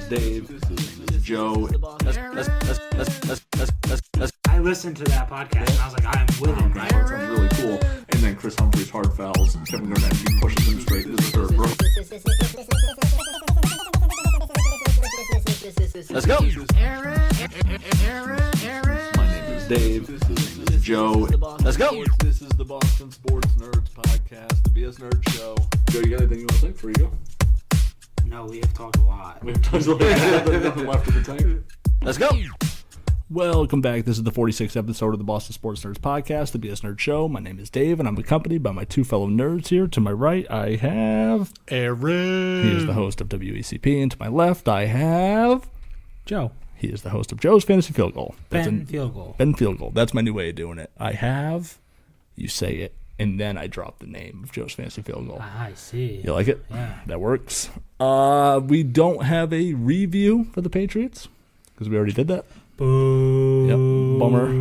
is Dave. This is Joe. I listened to that podcast and I was like, I'm with it. That sounds really cool. And then Chris Humphrey's hard fouls, and Kevin Garnett pushes him straight into the third row. Let's go. My name is Dave. This is Joe. Let's go. This is the Boston Sports Nerds Podcast, the B.S.N Show. Joe, you got anything you want to say before you go? No, we have talked a lot. We have talked a lot. There's nothing left in the tank. Let's go. Welcome back. This is the 46th episode of the Boston Sports Nerds Podcast, the B.S.N Show. My name is Dave, and I'm accompanied by my two fellow nerds here. To my right, I have Aaron. He is the host of WECP, and to my left, I have Joe. He is the host of Joe's Fantasy Field Goal. Field Goal. Ben Field Goal. That's my new way of doing it. I have, you say it, and then I drop the name of Joe's Fantasy Field Goal. I see. You like it? Yeah. That works. We don't have a review for the Patriots because we already did that. Boo. Yep. Bummer.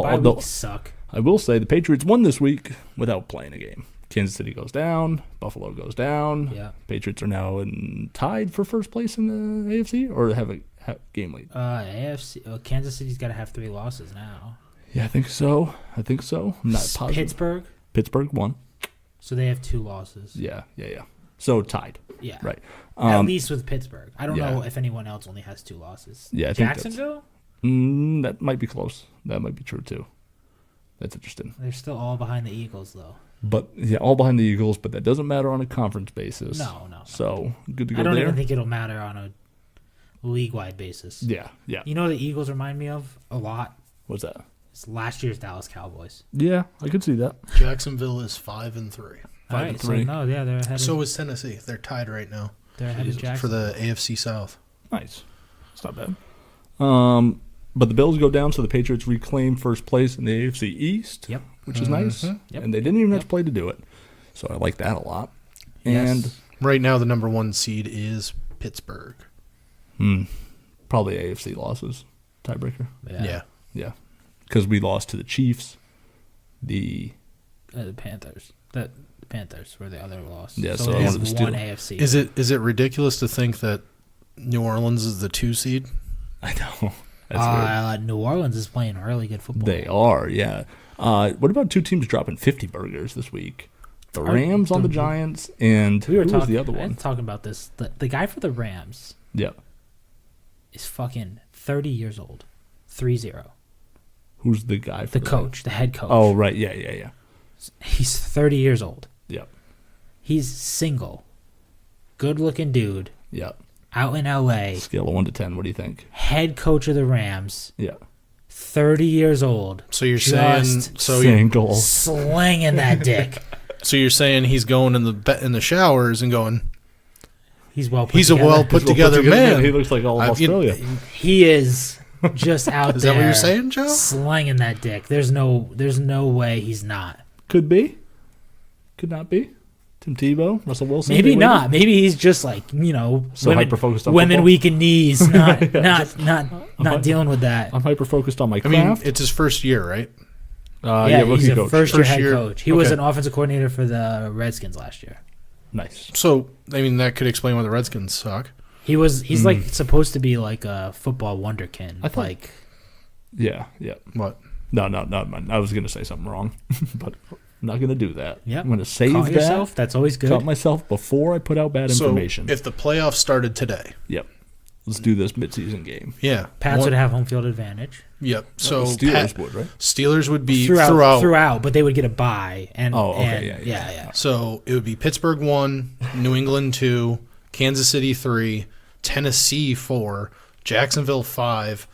Bye weeks suck. I will say the Patriots won this week without playing a game. Kansas City goes down. Buffalo goes down. Yeah. Patriots are now tied for first place in the AFC or have a game lead. AFC. Kansas City's got to have 3 losses now. Yeah, I think so. I'm not positive. Pittsburgh won. So they have 2 losses. Yeah. So tied. Yeah. Right. At least with Pittsburgh. I don't yeah. know if anyone else only has 2 losses. Yeah, I think Jacksonville? That might be close. That might be true too. That's interesting. They're still all behind the Eagles, though. But yeah, all behind the Eagles, but that doesn't matter on a conference basis. No. So good to go. I don't there. even think it'll matter on a league-wide basis. Yeah. You know what the Eagles remind me of a lot? What's that? It's last year's Dallas Cowboys. Yeah, I could see that. Jacksonville is 5-3. 5-3. So they're ahead. So is Tennessee. They're tied right now. They're ahead of Jacksonville for the AFC South. Nice. It's not bad. But the Bills go down, so the Patriots reclaim first place in the AFC East. Yep. Which is nice. Yep. And they didn't even have to play to do it. So I like that a lot. And Yes. Right now, the number 1 seed is Pittsburgh. Probably AFC losses. Tiebreaker. Yeah. Because we lost to the Chiefs. The Panthers. The Panthers were the other loss. Yeah, so so I there's wanted to steal. one AFC. Is it ridiculous to think that New Orleans is the 2 seed? I know. That's weird. New Orleans is playing really good football. They are, yeah. What about 2 teams dropping 50 burgers this week? The Rams on the Giants, and who was the other one? Talking about this. The guy for the Rams is fucking 30 years old. 3-0. Who's the guy for the coach, the head coach. Oh, right. Yeah. He's 30 years old. Yep. He's single. Good-looking dude. Yep. Out in L.A. Scale of 1 to 10, what do you think? Head coach of the Rams. Yeah. 30 years old. So you're saying single, slinging that dick. So you're saying he's going in the showers and going. He's a well put together man. He looks like all of Australia. He is just out is there. Is that what you're saying, Joe? Slinging that dick. There's no way he's not. Could be. Could not be. Tim Tebow, Russell Wilson. Maybe not. Maybe he's just like, so hyper-focused on women football? weak in knees, not dealing with that. I'm hyper-focused on my craft. It's his first year, right? He's a first-year head coach. He was okay. an offensive coordinator for the Redskins last year. Nice. So, that could explain why the Redskins suck. He's like supposed to be like a football wonderkin. I thought, Yeah. What? No. I was going to say something wrong, but I'm not going to do that. Yep. I'm going to save Caught that. yourself. That's always good. Caught myself before I put out bad information. So, if the playoffs started today. Yep. Let's do this midseason game. Yeah. Pats would have home field advantage. Yep. So Steelers would, right? Steelers would be throughout, but they would get a bye. Yeah. So it would be Pittsburgh 1, New England 2, Kansas City 3, Tennessee 4, Jacksonville 5,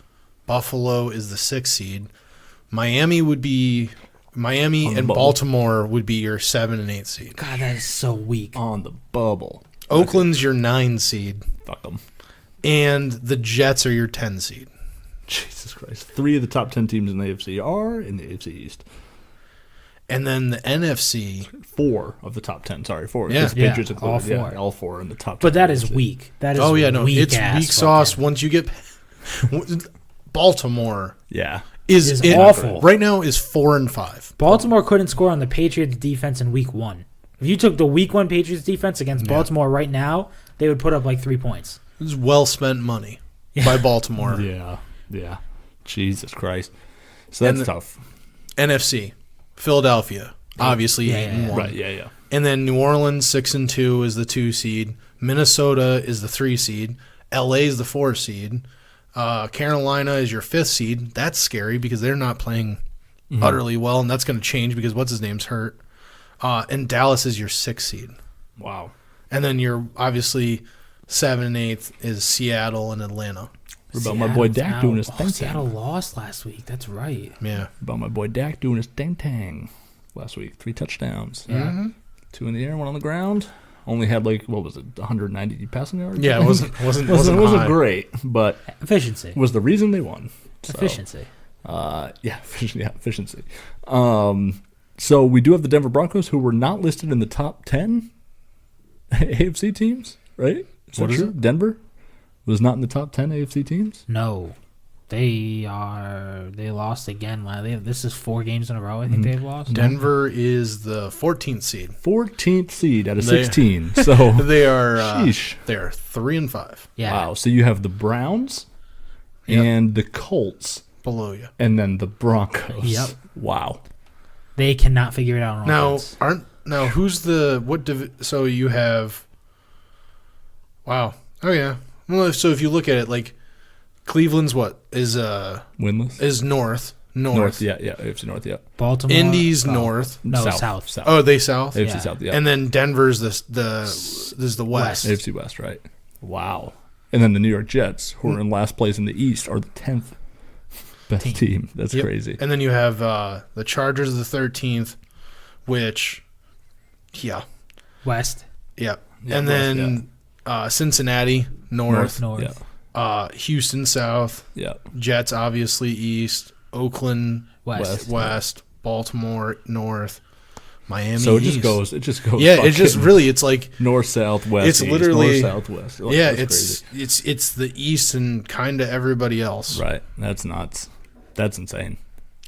Buffalo is the 6th seed. Miami and Baltimore would be your 7 and 8 seed. God, that is so weak. On the bubble. Oakland's your 9 seed. Fuck them. And the Jets are your 10 seed. Jesus Christ. 3 of the top 10 teams in the AFC are in the AFC East. And then the NFC. 4 of the top 10. Sorry, 4. Yeah. Patriots included. All 4. Yeah, all 4 in the top 10. But that is weak. That is it's weak sauce. Once you get Baltimore. Yeah. Is awful. Right now is 4-5. Baltimore couldn't score on the Patriots defense in week 1. If you took the week 1 Patriots defense against Baltimore right now, they would put up like 3 points. This is well spent money by Baltimore. Yeah. Jesus Christ. So that's tough. NFC, Philadelphia, obviously 8-1. Right, yeah. And then New Orleans 6-2 is the 2 seed. Minnesota is the 3 seed. LA is the 4 seed. Carolina is your 5th seed. That's scary because they're not playing utterly well, and that's going to change because what's his name's hurt. And Dallas is your 6th seed. Wow. And then you're obviously 7 and 8th is Seattle and Atlanta. What about my boy Dak doing his thing? Seattle lost last week. That's right. Yeah. About my boy Dak doing his tang last week. 3 touchdowns. Mm-hmm. 2 in the air, 1 on the ground. Only had 190 passing yards. Yeah, it wasn't great, but efficiency was the reason they won. So, efficiency. Efficiency. So we do have the Denver Broncos, who were not listed in the top 10 AFC teams, right? What is it? Denver was not in the top 10 AFC teams? No. They lost again. This is 4 games in a row I think they've lost. Denver is the 14th seed. 14th seed out of 16. So they are 3-5. Yeah. Wow. So you have the Browns and the Colts below you. And then the Broncos. Yep. Wow. They cannot figure it out on offense. Who's the so you have wow. Oh yeah. Well, so if you look at it Cleveland's winless? Is North. Yeah, AFC North, yeah. Baltimore. Indy's North. No, South. Oh, they South? AFC South, yeah. And then Denver's the West. AFC West, right. Wow. And then the New York Jets, who are in last place in the East, are the 10th best team. That's crazy. And then you have the Chargers the 13th, which, West. Yeah. And then Cincinnati, North. Yeah. Houston South, Jets obviously East, Oakland West, Baltimore North, Miami. So it East. just goes. Yeah, it's like north, south, west. It's east, literally north, south, west. It's the East and kind of everybody else. Right, that's nuts. That's insane.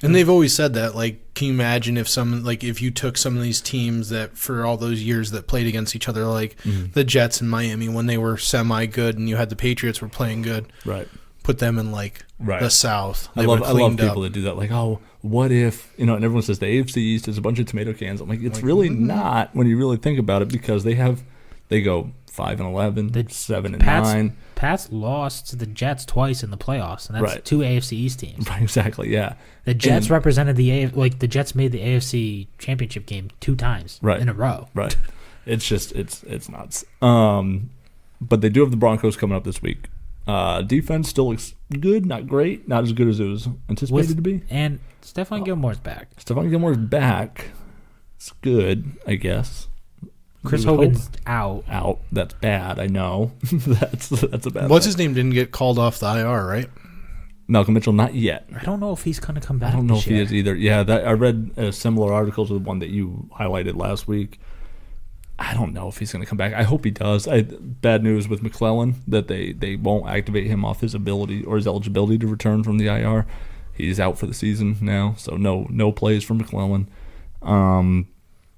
And they've always said that. Can you imagine if you took some of these teams that for all those years that played against each other, the Jets and Miami when they were semi-good, and you had the Patriots were playing good, right? Put them in the South. I love people that do that. What if and everyone says the AFC East is a bunch of tomato cans. I'm it's really not when you really think about it because they go 5-11, 7-9. Pats lost to the Jets twice in the playoffs, and that's 2 AFC East teams. Right, exactly, yeah. The Jets represented the Jets made the AFC Championship game 2 times in a row. Right. It's nuts. But they do have the Broncos coming up this week. Defense still looks good, not great, not as good as it was anticipated to be. And Stephon Gilmore's back. Stephon Gilmore's back. It's good, I guess. Chris Hogan's out. That's bad. I know. that's a bad. What's his name? Didn't get called off the IR, right? Malcolm Mitchell, not yet. I don't know if he's going to come back. I don't know if he is either. Yeah, I read a similar article to the one that you highlighted last week. I don't know if he's going to come back. I hope he does. Bad news with McClellan that they won't activate him off his ability or his eligibility to return from the IR. He's out for the season now, so no plays for McClellan.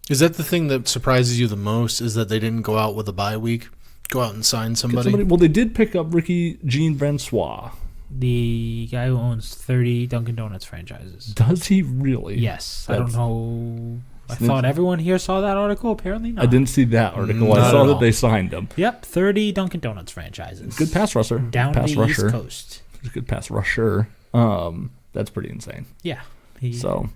Is that the thing that surprises you the most? Is that they didn't go out with a bye week, go out and sign somebody? Well, they did pick up Ricky Jean Francois, the guy who owns 30 Dunkin' Donuts franchises. Does he really? Yes. I don't know. I thought everyone here saw that article. Apparently not. I didn't see that article. I saw that they signed him. Yep, 30 Dunkin' Donuts franchises. Good pass rusher. Down the East Coast. He's a good pass rusher. That's pretty insane. Yeah. He's gonna.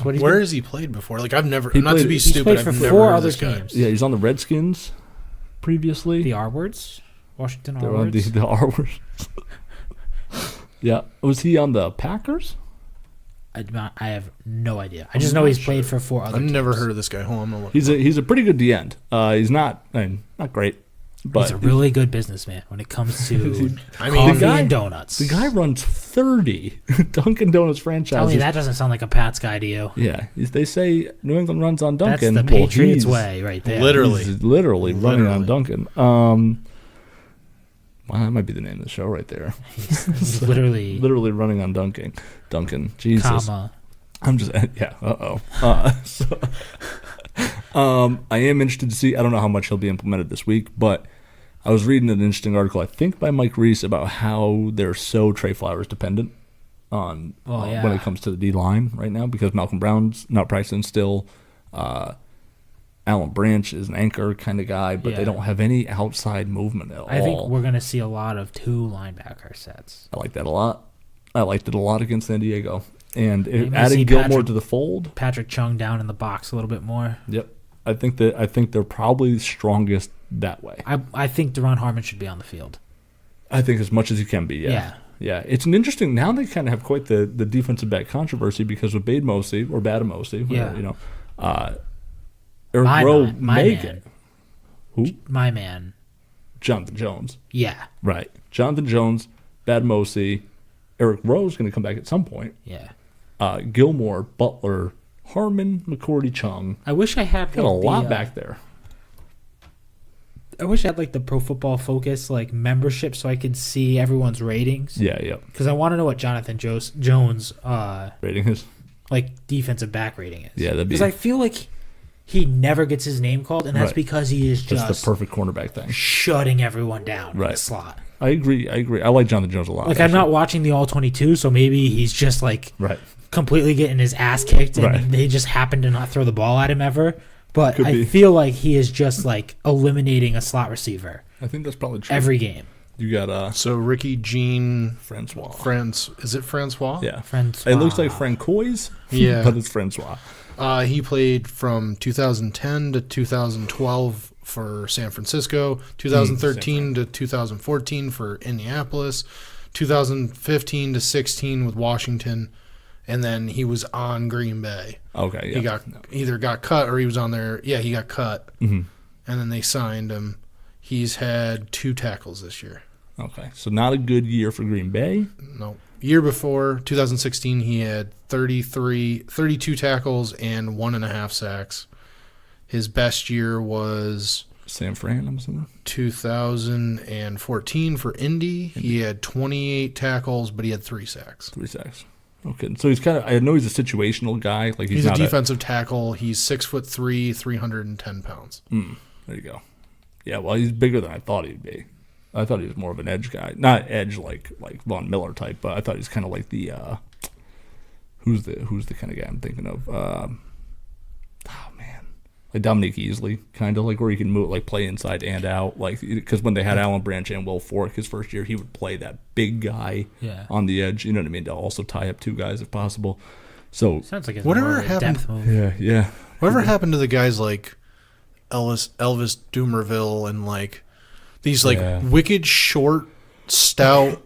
Where has he played before? I'm never. Not to be stupid. I've never played for 4 heard other this guy. teams. Yeah, he's on the Redskins previously. The R-words, Washington They're R-words. on the R-words. Yeah, was he on the Packers? I have no idea. I just know he's played for 4 other teams. I've never heard of this guy. Hold on, I'm gonna look. He's a pretty good D end. He's not great. But he's a really good businessman when it comes to coffee and donuts. The guy runs 30 Dunkin' Donuts franchises. Tell me that doesn't sound like a Pats guy to you. Yeah, they say New England runs on Dunkin'. That's the Patriots way right there. He's literally running on Dunkin'. Well, that might be the name of the show right there. He's literally running on Dunkin'. Jesus. Comma. I'm just I am interested to see. I don't know how much he'll be implemented this week, but I was reading an interesting article, I think by Mike Reese, about how they're so Trey Flowers dependent on when it comes to the D line right now, because Malcolm Brown's not practicing still. Alan Branch is an anchor kind of guy, but they don't have any outside movement at all. I think we're going to see a lot of 2 linebacker sets. I like that a lot. I liked it a lot against San Diego. And adding Gilmore to the fold. Patrick Chung down in the box a little bit more. Yep. I think they're probably strongest that way. I think Deron Harmon should be on the field. I think as much as he can be, yeah. It's an interesting, now they kind of have quite the defensive back controversy, because with Bademosi, or Badamosi, Eric Rowe make it. Who? My man. Jonathan Jones. Yeah. Right. Jonathan Jones, Badamosi, Eric Rowe's going to come back at some point. Yeah. Gilmore, Butler, Harmon, McCourty, Chung. I wish I had got a lot back there. I wish I had like the Pro Football Focus like membership so I could see everyone's ratings. Yeah. Because I want to know what Jonathan Jones rating is, like defensive back rating is. Yeah, that'd be. Because I feel like he never gets his name called, and that's because he is just the perfect cornerback thing, shutting everyone down in the slot. I agree. I like Jonathan Jones a lot. Like, actually. I'm not watching the All-22, so maybe he's just like completely getting his ass kicked, and they just happen to not throw the ball at him ever. But I feel like he is just like eliminating a slot receiver. I think that's probably true. Every game. You got so Ricky Jean Francois. Is it Francois? Yeah, Francois. It looks like Francois. Yeah, but it's Francois. He played from 2010 to 2012 for San Francisco, 2013 to 2014 for Indianapolis, 2015 to 16 with Washington, and then he was on Green Bay. Okay, yeah. He either got cut or he was on there. Yeah, he got cut, and then they signed him. He's had 2 tackles this year. Okay, so not a good year for Green Bay. No. Year before, 2016, he had 32 tackles and 1.5 sacks. His best year was San Fran, I'm assuming. 2014 for Indy. He had 28 tackles, but he had 3 sacks. 3 sacks. Okay, so he's kind of. I know he's a situational guy. Like he's a defensive tackle. He's 6'3", 310 pounds. There you go. Yeah, well, he's bigger than I thought he'd be. I thought he was more of an edge guy, not edge like Von Miller type, but I thought he's kind of like the who's the kind of guy I'm thinking of. Like Dominique Easley, kind of like where he can move, like play inside and out, like because when they had Alan Branch and Will Fork his first year, he would play that big guy on the edge. You know what I mean? To also tie up 2 guys if possible. So sounds like whatever happened. Depth move. Yeah. Whatever happened to the guys like Elvis Dumerville and like these like wicked short, stout,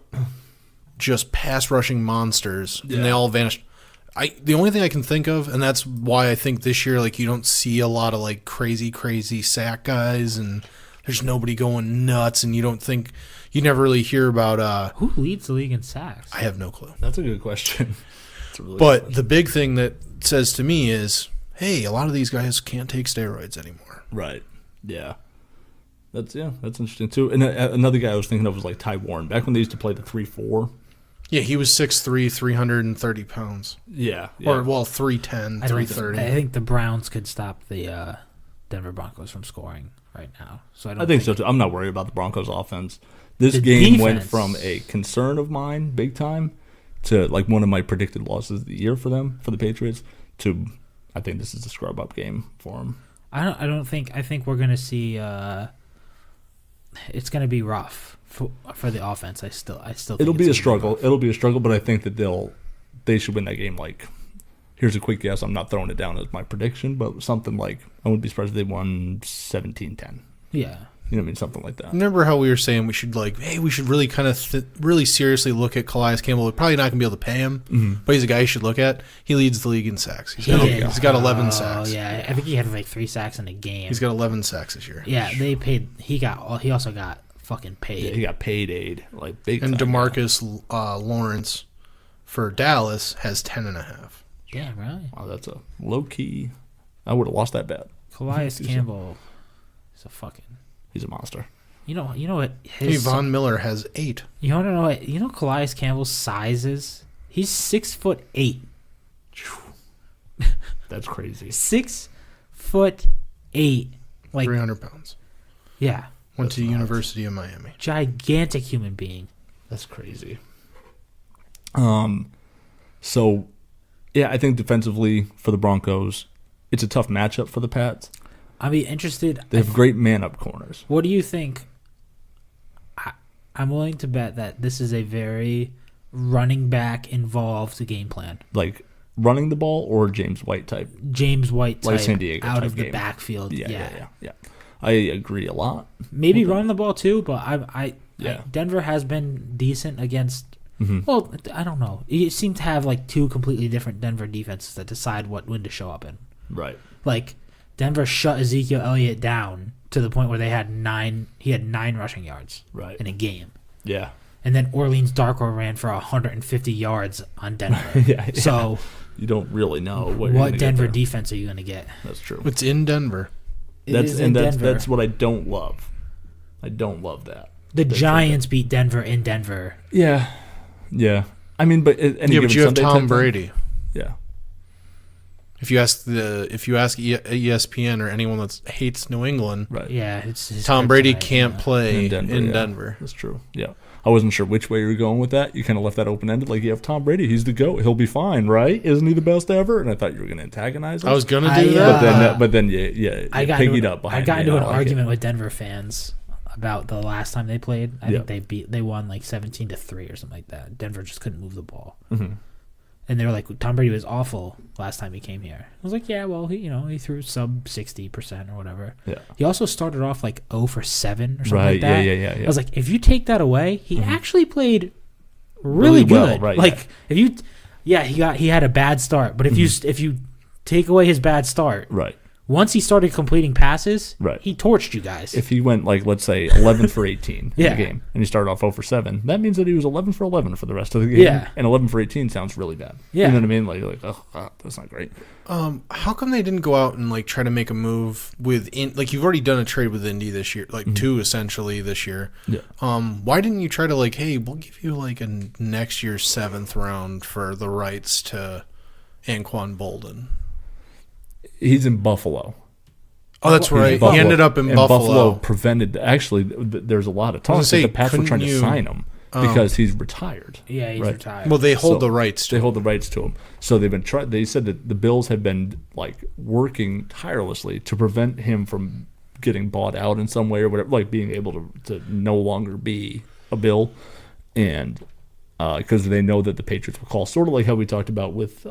just pass rushing monsters, and they all vanished. The only thing I can think of, and that's why I think this year, like, you don't see a lot of like crazy sack guys, and there's nobody going nuts, and you never really hear about who leads the league in sacks. I have no clue. That's a good question. But the big thing that says to me is, hey, a lot of these guys can't take steroids anymore. Right. Yeah. That's interesting too. And another guy I was thinking of was like Ty Warren. Back when they used to play the 3-4. Yeah, he was 6'3", 330 pounds. Yeah. Or, 310, 330. I think the Browns could stop the Denver Broncos from scoring right now. So I think so, too. I'm not worried about the Broncos' offense. This game went from a concern of mine, big time, to like one of my predicted losses of the year for them, for the Patriots, to I think this is a scrub-up game for them. I think we're going to see it's going to be rough. For the offense, I still think it'll be a struggle. It'll be a struggle, but I think that they should win that game. Like, here's a quick guess. I'm not throwing it down as my prediction, but something like I wouldn't be surprised if they won 17-10. Yeah, you know what I mean, something like that. Remember how we were saying we should really kind of really seriously look at Calais Campbell. We're probably not going to be able to pay him, but he's a guy you should look at. He leads the league in sacks. He's got 11 sacks. Yeah, I think he had like 3 sacks in a game. He's got 11 sacks this year. Yeah, they paid. He also got fucking paid. Yeah, he got paid aid, like big. And DeMarcus Lawrence for Dallas has 10.5. Yeah, really. Wow, that's a low key. I would have lost that bet. Calais Campbell is a fucking. He's a monster. You know what? Von Miller has 8. You want to know what? You know Calais Campbell's size is? He's 6'8". That's crazy. 6'8", like 300 pounds. Yeah. Went to the University of Miami. Gigantic human being. That's crazy. So, yeah, I think defensively for the Broncos, it's a tough matchup for the Pats. I'd be interested. They have great man-up corners. What do you think? I'm willing to bet that this is a very running back involved game plan. Like running the ball or James White type? James White type, like San Diego out type of the game. backfield. Yeah. I agree a lot. Maybe running the ball too, but Yeah. Denver has been decent against. Mm-hmm. Well, I don't know. You seem to have like two completely different Denver defenses that decide when to show up in. Right. Like Denver shut Ezekiel Elliott down to the point where they had 9 rushing yards in a game. Yeah. And then Orleans Darko ran for 150 yards on Denver. Yeah. So you don't really know what Denver defense are you going to get. That's true. It's in Denver. That's what I don't love. I don't love that. The Giants beat Denver in Denver. Yeah. Yeah. I mean, but but you have Tom Brady. Yeah. If you ask ESPN or anyone that hates New England, right? Yeah, it's Tom Brady can't play in Denver. That's true. Yeah, I wasn't sure which way you were going with that. You kind of left that open ended. Like you have Tom Brady, he's the GOAT. He'll be fine, right? Isn't he the best ever? And I thought you were going to antagonize him. I was going to do that, but then I got into an argument with Denver fans about the last time they played. I think they won like 17-3 or something like that. Denver just couldn't move the ball. Mm-hmm. And they were like, Tom Brady was awful last time he came here. I was like, yeah, well, he threw sub 60% or whatever. Yeah. He also started off like 0 for 7 or something like that. Yeah. I was like, if you take that away, he actually played really good. Well, right? Like if you, he had a bad start, but if you take away his bad start, right. Once he started completing passes, right. he torched you guys. If he went, like, let's say, 11 for 18 in the game, and he started off 0 for 7, that means that he was 11 for 11 for the rest of the game. Yeah. And 11 for 18 sounds really bad. Yeah. You know what I mean? Like oh, God, that's not great. How come they didn't go out and, like, try to make a move with, like, you've already done a trade with Indy this year, like, 2 essentially this year. Yeah. Why didn't you try to, like, hey, we'll give you, like, a next year's 7th round for the rights to Anquan Bolden? He's in Buffalo. Oh, that's right. He ended up in Buffalo. Buffalo prevented. Actually, there's a lot of talk that the Pats were trying to sign him because he's retired. Yeah, he's retired. Well, they hold the rights to him. They hold the rights to him. So they've been They said that the Bills have been like working tirelessly to prevent him from getting bought out in some way or whatever, like being able to no longer be a Bill, and because they know that the Patriots will call, sort of like how we talked about with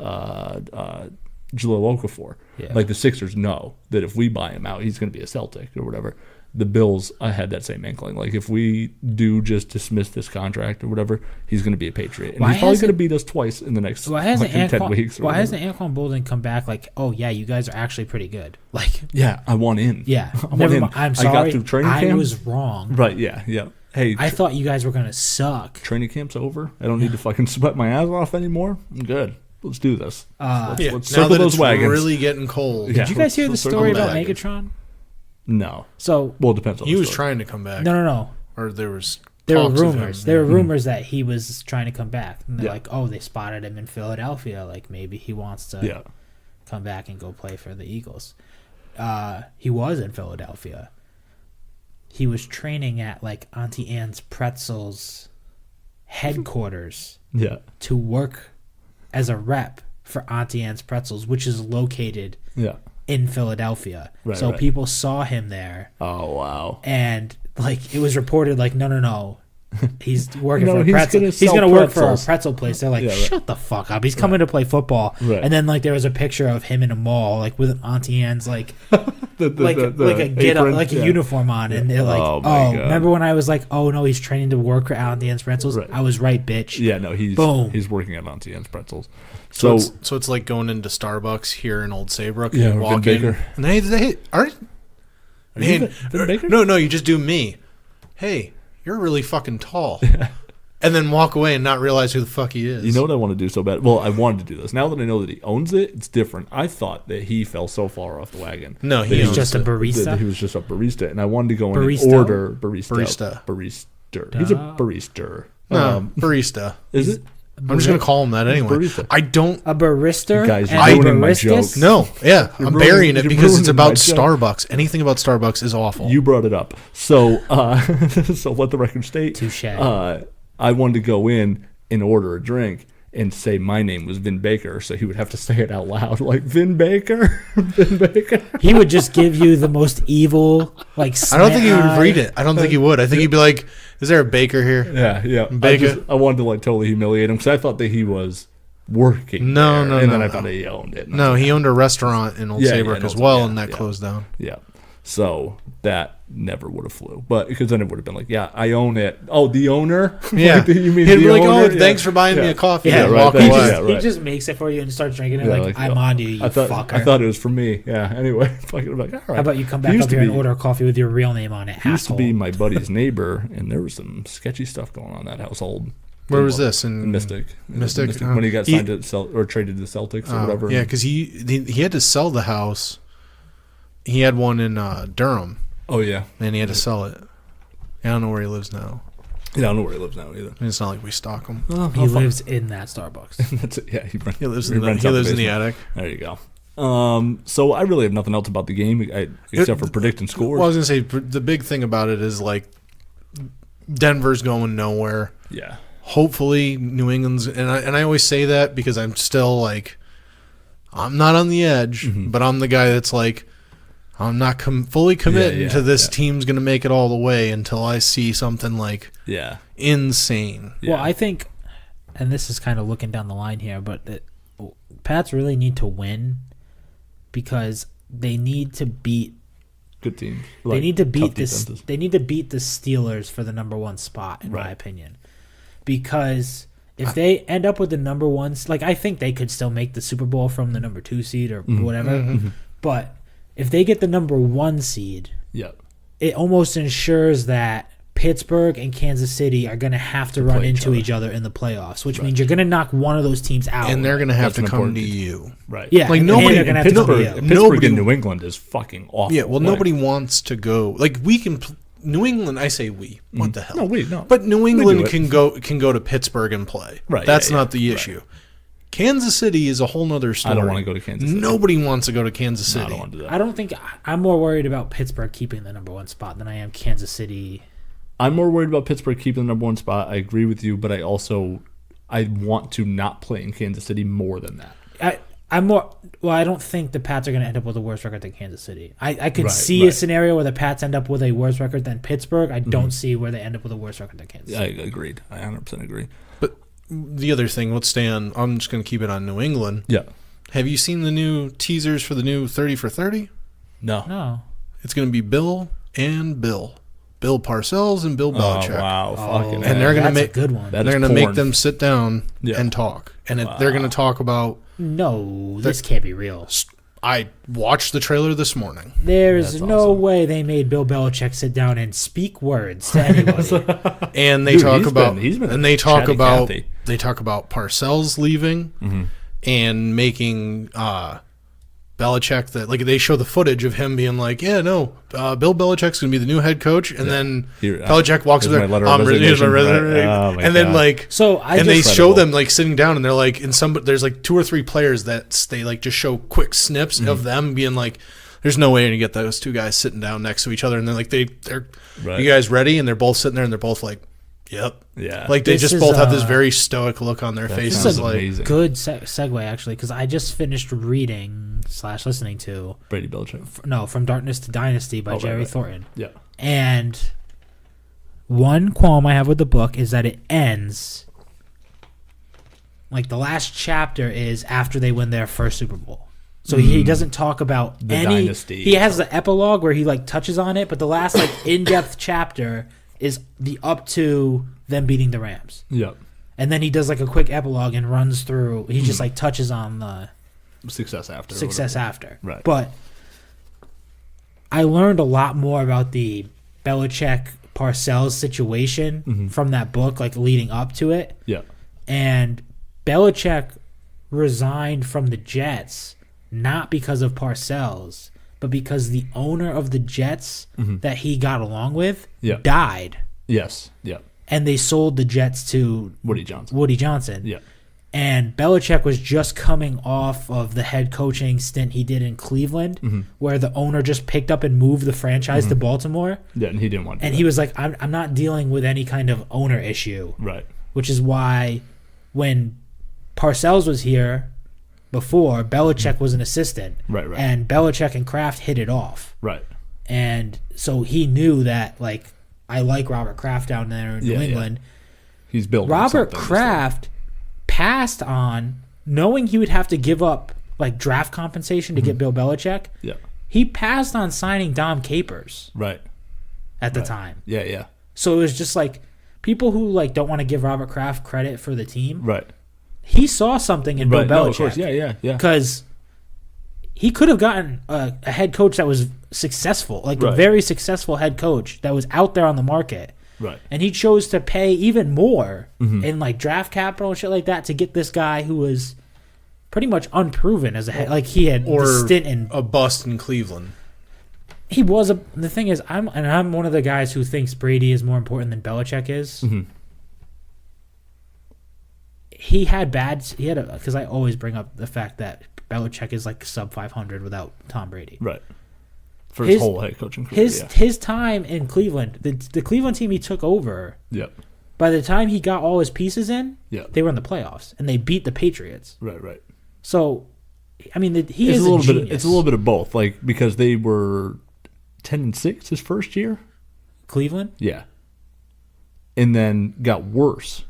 Jahlil Okafor. Yeah. Like the Sixers know that if we buy him out, he's going to be a Celtic or whatever. The Bills, I had that same inkling. Like if we do just dismiss this contract or whatever, he's going to be a Patriot. And he's probably going to beat us twice in the next 10 weeks. Why hasn't Anquan Bolden come back like, oh yeah, you guys are actually pretty good? Like, yeah, I want in. Yeah. I'm sorry. I got through training camp. I was wrong. Right, yeah. Hey, I thought you guys were going to suck. Training camp's over. I don't need to fucking sweat my ass off anymore. I'm good. Let's do this. Let's circle those wagons. Really getting cold. Did you guys hear the story about Megatron? No. So, well, it depends on he was trying to come back. No. Or there were rumors. There were rumors that he was trying to come back. And they're like, oh, they spotted him in Philadelphia. Like maybe he wants to come back and go play for the Eagles. He was in Philadelphia. He was training at like Auntie Anne's Pretzels headquarters. To work as a rep for Auntie Anne's Pretzels, which is located in Philadelphia. So people saw him there. Oh, wow. And like it was reported like, no. He's working for a pretzel. He's going to work for a pretzel place. They're like, shut the fuck up. He's coming to play football. And then like there was a picture of him in a mall, like with Auntie Anne's like like a get up, like a uniform on, and they're like, oh, remember when I was like, oh no, he's training to work for Auntie Anne's Pretzels? I was right, bitch. Yeah, no, he's working at Auntie Anne's Pretzels. So it's like going into Starbucks here in Old Saybrook. Yeah, and walk in, and they are you Baker? No, you just do me. Hey, you're really fucking tall. And then walk away and not realize who the fuck he is. You know what I want to do so bad? Well, I wanted to do this. Now that I know that he owns it, it's different. I thought that he fell so far off the wagon. No, he was just a barista. He was just a barista, and I wanted to go in and order barista. Barista. He's a barista. No, barista. Is it? I'm just going to call him that anyway. Barista. I don't... A barista? Guys, you're and ruining my baristas? joke. No, yeah. I'm burying it you're because it's ruining about my joke. Starbucks. Anything about Starbucks is awful. You brought it up. So, so let the record state. Touche. I wanted to go in and order a drink and say my name was Vin Baker, so he would have to say it out loud, like Vin Baker, Vin Baker. He would just give you the most evil, like. I don't think he would read it. I don't think he would. I think he'd be like, "Is there a baker here?" Yeah. Baker. I wanted to like totally humiliate him because I thought that he was working. No, there, no, and no, then I no. found out he owned it. No, he owned a restaurant in Old Saybrook as well, and that closed down. Yeah. So that never would have flew, but because then it would have been like, yeah, I own it. Oh, the owner? Yeah, Like, you mean he'd the be like, owner? "Oh, thanks for buying me a coffee." Yeah, and right, walk thank away. you. Yeah, right. He just makes it for you and starts drinking it. Yeah, like, I'm on to you, you fucker. I thought it was for me. Yeah. Anyway, fucking like, all right. How about you come back He up used to here and be- order a coffee with your real name on it, He used to asshole. be my buddy's neighbor, and there was some sketchy stuff going on in that household. Where was this? In Mystic. Mystic? When he got signed to or traded to the Celtics or whatever. Yeah, because he had to sell the house. He had one in Durham, Oh yeah. and he had to sell it. I don't know where he lives now. Yeah, I don't know where he lives now either. I mean, it's not like we stalk him. He lives in that Starbucks. That's it. Yeah, he He lives in rents the, out he lives in the basement. attic. There you go. So I really have nothing else about the game except for predicting scores. Well, I was gonna say the big thing about it is like Denver's going nowhere. Yeah. Hopefully, New England's and I always say that because I'm still like I'm not on the edge, but I'm the guy that's like I'm not fully committing to this team's gonna make it all the way until I see something like insane. Yeah. Well, I think, and this is kind of looking down the line here, but Pats really need to win because they need to beat. Good teams. They need to beat this. this. They need to beat the Steelers for the number one spot, in my opinion. Because if they end up with the number one, like I think they could still make the Super Bowl from the number 2 seed or whatever. But if they get the number 1 seed, it almost ensures that Pittsburgh and Kansas City are going to have to run into each other in the playoffs, which means you're going to knock one of those teams out, and they're going to have That's to an come to important you. Right. Yeah, Like and nobody they're gonna have to come to you. Pittsburgh Nobody- in New England is fucking awful. Yeah, well, nobody wants to go. Like we can, New England. I say we. What the hell? No, no. But New We England do it. can go to Pittsburgh and play. Right, That's yeah, not the right. issue. Kansas City is a whole nother story. I don't want to go to Kansas City. Nobody wants to go to Kansas City. I don't want to do that. I don't think I'm more worried about Pittsburgh keeping the number 1 spot than I am Kansas City. I'm more worried about Pittsburgh keeping the number 1 spot. I agree with you, but I want to not play in Kansas City more than that. I'm more. Well, I don't think the Pats are going to end up with a worse record than Kansas City. I could Right, see a right. scenario where the Pats end up with a worse record than Pittsburgh. I don't see where they end up with a worse record than Kansas City. I agreed. I 100% agree. But the other thing, let's stay on. I'm just going to keep it on New England. Yeah. Have you seen the new teasers for the new 30 for 30? No. It's going to be Bill and Bill. Bill Parcells and Bill Belichick. Oh, wow. Fucking And they're gonna that's make a good one. that They're is going to make porn. them sit down Yeah. and talk. And they're going to talk about. No, this can't be real. I watched the trailer this morning. There's That's no awesome. way they made Bill Belichick sit down and speak words to anybody. And they Dude, talk he's about been and they talk chatty about Cathy. they talk about Parcells leaving and making Belichick that like they show the footage of him being like, yeah, no, Bill Belichick's gonna be the new head coach, and then Here, Belichick walks up here's there, my letter of here's my resignation. resignation. Right. Oh, my and then God. like So I and they just show them like sitting down, and they're like, in some there's like 2 or 3 players that they like just show quick snips of them being like, there's no way to get those 2 guys sitting down next to each other, and then like they're Right. you guys ready, and they're both sitting there, and they're both like, yep. Yeah. Like they This just is, both have this very stoic look on their faces. sounds Like, amazing. good segue actually because I just finished reading / listening to Brady Belichick. From Darkness to Dynasty by Jerry right. Thornton. Yeah. And one qualm I have with the book is that it ends like the last chapter is after they win their first Super Bowl. So he doesn't talk about The any dynasty. He has the epilogue where he like touches on it, but the last like in-depth chapter is the up to them beating the Rams. Yeah. And then he does like a quick epilogue and runs through. He just like touches on the Success after. success whatever. after. Right. But I learned a lot more about the Belichick Parcells situation from that book, like leading up to it. Yeah. And Belichick resigned from the Jets not because of Parcells, but because the owner of the Jets that he got along with Yeah. died. Yes. Yeah. and they sold the Jets to Woody Johnson. Yeah. And Belichick was just coming off of the head coaching stint he did in Cleveland, where the owner just picked up and moved the franchise to Baltimore. Yeah, and he didn't want to. And he was like, I'm not dealing with any kind of owner issue. Right. Which is why when Parcells was here before, Belichick was an assistant. Right. And Belichick and Kraft hit it off. Right. And so he knew that, like, I like Robert Kraft down there in New England. Yeah. He's building Robert Kraft passed on, knowing he would have to give up like draft compensation to get Bill Belichick. Yeah. He passed on signing Dom Capers. Right. At the time. Yeah. So it was just like people who like don't want to give Robert Kraft credit for the team. Right. He saw something in Bill Belichick. No, of course. Yeah. Because he could have gotten a head coach that was successful, like a very successful head coach that was out there on the market. Right. And he chose to pay even more in like draft capital and shit like that to get this guy who was pretty much unproven as a head. Like he had the stint in a bust in Cleveland. He was the thing is, I'm one of the guys who thinks Brady is more important than Belichick is. He had because I always bring up the fact that Belichick is like sub 500 without Tom Brady. Right. For his whole head coaching career. His time in Cleveland, the Cleveland team he took over. Yep. By the time he got all his pieces in, they were in the playoffs and they beat the Patriots. Right. So, I mean, he is a genius. It's a little bit of both, like because they were 10-6 his first year. Cleveland. Yeah. And then got worse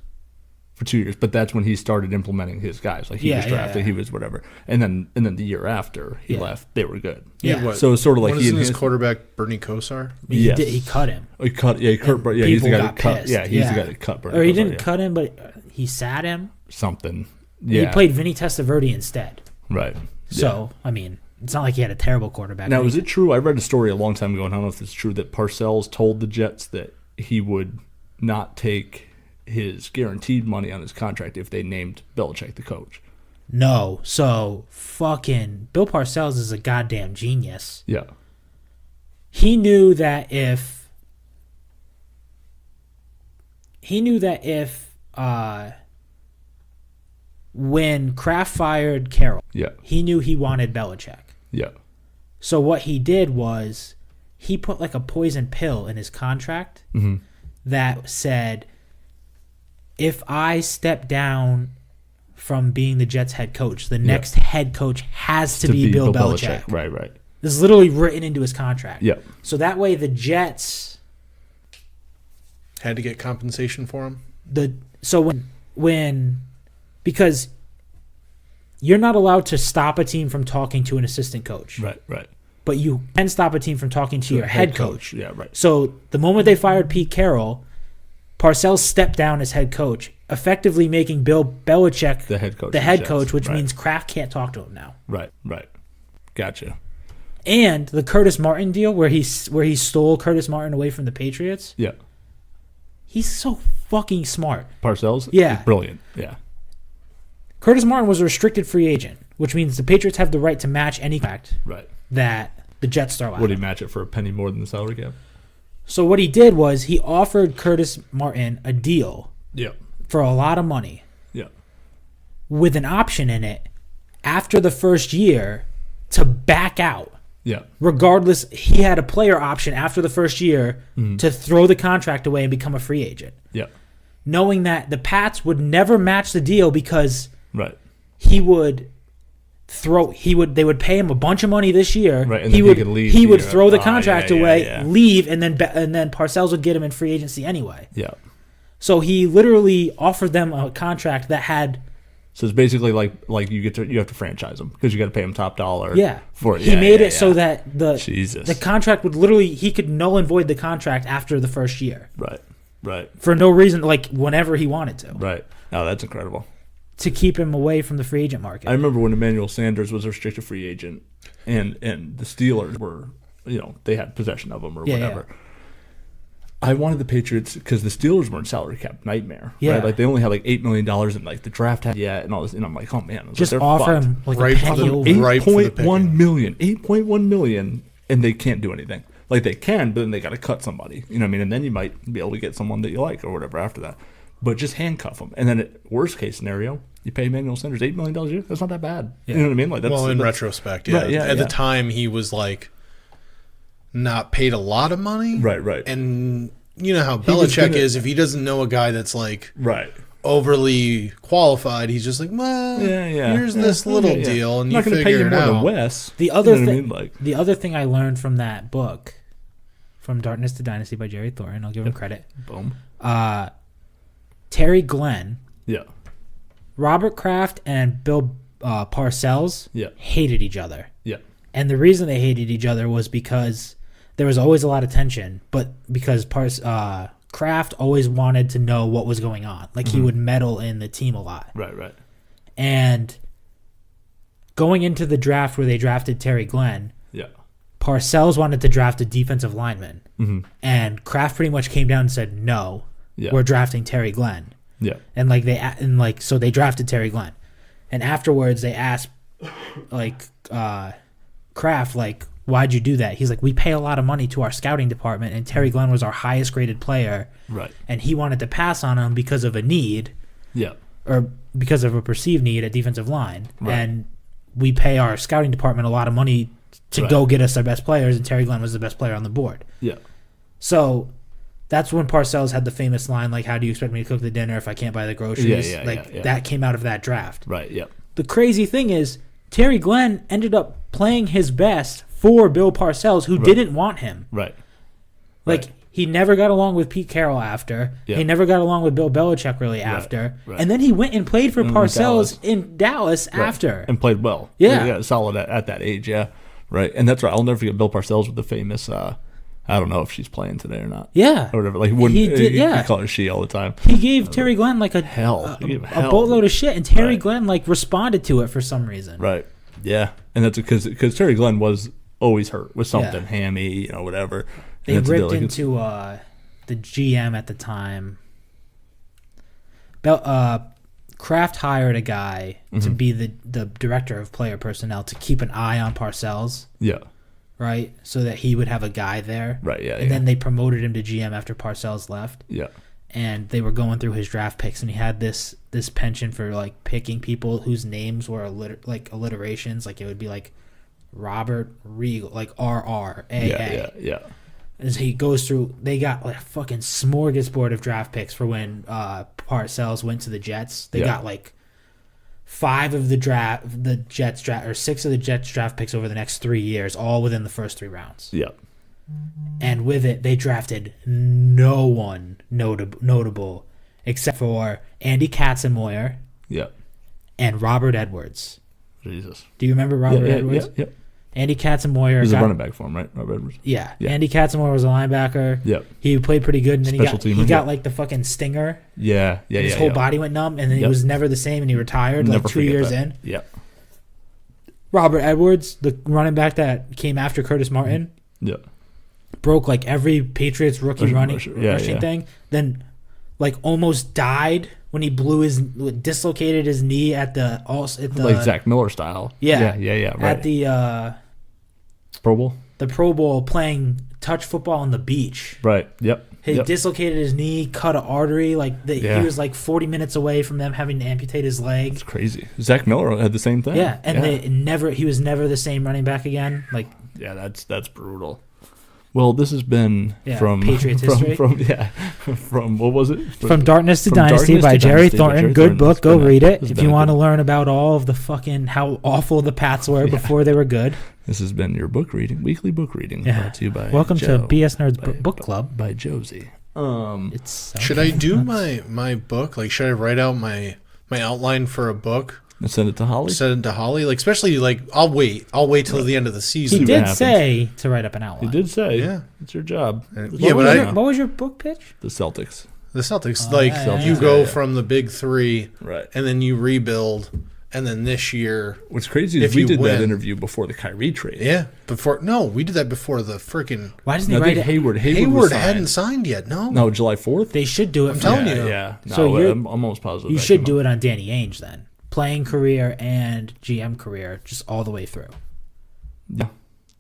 for 2 years, but that's when he started implementing his guys. Like he was drafted, he was whatever, and then the year after he left, they were good. Yeah, so it's sort of like his quarterback Bernie Kosar. He cut him. He cut. Yeah, he's the guy that cut. Yeah, he's the guy that cut Bernie. Or he Kosar, didn't cut him, but he sat him. Something. Yeah. He played Vinny Testaverde instead. Right. So I mean, it's not like he had a terrible quarterback. Now, is it true? I read a story a long time ago, and I don't know if it's true, that Parcells told the Jets that he would not take his guaranteed money on his contract if they named Belichick the coach. No. So fucking Bill Parcells is a goddamn genius. Yeah. He knew that if when Kraft fired Carroll, he knew he wanted Belichick. Yeah. So what he did was he put like a poison pill in his contract that said, if I step down from being the Jets head coach, the next head coach has to be Bill Belichick. Right. This is literally written into his contract. Yeah. So that way the Jets had to get compensation for him. Because you're not allowed to stop a team from talking to an assistant coach. Right. But you can stop a team from talking to your head coach. Yeah, right. So the moment they fired Pete Carroll, Parcells stepped down as head coach, effectively making Bill Belichick the head coach, which means Kraft can't talk to him now. Right. Gotcha. And the Curtis Martin deal, where he stole Curtis Martin away from the Patriots. Yeah. He's so fucking smart. Parcells? Yeah. He's brilliant. Yeah. Curtis Martin was a restricted free agent, which means the Patriots have the right to match any contract that the Jets throw out. Would he match it for a penny more than the salary cap? So what he did was he offered Curtis Martin a deal for a lot of money with an option in it after the first year to back out. Yeah. Regardless, he had a player option after the first year to throw the contract away and become a free agent. Yeah. Knowing that the Pats would never match the deal because they would pay him a bunch of money this year. Right, and he then he could leave. He would throw the contract away, leave, and then Parcells would get him in free agency anyway. Yeah. So he literally offered them a contract that had. So it's basically like you have to franchise him because you got to pay him top dollar. Yeah. For it. He made it so that Jesus. the contract would literally, he could null and void the contract after the first year. Right. For no reason, like whenever he wanted to. Right. Oh, that's incredible. To keep him away from the free agent market. I remember when Emmanuel Sanders was a restricted free agent, and the Steelers were, they had possession of him or whatever. Yeah. I wanted the Patriots because the Steelers were in salary cap nightmare. Yeah. Right? Like they only had like $8 million in like the draft and all this, and I'm like, oh man, just offer him like right a penny over. $8.1 million, and they can't do anything. Like they can, but then they got to cut somebody. You know what I mean? And then you might be able to get someone that you like or whatever after that. But just handcuff them. And then worst case scenario, you pay Emmanuel Sanders $8 million a year. That's not that bad. Yeah. You know what I mean? Like in retrospect, yeah. Right, yeah, At the time, he was like not paid a lot of money. Right. And you know how Belichick is. If he doesn't know a guy that's like overly qualified, he's just like, well, here's this little deal, and I'm not you going to pay figure you it more out. than Wes. The other you know thing, what I mean? the other thing I learned from that book, From Darkness to Dynasty by Jerry Thorin, I'll give him credit. Boom. Terry Glenn, Yeah. Robert Kraft, and Bill Parcells hated each other. Yeah. And the reason they hated each other was because there was always a lot of tension, but because Kraft always wanted to know what was going on. Like he would meddle in the team a lot. Right. And going into the draft where they drafted Terry Glenn, Parcells wanted to draft a defensive lineman. Mm-hmm. And Kraft pretty much came down and said, no, we're drafting Terry Glenn. Yeah. And so they drafted Terry Glenn. And afterwards they asked Kraft, like, why'd you do that? He's like, we pay a lot of money to our scouting department, and Terry Glenn was our highest graded player. Right. And he wanted to pass on him because of a need. Yeah. Or because of a perceived need at defensive line. Right. And we pay our scouting department a lot of money to go get us our best players, and Terry Glenn was the best player on the board. Yeah. So that's when Parcells had the famous line, like, how do you expect me to cook the dinner if I can't buy the groceries? That came out of that draft. Right, yeah. The crazy thing is, Terry Glenn ended up playing his best for Bill Parcells, who didn't want him. Right. He never got along with Pete Carroll after. Yeah. He never got along with Bill Belichick really after. Right. And then he went and played for Parcells in Dallas after. And played well. Yeah. Solid at that age, yeah. Right. And that's right. I'll never forget Bill Parcells with the famous, I don't know if she's playing today or not. Yeah. Or whatever. Like he called her she all the time. He gave Terry Glenn like a boatload of shit, and Terry Glenn like responded to it for some reason. Right. Yeah. And that's because Terry Glenn was always hurt with something, hammy, whatever. They ripped into the GM at the time. Kraft hired a guy to be the director of player personnel to keep an eye on Parcells. Yeah. Right? So that he would have a guy there. Right, yeah. And then they promoted him to GM after Parcells left. Yeah. And they were going through his draft picks, and he had this penchant for like picking people whose names were alliterations. Like it would be like Robert Regal, like RRAA. Yeah. As he goes through, they got like a fucking smorgasbord of draft picks for when Parcells went to the Jets. They got like 6 of the Jets draft picks over the next 3 years, all within the first 3 rounds. Yeah. And with it, they drafted no one notable except for Andy Katzenmoyer. Yeah. And Robert Edwards. Jesus. Do you remember Robert Edwards? Yeah. Andy Katzenmoyer. He was a running back for him, right? Robert Edwards. Yeah. Andy Katzenmoyer was a linebacker. Yep. He played pretty good, and then he got like the fucking stinger. Yeah. His whole body went numb, and then he was never the same, and he retired like 2 years in. Yeah. Robert Edwards, the running back that came after Curtis Martin. Yeah. Broke like every Patriots rookie rushing thing. Then like almost died when he dislocated his knee at the like Zach Miller style. Yeah. Right. At the Pro Bowl. The Pro Bowl, playing touch football on the beach. Right. Yep. He dislocated his knee, cut an artery. He was like 40 minutes away from them having to amputate his leg. It's crazy. Zach Miller had the same thing. Yeah, and he was never the same running back again. Like, yeah, that's brutal. Well, this has been from Patriots history. From what was it? From Darkness to Dynasty by Jerry Thornton. Good book. Go read it if you want to learn about all of the fucking how awful the Pats were before they were good. This has been your weekly book reading, brought to you by Welcome Joe, to B.S. Nerds Book Club by Josie. Should I do my book? Like, should I write out my outline for a book? And send it to Holly? Like, especially, like, I'll wait till the end of the season. He did say to write up an outline. He did say. Yeah. It's your job. What was your book pitch? The Celtics. You go from the big 3. Right. And then you rebuild. And then this year... What's crazy is we did that interview before the Krie trade. Yeah. We did that before the freaking... Why doesn't he write it? Hayward hadn't signed yet, no? No, July 4th? They should do it. I'm telling you. Yeah. No, I'm almost positive. You should do it on Danny Ainge then. Playing career and GM career, just all the way through. Yeah.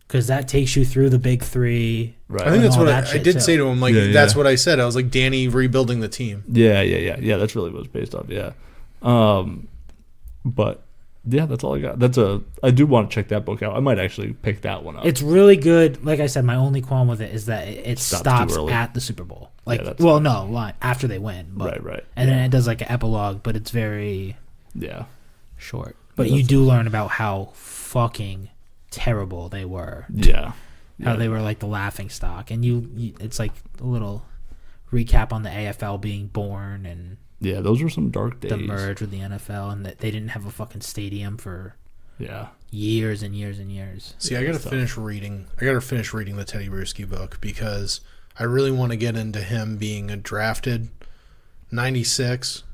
because that takes you through the big three. Right. I think that's what I did say to him. Like, that's what I said. I was like, Danny rebuilding the team. Yeah. That's really what it's based off. Yeah. But yeah, that's all I got. I do want to check that book out. I might actually pick that one up. It's really good. Like I said, my only qualm with it is that it stops at the Super Bowl. Like, after they win. But, right. And then it does like an epilogue, but it's very short. But you do learn about how fucking terrible they were. Yeah. How they were like the laughing stock. And you it's like a little recap on the AFL being born and yeah, those were some dark days. The merge with the NFL and that they didn't have a fucking stadium for years and years and years. See, I gotta finish reading the Teddy Bruschi book because I really want to get into him being a drafted 96.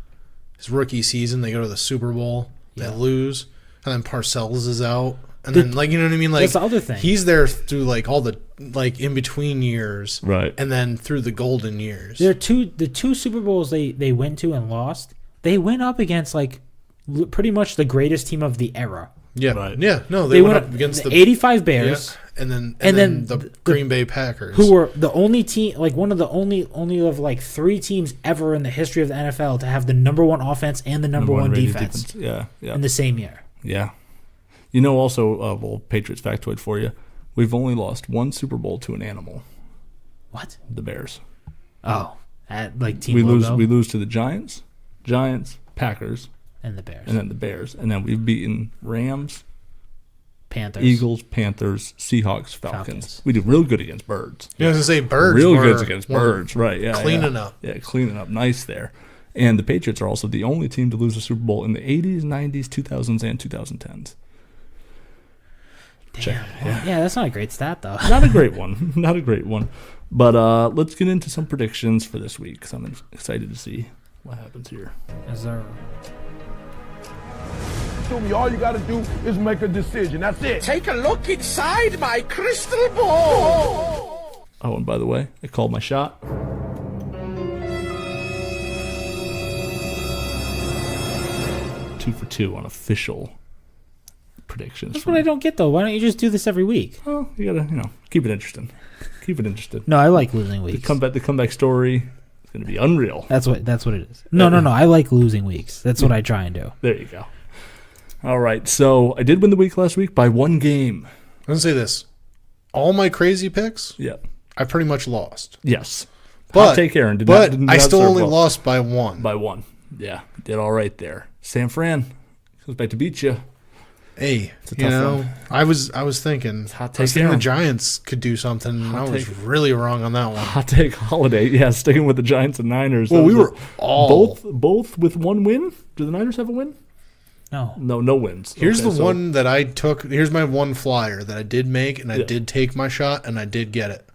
His rookie season, they go to the Super Bowl, they lose, and then Parcells is out. And then, like, you know what I mean? Like, that's the other thing. He's there through, like, all the, like, in-between years. Right. And then through the golden years. The two Super Bowls they went to and lost, they went up against, like, pretty much the greatest team of the era. Yeah. Right. Yeah. No, they went up against the 85 Bears. Yeah. And then the Green Bay Packers. Who were the only team, like, one of the only of, like, 3 teams ever in the history of the NFL to have the number 1 offense and the number 1 defense. Yeah. In the same year. Yeah. You know, also, Patriots factoid for you. We've only lost 1 Super Bowl to an animal. What? The Bears. Oh, like team we logo? We lose to the Giants, Packers, and the Bears, and then the Bears, and then we've beaten Rams, Panthers, Eagles, Panthers, Seahawks, Falcons. We do real good against birds. Yeah, I was gonna say birds. Real good against birds, right? Yeah, cleaning up. Yeah, cleaning up, nice there. And the Patriots are also the only team to lose a Super Bowl in the 80s, 90s, 2000s, and 2010s. Damn. Yeah, that's not a great stat, though. Not a great one. But let's get into some predictions for this week because I'm excited to see what happens here. Is there... All you got to do is make a decision. That's it. Take a look inside my crystal ball. Oh, and by the way, I called my shot. Two for 2 on official predictions. That's what I don't get, though. Why don't you just do this every week? Well, you gotta, keep it interesting. No, I like losing weeks. The comeback story is gonna be unreal. That's what it is. No. I like losing weeks. That's what I try and do. There you go. All right, so I did win the week last week by 1 game. I'm gonna say this: all my crazy picks, I pretty much lost. Yes, but take Aaron. I still only lost by 1. By 1, yeah, did all right there. San Fran goes back to beat you. Hey, you know, one. I was thinking the Giants could do something, and I was really wrong on that one. Hot take holiday, yeah, sticking with the Giants and Niners. Well, we were all both with 1 win. Do the Niners have a win? No wins. Here's one that I took. Here's my 1 flyer that I did make, and I did take my shot, and I did get it.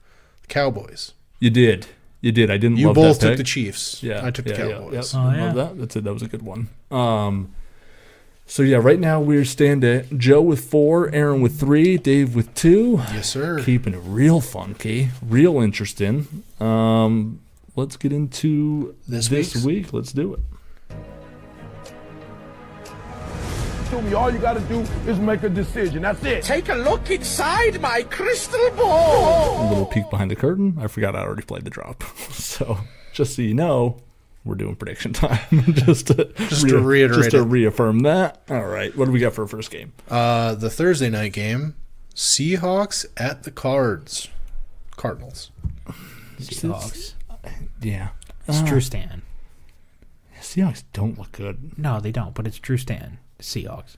The Cowboys. You did. I didn't. You love both that took pick. the Chiefs. Yeah, I took the Cowboys. Yeah. Love that. That's it. That was a good one. So yeah, right now we're standing at Joe with 4, Aaron with 3, Dave with 2. Yes, sir. Keeping it real funky, real interesting. Let's get into this week. Let's do it. All you got to do is make a decision. That's it. Take a look inside my crystal ball. A little peek behind the curtain. I forgot I already played the drop. So just so you know, we're doing prediction time. just to reiterate. Just to reaffirm that. All right. What do we got for our first game? The Thursday night game, Seahawks at the Cardinals. Seahawks. Yeah. It's Drew Stanton. Seahawks don't look good. No, they don't, but it's Drew Stanton. Seahawks.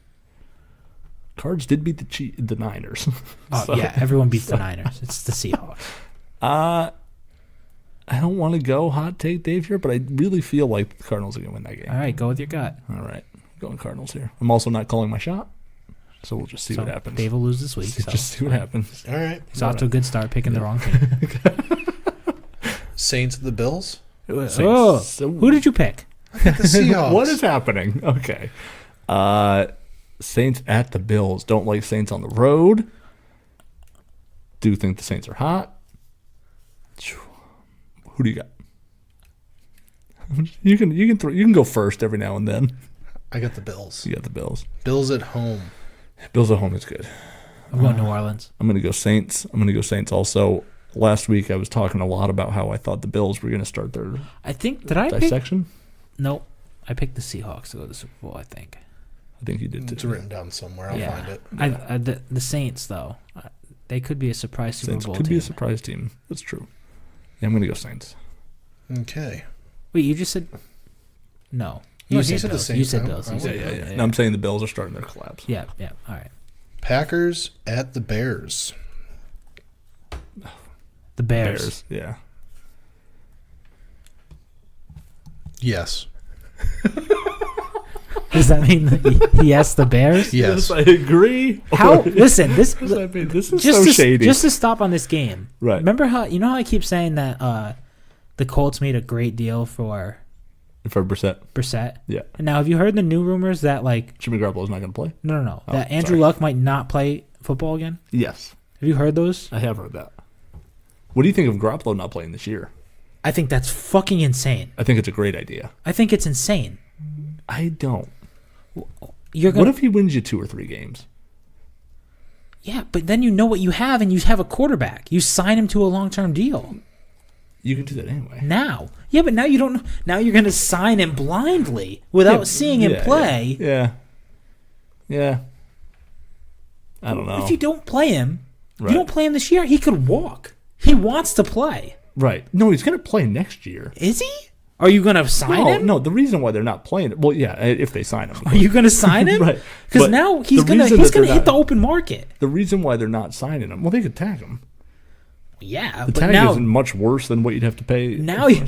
Cards did beat the Niners. Oh, yeah. Everyone beats the Niners. It's the Seahawks. I don't want to go hot take Dave here, but I really feel like the Cardinals are going to win that game. All right, go with your gut. All right. Going Cardinals here. I'm also not calling my shot, so we'll just see what happens. Dave will lose this week. Just see what happens. All right. He's off to a good start picking the wrong team. Saints at the Bills? Who did you pick? I picked the Seahawks. What is happening? Okay. Saints at the Bills. Don't like Saints on the road. Do think the Saints are hot. Who do you got? You can go first every now and then. I got the Bills. You got the Bills. Bills at home. Bills at home is good. I'm going New Orleans. I'm going to go Saints. I'm going to go Saints also. Last week I was talking a lot about how I thought the Bills were going to start their dissection. Nope. I picked the Seahawks to go to the Super Bowl, I think. I think you did too. It's written down somewhere. I'll find it. The Saints, though, they could be a surprise Super Bowl team. Could be a surprise team. That's true. Yeah, I'm going to go Saints. Okay. Wait, you just said no. You said the Saints. You said Bills. Yeah. No, I'm saying the Bills are starting their collapse. Yeah. All right. Packers at the Bears. The Bears. Yeah. Yes. Does that mean yes, the Bears? Yes. I agree. Listen, this is so shady. Just to stop on this game. Right. Remember how I keep saying that the Colts made a great deal for Brissett. Yeah. And now have you heard the new rumors that Jimmy Garoppolo's not going to play? No. That Andrew Luck might not play football again? Yes. Have you heard those? I have heard that. What do you think of Garoppolo not playing this year? I think that's fucking insane. I think it's a great idea. I think it's insane. I don't. What if he wins you 2 or 3 games? Yeah, but then you know what you have, and you have a quarterback. You sign him to a long-term deal. You can do that anyway. Now. Yeah, but now you don't. Now you're going to sign him blindly without seeing him play. Yeah. I don't know. If you don't play him, you don't play him this year, he could walk. He wants to play. Right. No, he's going to play next year. Is he? Are you going to sign him? No, the reason why they're not playing it, well, yeah, if they sign him. Are you going to sign him? Right. Because now he's going to hit the open market. The reason why they're not signing him, well, they could tag him. Yeah, the tag isn't much worse than what you'd have to pay. Now you're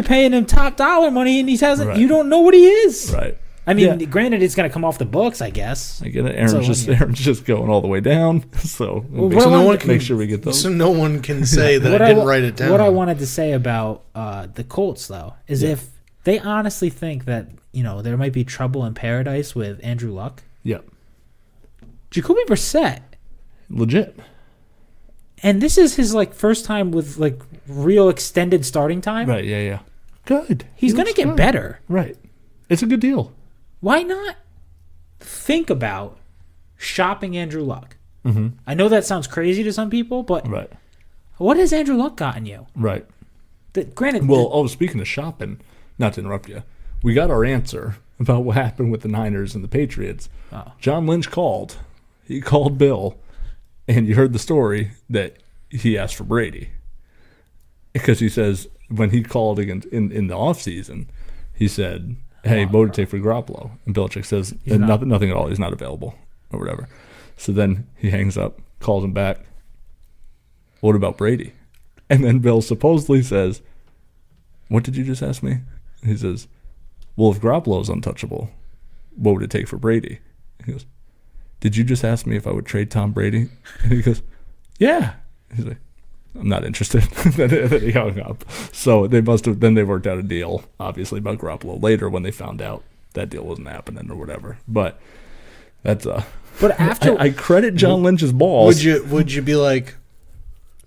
paying him top dollar money, and he hasn't. Right. You don't know what he is. Right. I mean, granted, it's going to come off the books, I guess. I get it. Aaron's just going all the way down. So make sure we get those. So no one can say that I didn't write it down. What I wanted to say about the Colts, though, is if they honestly think that there might be trouble in paradise with Andrew Luck. Yep. Jacoby Brissett. Legit. And this is his first time with real extended starting time. Right. Yeah. Good. He's going to get better. Right. It's a good deal. Why not think about shopping Andrew Luck? Mm-hmm. I know that sounds crazy to some people, but what has Andrew Luck gotten you? Right. Granted. Speaking of shopping, not to interrupt you, we got our answer about what happened with the Niners and the Patriots. Oh. John Lynch called. He called Bill, and you heard the story that he asked for Brady. Because he says when he called in the offseason, he said, hey, what would it take for Garoppolo? And Belichick says, nothing at all. He's not available or whatever. So then he hangs up, calls him back. What about Brady? And then Bill supposedly says, what did you just ask me? And he says, well, if Garoppolo's untouchable, what would it take for Brady? He goes, did you just ask me if I would trade Tom Brady? And he goes, yeah. He's like, I'm not interested. Then he hung up. So they worked out a deal, obviously, about Garoppolo later when they found out that deal wasn't happening or whatever. But that's But after I credit John Lynch's balls. Would you be like,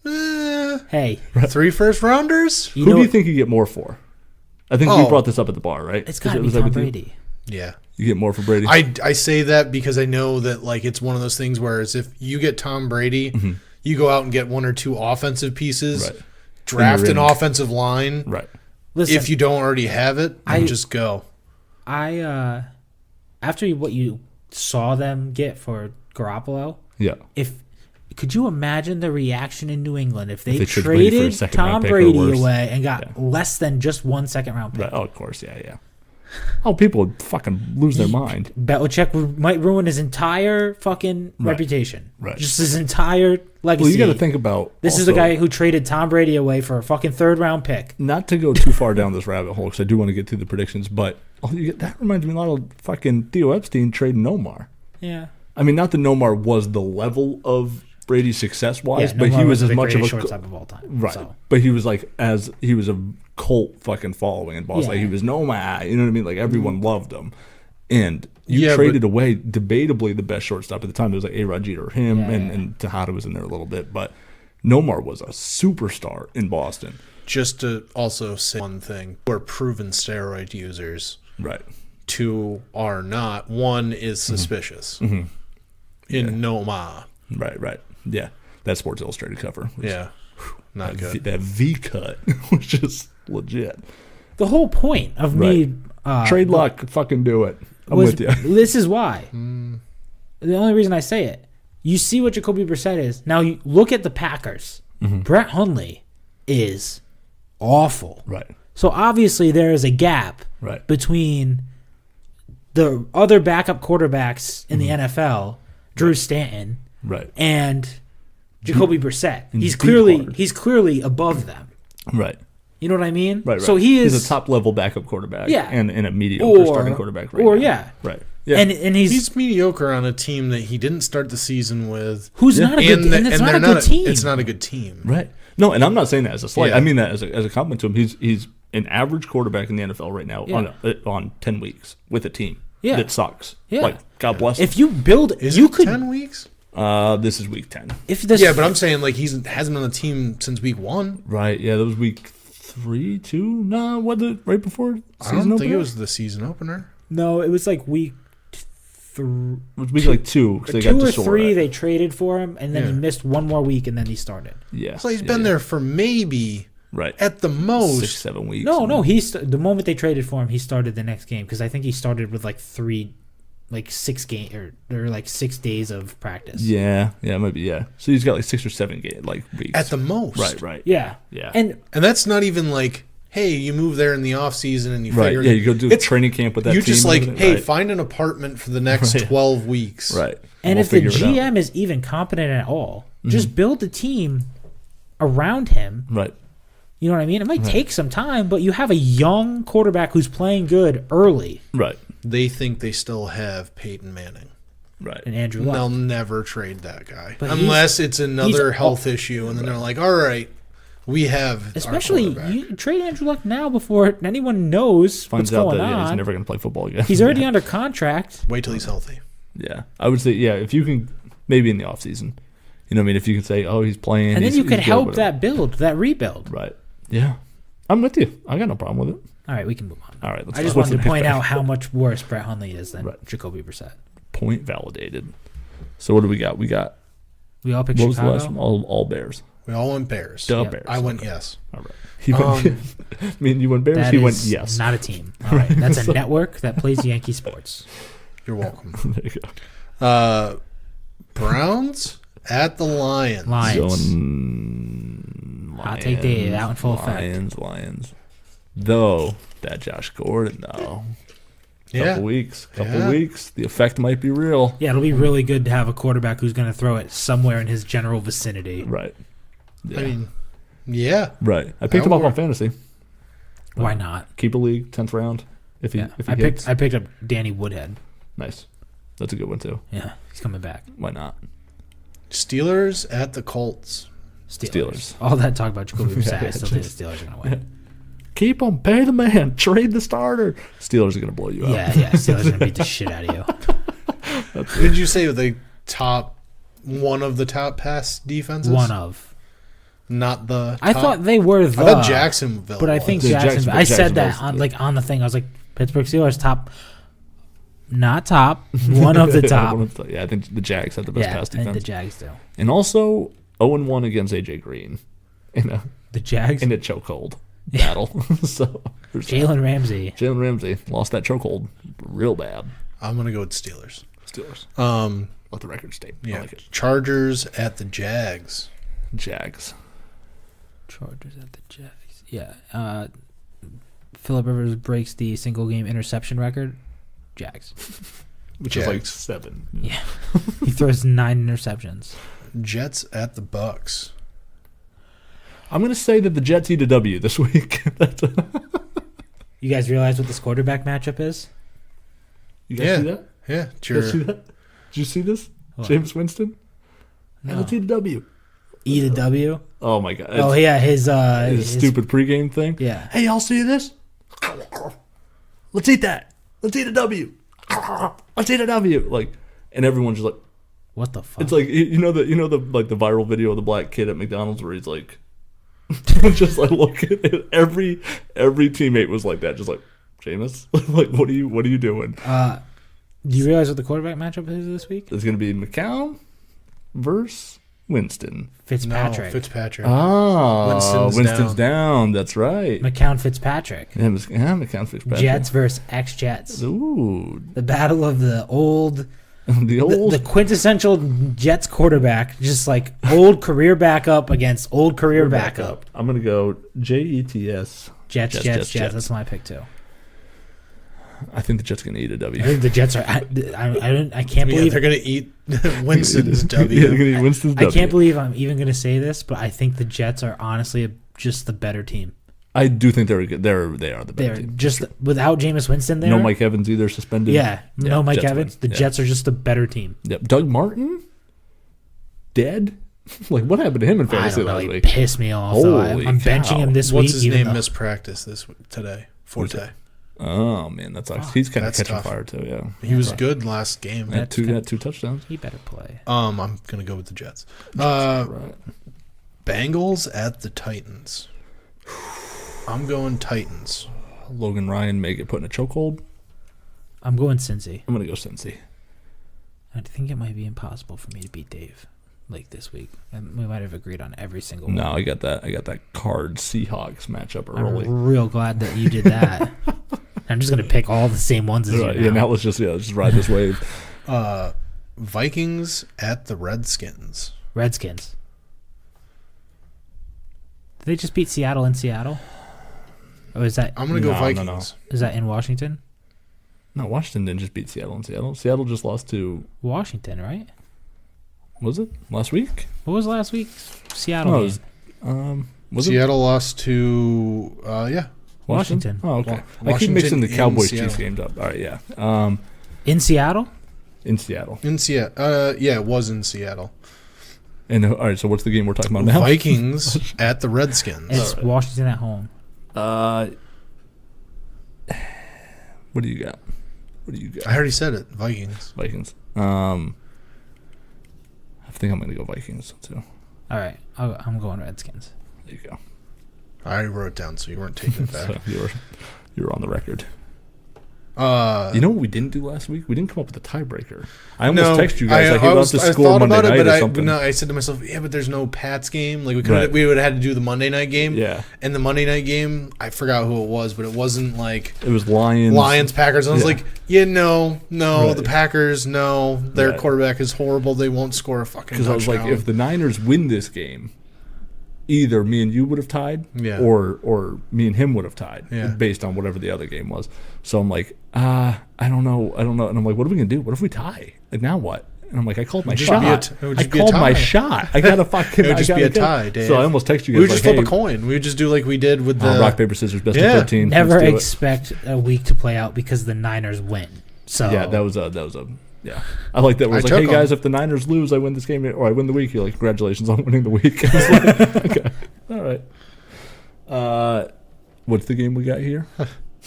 hey, 3 first rounders? Who do you think you get more for? I think we brought this up at the bar, right? It's got to be Tom Brady. Yeah. You get more for Brady? I say that because I know that it's one of those things where if you get Tom Brady, you go out and get 1 or 2 offensive pieces, draft an offensive line. Right. Listen, if you don't already have it, just go. After what you saw them get for Garoppolo, could you imagine the reaction in New England if they traded Tom Brady away and got less than just 1 second-round pick? Right. Oh, of course, yeah. Oh, people would fucking lose their mind. Belichick might ruin his entire fucking reputation. Right. Just his entire legacy. Well, you got to think about... This is the guy who traded Tom Brady away for a fucking third-round pick. Not to go too far down this rabbit hole, because I do want to get through the predictions, but that reminds me a lot of fucking Theo Epstein trading Nomar. Yeah. I mean, not that Nomar was the level of Brady success-wise, but he was as much of a shortstop of all time. Right. So. But he was he was a cult fucking following in Boston. Like he was Nomar, you know what I mean? Like everyone loved him. And you traded away debatably the best shortstop at the time. There was A-Rod Jeter, him, and Tejada was in there a little bit. But Nomar was a superstar in Boston. Just to also say one thing, we're proven steroid users. Right. 2 are not. 1 is suspicious. Mm-hmm. in Noma. Right. Yeah, that Sports Illustrated cover. Yeah, not good. That V cut, which is legit. The whole point of me Trade luck, fucking do it. I'm with you. This is why. The only reason I say it, you see what Jacoby Brissett is. Now you look at the Packers. Brett Hundley is awful. Right. So obviously there is a gap between the other backup quarterbacks in the NFL, Drew Stanton, and Jacoby Brissett. He's clearly above them. Right. You know what I mean? Right. So he's a top level backup quarterback. Yeah. And a mediocre starting quarterback right now. Yeah. Right. Yeah. And he's mediocre on a team that he didn't start the season with. Who's not a good and it's not a good team. It's not a good team. Right. No, and I'm not saying that as a slight. I mean that as a compliment to him. He's an average quarterback in the NFL right now on 10 weeks with a team that sucks. Yeah. Like, God bless him. If you build Is it 10 weeks? This is week 10. But I'm saying like he hasn't been on the team since week 1. Right. Yeah, that was week 3, 2. No, was it right before season I don't opener? think it was the season opener. No, it was like week 3. It was week like 2 because they got 2 or Desore. 3 they traded for him, and then he missed one more week, and then he started. Yeah. So he's been there for maybe at the most 6-7 weeks. No, the moment they traded for him, he started the next game because I think he started with like 6 game or like 6 days of practice. Yeah, maybe. Yeah. So he's got like 6 or 7 weeks at the most. Right. Yeah. And that's not even like, hey, you move there in the off season and you figure you go do training camp with that team. You just like, hey, find an apartment for the next 12 weeks. Right. And if the GM is even competent at all, just build the team around him. Right. You know what I mean? It might take some time, but you have a young quarterback who's playing good early. Right. They think they still have Peyton Manning. Right. And Andrew Luck. They'll never trade that guy. But unless it's another health issue, and then they're like, all right, we have especially you trade Andrew Luck now before anyone knows what's going on. He's never going to play football again. He's already under contract. Wait till he's healthy. Yeah. I would say, if you can, maybe in the offseason. You know what I mean? If you can say, oh, he's playing. And then you could help that rebuild. Right. Yeah. I'm with you. I got no problem with it. All right, we can move on. All right. I just wanted to point out how much worse Brett Hundley is than Jacoby Brissett. Point validated. So what do we got? We all picked what Chicago? Was the last one? All Bears. We all went Bears. Bears. I went yes. All right. He went, you went Bears. He went yes. Not a team. All right. That's a network that plays Yankee sports. You're welcome. There you go. Browns at the Lions. Hot take day out in full effect. Lions. Though that Josh Gordon, though. Couple weeks. The effect might be real. Yeah, it'll be really good to have a quarterback who's going to throw it somewhere in his general vicinity. Right. Yeah. I mean, yeah. Right. I picked him up on fantasy. Why not? Keep a league, 10th round. If he I picked up Danny Woodhead. Nice. That's a good one too. Yeah, he's coming back. Why not? Steelers at the Colts. Steelers. All that talk about Jacoby Brissett, I still think the Steelers are going to win. Keep him, pay the man, trade the starter. Steelers are going to blow you out. Yeah, Steelers are going to beat the shit out of you. Did you say one of the top pass defenses? One of. Not the top? I thought they were the. I thought Jacksonville. But I think Jacksonville. I said that on the thing. I was like, Pittsburgh Steelers top. Not top. One of the top. Yeah, I think the Jags have the best pass defense. I think the Jags do. And also 0-1 against AJ Green. The Jags? In a chokehold battle. So Jalen Ramsey lost that chokehold real bad. I'm going to go with Steelers. Let the record state. Yeah. I like it. Chargers at the Jags. Chargers at the Jags. Yeah. Phillip Rivers breaks the single game interception record. Jags. Which is like 7. Yeah. He throws 9 interceptions. Jets at the Bucks. I'm going to say that the Jets eat a W this week. You guys realize what this quarterback matchup is? You guys see that? Yeah. You guys see that? Did you see this? What? James Winston? No. Hey, let's eat a W. Eat a W? Oh, my God. Oh, yeah. His stupid pregame thing? Yeah. Hey, y'all see this? Let's eat that. Let's eat a W. Let's eat a W. Like, and everyone's just like, what the fuck? It's like the viral video of the black kid at McDonald's where he's like, just like looking at it. Every teammate was like that, just like, Jameis, like what are you doing? Do you realize what the quarterback matchup is this week? It's going to be McCown versus Winston. Fitzpatrick. No, Fitzpatrick. Oh, Winston's down. That's right. McCown Fitzpatrick. Yeah, McCown Fitzpatrick. Jets versus ex-Jets. Ooh. The battle of the old... the quintessential Jets quarterback. Just like old career backup against old career backup. I'm going to go Jets. Jets. That's my pick, too. I think the Jets are going to eat a W. I think the Jets are... I can't believe... they're going to eat Winston's W. Yeah, they're going to eat Winston's W. I can't believe I'm even going to say this, but I think the Jets are honestly just the better team. I do think they're good. They are the better team. Just without Jameis Winston there. No Mike Evans either suspended. Yeah, no Mike Jets Evans. win. The Jets are just the better team. Yep. Doug Martin? Dead? Like, what happened to him in fantasy last He week? pissed me off. So I'm benching him this week. What's his name? Mispractice today. Forte. Oh, man, that sucks. He's kind of catching tough. fire, too, yeah. He was good last game. Had two touchdowns. He better play. I'm going to go with the Jets. Right. Bengals at the Titans. I'm going Titans. Logan Ryan may get put in a chokehold. I'm going Cincy. I'm going to go Cincy. I think it might be impossible for me to beat Dave like this week. And we might have agreed on every single No, one. I got that Cards Seahawks matchup early. I'm real glad that you did that. I'm just going to pick all the same ones as Right, you yeah, now. now let's just ride this wave. Vikings at the Redskins. Redskins. Did they just beat Seattle in Seattle? Or is that... I'm going to go No, Vikings. no. Is that in Washington? No, Washington didn't just beat Seattle in Seattle. Seattle just lost to... Washington, right? Was it? Last week? What was last week's Seattle No, game? it was, was it? Seattle lost to, Washington. Oh, okay. I keep Washington mixing the in Cowboys Seattle. Chiefs games up. All right, yeah. In Seattle? In Seattle. In Seattle. Yeah, it was in Seattle. And all right, so what's the game we're talking about now? Vikings at the Redskins. It's Washington at home. What do you got? I already said it. Vikings. Vikings. I think I'm going to go Vikings too. All right. I'm going Redskins. There you go. I already wrote it down, so you weren't taking it back. So you're on the record. You know what we didn't do last week? We didn't come up with a tiebreaker. I almost texted you guys he wants to score Monday night or something. I said to myself, yeah, but there's no Pats game. Like Right. we would have had to do the Monday night game. Yeah. And the Monday night game, I forgot who it was, but it wasn't like It was Lions. Packers. And I was like, no, Right. the Packers, no, their Right. quarterback is horrible. They won't score a fucking touchdown. Because I was like, if the Niners win this game, either me and you would have tied, Yeah. or me and him would have tied, Yeah. based on whatever the other game was. So I'm like, I don't know. And I'm like, what are we gonna do? What if we tie? Like now what? And I'm like, I called my just shot. be a it would I just be a called my tie. shot. I gotta fucking. It would just I be a gotta tie, get- Dave. So I almost texted you we guys would just like, flip hey, a coin. We would just do like we did with the rock paper scissors, best Yeah. of 13. Never Let's do it. expect a week to play out because the Niners win. So Yeah, that was a yeah. I like that. It was I like, hey took guys, 'em. if the Niners lose, I win this game, or I win the week. You're like, congratulations on winning the week. I was like, okay, all right. What's the game we got here?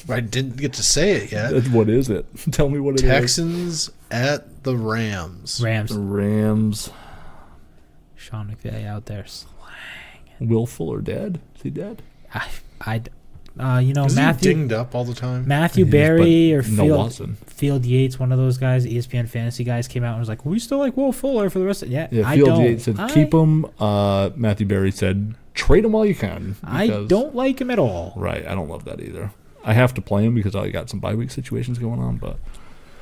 I didn't get to say it yet. What is it? Tell me what it is. Texans at the Rams. Rams. Rams. Sean McVay out there. Will Fuller dead? Is he dead? Is Matthew he dinged up all the time? Matthew He is, Berry or but no Watson. Field Yates, one of those guys, ESPN fantasy guys, came out and was like, "We still like Will Fuller for the rest of Yeah, I Field don't. Yates said keep him. Matthew Berry said trade him while you can. I because- don't like him at all. Right, I don't love that either. I have to play him because I got some bye week situations going on, but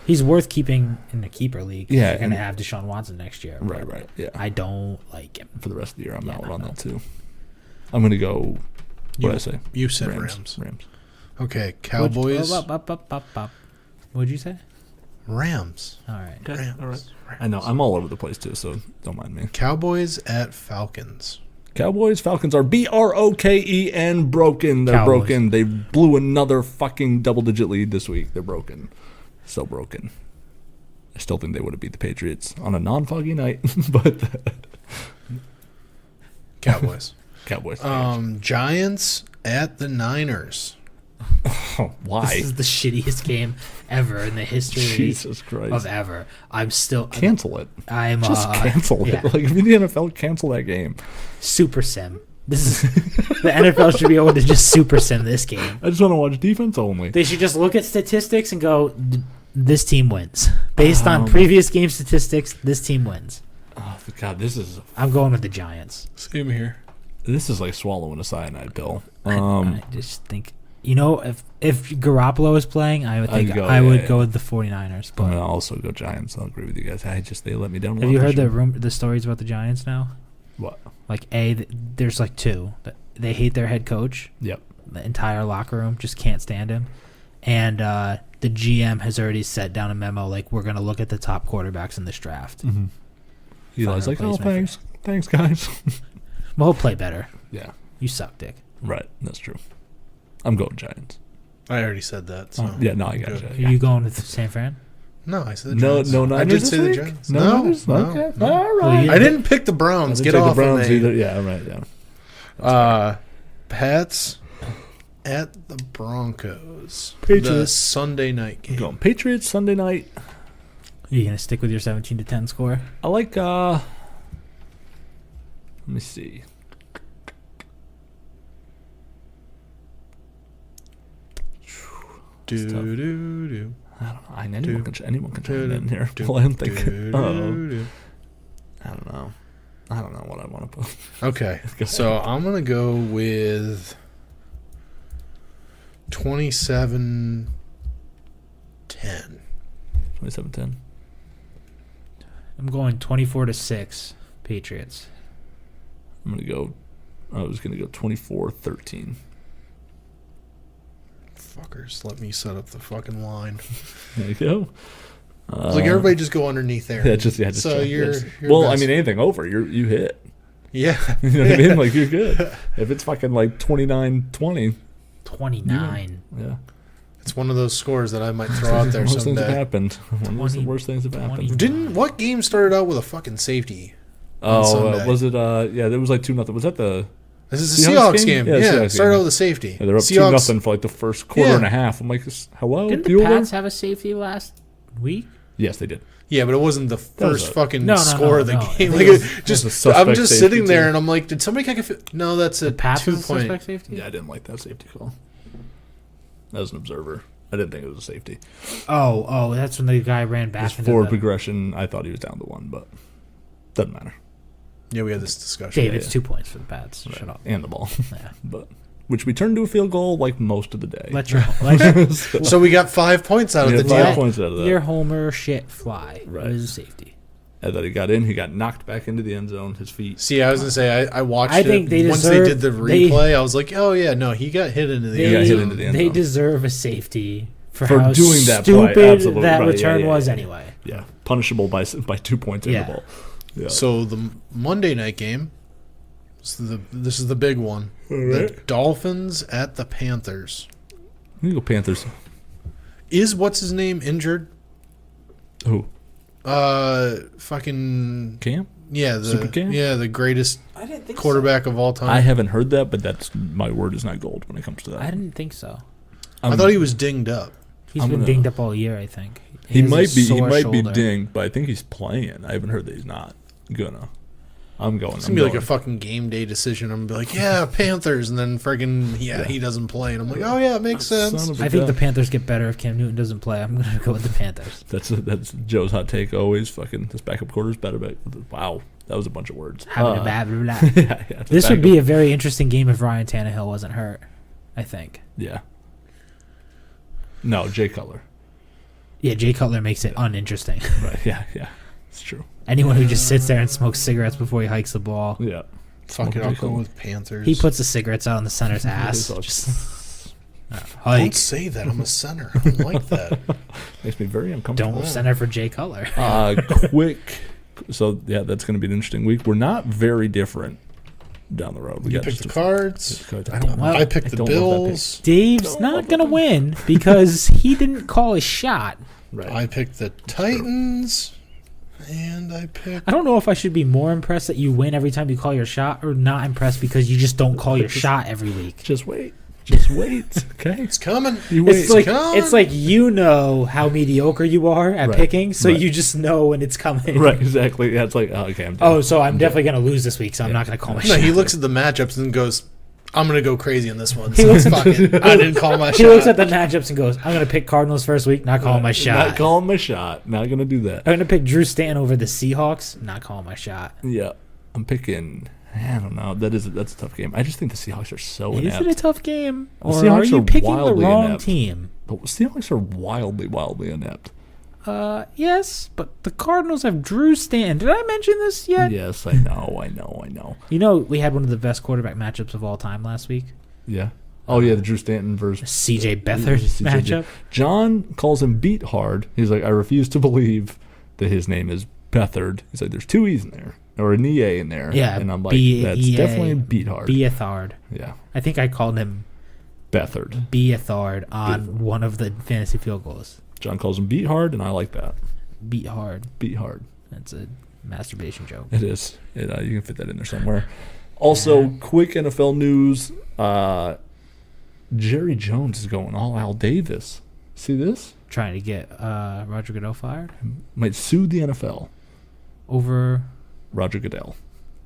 He's worth keeping in the keeper league. Yeah, You're going to and- have Deshaun Watson next year. right, yeah. I don't like him. For the rest of the year, I'm Yeah, out no, on no. that too. I'm gonna go. What did I say? You said Rams. Rams. Okay, Cowboys. What'd you say? Rams. All right. Rams. All right. I know I'm all over the place too, so don't mind me. Cowboys at Falcons. Cowboys, Falcons are BROKEN broken. They're Cowboys. broken. They blew another fucking double-digit lead this week. They're broken. So broken. I still think they would have beat the Patriots on a non-foggy night, but Cowboys. Cowboys. Giants at the Niners. Oh, why? This is the shittiest game ever in the history Jesus Christ. of ever. I'm still Cancel it. I'm Just cancel yeah. it. Like, if the NFL, cancel that game. Super sim. This is the NFL should be able to just super sim this game. I just want to watch defense only. They should just look at statistics and go, This team wins. Based on previous game statistics, this team wins. Oh, God, this is... I'm going with the Giants. Same here. This is like swallowing a cyanide pill. I just think, if Garoppolo is playing, I would think I would go with the 49ers. But I'll also go Giants. I'll agree with you guys. They let me down. Have you heard the stories about the Giants now? What? Like, there's like two. They hate their head coach. Yep. The entire locker room just can't stand him. And the GM has already set down a memo like, we're going to look at the top quarterbacks in this draft. Mm-hmm. Eli's like, oh, thanks. Thanks, guys. Well, he'll play better. Yeah. You suck, Dick. Right. That's true. I'm going Giants. I already said that. So I got you. Are you going with San Fran? No, I said the Giants. No, I did say the Giants. No. Okay. No. All right. I didn't pick the Browns. Get off the Browns of me. either. Yeah, right. Yeah. Pats at the Broncos. Patriots. The Sunday night game. I'm going Patriots Sunday night. Are you going to stick with your 17-10 score? I like, let me see. Do. I don't know. Anyone can chime in here. Well, I'm thinking. I don't know. I don't know what I want to put. Okay, so I'm gonna go with 27-10. 27-10. I'm going 24-6 Patriots. I was gonna go 24-13. Fuckers, let me set up the fucking line. There you go. Like everybody just go underneath there. Yeah, just so check. you're well, best. I mean, anything over, you hit. Yeah. You know what I mean? Like, you're good. If it's fucking like 29-20. 29. Yeah. It's one of those scores that I might throw out there Worst things have someday. happened. One of the worst things have happened. What game started out with a fucking safety? Was it? Yeah, there was like 2-0. Was that the? This is the Seahawks game. Yeah, Seahawks started game. out with a safety. Yeah, they're up 2-0 for like the first quarter and a half. I'm like, hello? Didn't the Pats have a safety last week? Yes, they did. Yeah, but it wasn't the first fucking score of the game. Like, I'm just sitting there and I'm like, did somebody kick a? No, that's a Pats 2-point safety. Yeah, I didn't like that safety call. As an observer, I didn't think it was a safety. Oh, that's when the guy ran back. His forward progression, I thought he was down to 1, but doesn't matter. Yeah, we had this discussion. Dave, it's 2 points for the Pats. Right. Shut up. And the ball. Yeah. But which we turned to a field goal like most of the day. So we got 5 points out of the deal. 5 points out of that. Your homer shit fly. Right. It was a safety. And then he got in. He got knocked back into the end zone. His feet. See, I was gonna say I watched it. Think they once they did the replay. I was like, oh yeah, no, he got hit into the end zone. They deserve a safety for how doing that stupid play. Absolutely. that right. return was anyway. Yeah, punishable by 2 points in the ball. Yeah. So the Monday night game. This is the big one. Right. The Dolphins at the Panthers. You go Panthers. Is what's his name injured? Who? Fucking Cam? Yeah, Super Cam? Yeah, the greatest quarterback of all time. I haven't heard that, but that's my word is not gold when it comes to that. I didn't think so. I thought he was dinged up. He's been dinged up all year, I think. He might be dinged, but I think he's playing. I haven't heard that he's not gonna. I'm going. It's gonna be like a fucking game day decision. I'm gonna be like, yeah, Panthers, and then friggin' he doesn't play, and I'm like, oh yeah, it makes sense. I think the Panthers get better if Cam Newton doesn't play. I'm gonna go with the Panthers. That's Joe's hot take. Always fucking this backup quarter's better. Wow, that was a bunch of words. This would be a very interesting game if Ryan Tannehill wasn't hurt. I think. Yeah. No, Jay Cutler. Yeah, Jay Cutler makes it uninteresting. Right. Yeah. It's true. Anyone who just sits there and smokes cigarettes before he hikes the ball. Yeah. Fuck it, I'll go with Panthers. He puts the cigarettes out on the center's ass. Don't say that. I'm a center. I don't like that. Makes me very uncomfortable. Don't center for Jay Cutler. Quick. So, yeah, that's going to be an interesting week. We're not very different down the road. You picked the Cards. I picked the Bills. Dave's not going to win because he didn't call a shot. Right. I picked the Titans. And I don't know if I should be more impressed that you win every time you call your shot or not impressed because you just don't call your shot every week. Just wait. Okay? It's coming. It's like you know how mediocre you are at picking, so you just know when it's coming. Right, exactly. Yeah, it's like, okay, I'm definitely going to lose this week, so I'm not going to call my shot. He looks at the matchups and goes, I'm going to go crazy in this one. So fuck it. I didn't call my shot. He looks at the matchups and goes, I'm going to pick Cardinals first week, not calling my shot. Not calling my shot. Not going to do that. I'm going to pick Drew Stanton over the Seahawks, not calling my shot. Yeah. I'm picking... I don't know. That's a tough game. I just think the Seahawks are so inept. Is it a tough game? The Or Seahawks are you picking the wildly wrong inept. team? The Seahawks are wildly inept. Yes, but the Cardinals have Drew Stanton. Did I mention this yet? Yes, I know. You know, we had one of the best quarterback matchups of all time last week. Yeah. Oh, yeah, the Drew Stanton versus... CJ Beathard matchup. John calls him Beat Hard. He's like, I refuse to believe that his name is Beathard. He's like, there's two E's in there. Or an EA in there. Yeah. And I'm like, that's definitely Beat Hard. Beathard. Yeah. I think I called him Beathard. Beathard on one of the fantasy field goals. John calls him Beat Hard, and I like that. Beat hard. Beat Hard. That's a masturbation joke. It is. You can fit that in there somewhere. Also, quick NFL news. Jerry Jones is going all Al Davis. See this? Trying to get Roger Goodell fired? Might sue the NFL. Over... Roger Goodell.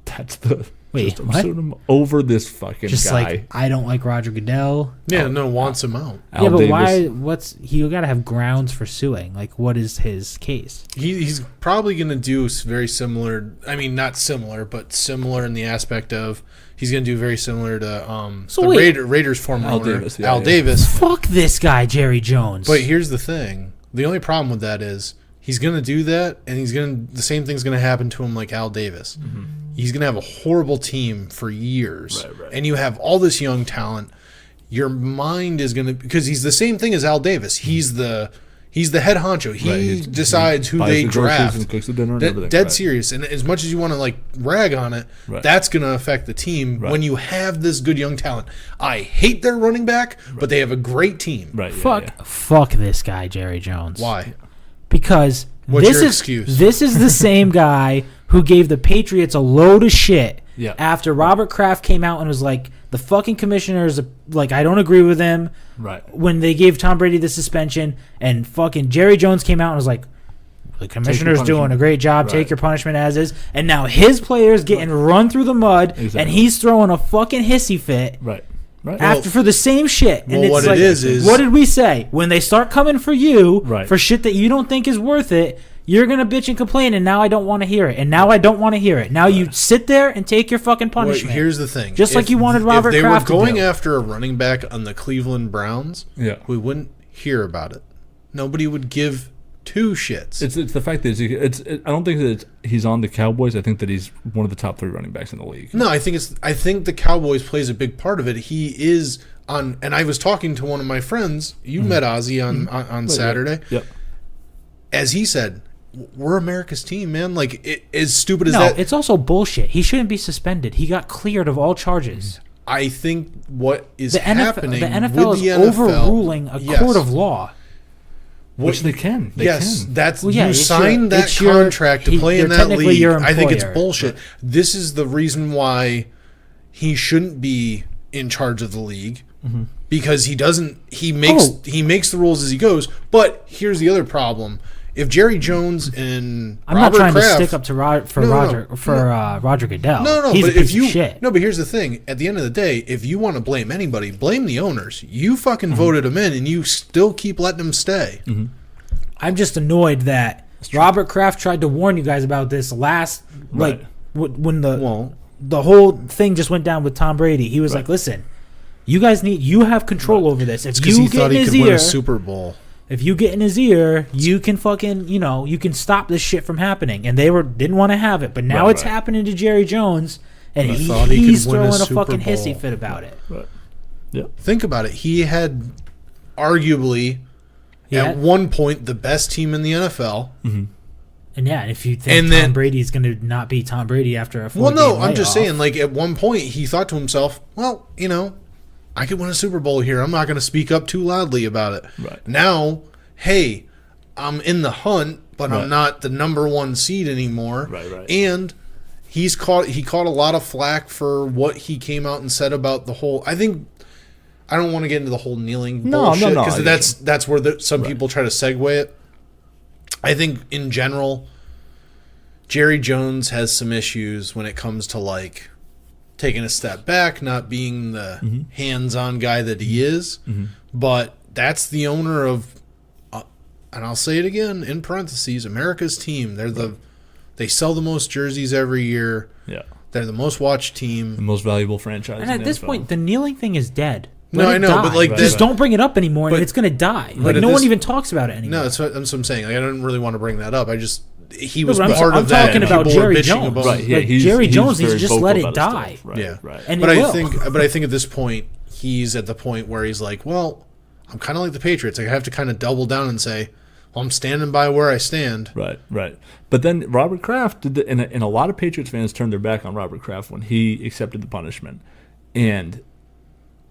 That's the... Wait, I'm what? suing him over this fucking Just guy. like, I don't like Roger Goodell. Yeah, wants him out. Al Yeah, but Davis. he got to have grounds for suing. Like, what is his case? He's probably going to do very similar. I mean, not similar, but similar in the aspect of he's going to do very similar to Raiders former Al owner, Davis, Al Davis. Fuck this guy, Jerry Jones. But here's the thing. The only problem with that is he's going to do that, and the same thing's going to happen to him like Al Davis. Mm-hmm. He's going to have a horrible team for years, right. and you have all this young talent. Your mind is going to, because he's the same thing as Al Davis. He's the head honcho. He decides who they draft. And cooks the dinner and everything. Dead serious. And as much as you want to like rag on it, that's going to affect the team when you have this good young talent. I hate their running back, but they have a great team. Right. Fuck this guy, Jerry Jones. Why? Because What's your excuse? This is the same guy who gave the Patriots a load of shit after Robert Kraft came out and was like, the fucking commissioners, like, I don't agree with him. Right. When they gave Tom Brady the suspension, and fucking Jerry Jones came out and was like, the commissioner's doing a great job, take your punishment as is. And now his player's getting run through the mud, and he's throwing a fucking hissy fit. Right. For the same shit. Well, and what like, it is what did we say? When they start coming for you for shit that you don't think is worth it, you're going to bitch and complain, and now I don't want to hear it. And now I don't want to hear it. Now you sit there and take your fucking punishment. Well, here's the thing. Just like you wanted Robert Kraft to do. If they were going after a running back on the Cleveland Browns, we wouldn't hear about it. Nobody would give two shits. It's the fact that I don't think that he's on the Cowboys. I think that he's one of the top 3 running backs in the league. No, I think the Cowboys plays a big part of it. He is on, and I was talking to one of my friends. You met Ozzy on Saturday. Yep. As he said, we're America's team, man. Like, as stupid as that. No, it's also bullshit. He shouldn't be suspended. He got cleared of all charges. I think what is The happening NFL with the is NFL, overruling a court of law. Which they can. That's you signed that contract to play in that league. I think it's bullshit. Right. This is the reason why he shouldn't be in charge of the league because he doesn't. He makes the rules as he goes. But here's the other problem. If Jerry Jones and I'm Robert not trying Kraft, to stick up to Roger Goodell. No, he's but a piece of shit. No, but here's the thing. At the end of the day, if you want to blame anybody, blame the owners. You fucking voted them in, and you still keep letting them stay. I'm just annoyed that Robert Kraft tried to warn you guys about this last, when the whole thing just went down with Tom Brady. He was like, "Listen, you guys you have control over this. If you get in his ear, win a Super Bowl." If you get in his ear, you can fucking, you can stop this shit from happening. And they didn't want to have it, but now it's happening to Jerry Jones, and he's throwing a fucking hissy fit about it. Right. Yep. Think about it. He had arguably at one point the best team in the NFL. And if you think Tom Brady's going to not be Tom Brady after a 4-game layoff. I'm just saying, like, at one point he thought to himself, well, I could win a Super Bowl here. I'm not going to speak up too loudly about it. Right. Now, hey, I'm in the hunt, but I'm not the number 1 seed anymore. Right. And he caught a lot of flack for what he came out and said about the whole. I don't want to get into the whole kneeling bullshit because that's where some people try to segue it. I think in general, Jerry Jones has some issues when it comes to like taking a step back, not being the hands-on guy that he is. But that's the owner of, and I'll say it again in parentheses, America's team. They sell the most jerseys every year. Yeah. They're the most watched team. The most valuable franchise. And at this point, the kneeling thing is dead. No, I know, but like just don't bring it up anymore, and it's going to die. Like no one even talks about it anymore. No, that's what I'm saying. Like, I don't really want to bring that up. He was I'm part of that. I'm talking about Jerry Jones. Right, yeah, like Jerry Jones needs to just let it Right, die. right. And but I think at this point he's at the point where he's like, well, I'm kind of like the Patriots. I have to kind of double down and say, well, I'm standing by where I stand. Right. But then Robert Kraft did, and a lot of Patriots fans turned their back on Robert Kraft when he accepted the punishment, and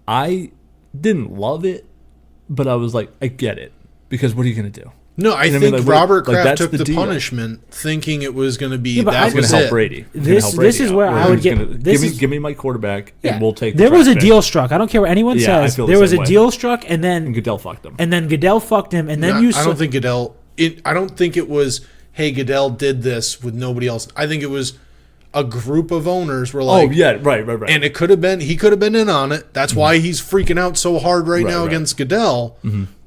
I didn't love it, but I was like, I get it, because what are you going to do? No, I think Robert Kraft took the punishment thinking it was going to be that was help Brady. This is where I would get. Give me my quarterback, and we'll take. There was a deal struck. I don't care what anyone says. There was a deal struck, and then Goodell fucked him. And then Goodell fucked him, and then I don't think Goodell. I don't think it was. Hey, Goodell did this with nobody else. I think it was a group of owners were like, oh yeah, right. And it could have been he could have been in on it. That's why he's freaking out so hard right now against Goodell.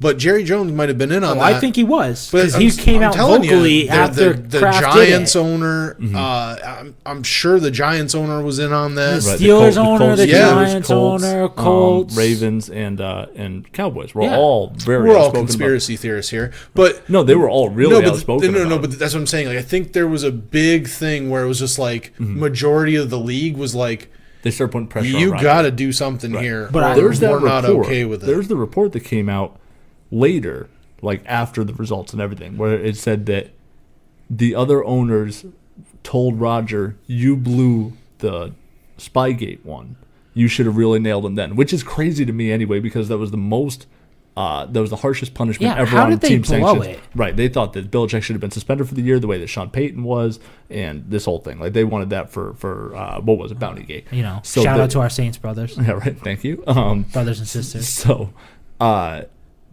But Jerry Jones might have been in on that. I think he was, because he came out vocally after the Kraft Giants did it. owner. I'm sure the Giants owner was in on that. The Steelers owner, the Giants owner, Colts, Ravens, and Cowboys. We're all very. We're all conspiracy theorists here, but no, they were all really outspoken. No, but that's what I'm saying. Like, I think there was a big thing where it was just like majority of the league was like, they start putting pressure. You got to do something here. But there's that we're report. Not okay with it. There's the report that came out later, like after the results and everything, where it said that the other owners told Roger, "You blew the Spygate one. You should have really nailed him then," which is crazy to me anyway, because that was the most. That was the harshest punishment ever on team sanctions. Right, they thought that Belichick should have been suspended for the year, the way that Sean Payton was, and this whole thing. Like, they wanted that for what was it, Bountygate? So shout out to our Saints brothers. Yeah, right. Thank you, brothers and sisters. So,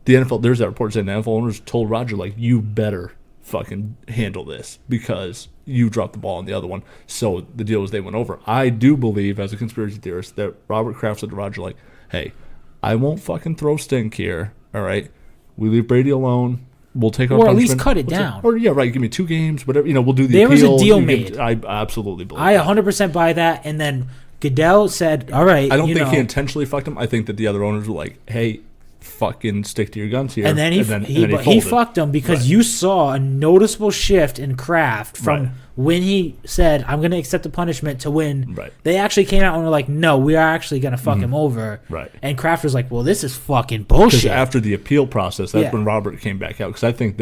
the NFL, there's that report saying the NFL owners told Roger, like, you better fucking handle this because you dropped the ball on the other one. So the deal was they went over. I do believe, as a conspiracy theorist, that Robert Kraft said to Roger, like, hey, I won't fucking throw stink here, all right? We leave Brady alone. We'll take our punishment. Or at least cut it down. Give me 2 games, whatever. We'll do the there appeal. There was a deal made. I absolutely believe I 100% buy that. And then Goodell said, all right. I don't think he intentionally fucked him. I think that the other owners were like, hey, fucking stick to your guns here. And then he fucked him because you saw a noticeable shift in Kraft from when he said, I'm going to accept the punishment, to when they actually came out and were like, no, we are actually going to fuck him over. Right. And Kraft was like, well, this is fucking bullshit. Because after the appeal process, that's when Robert came back out. Because I think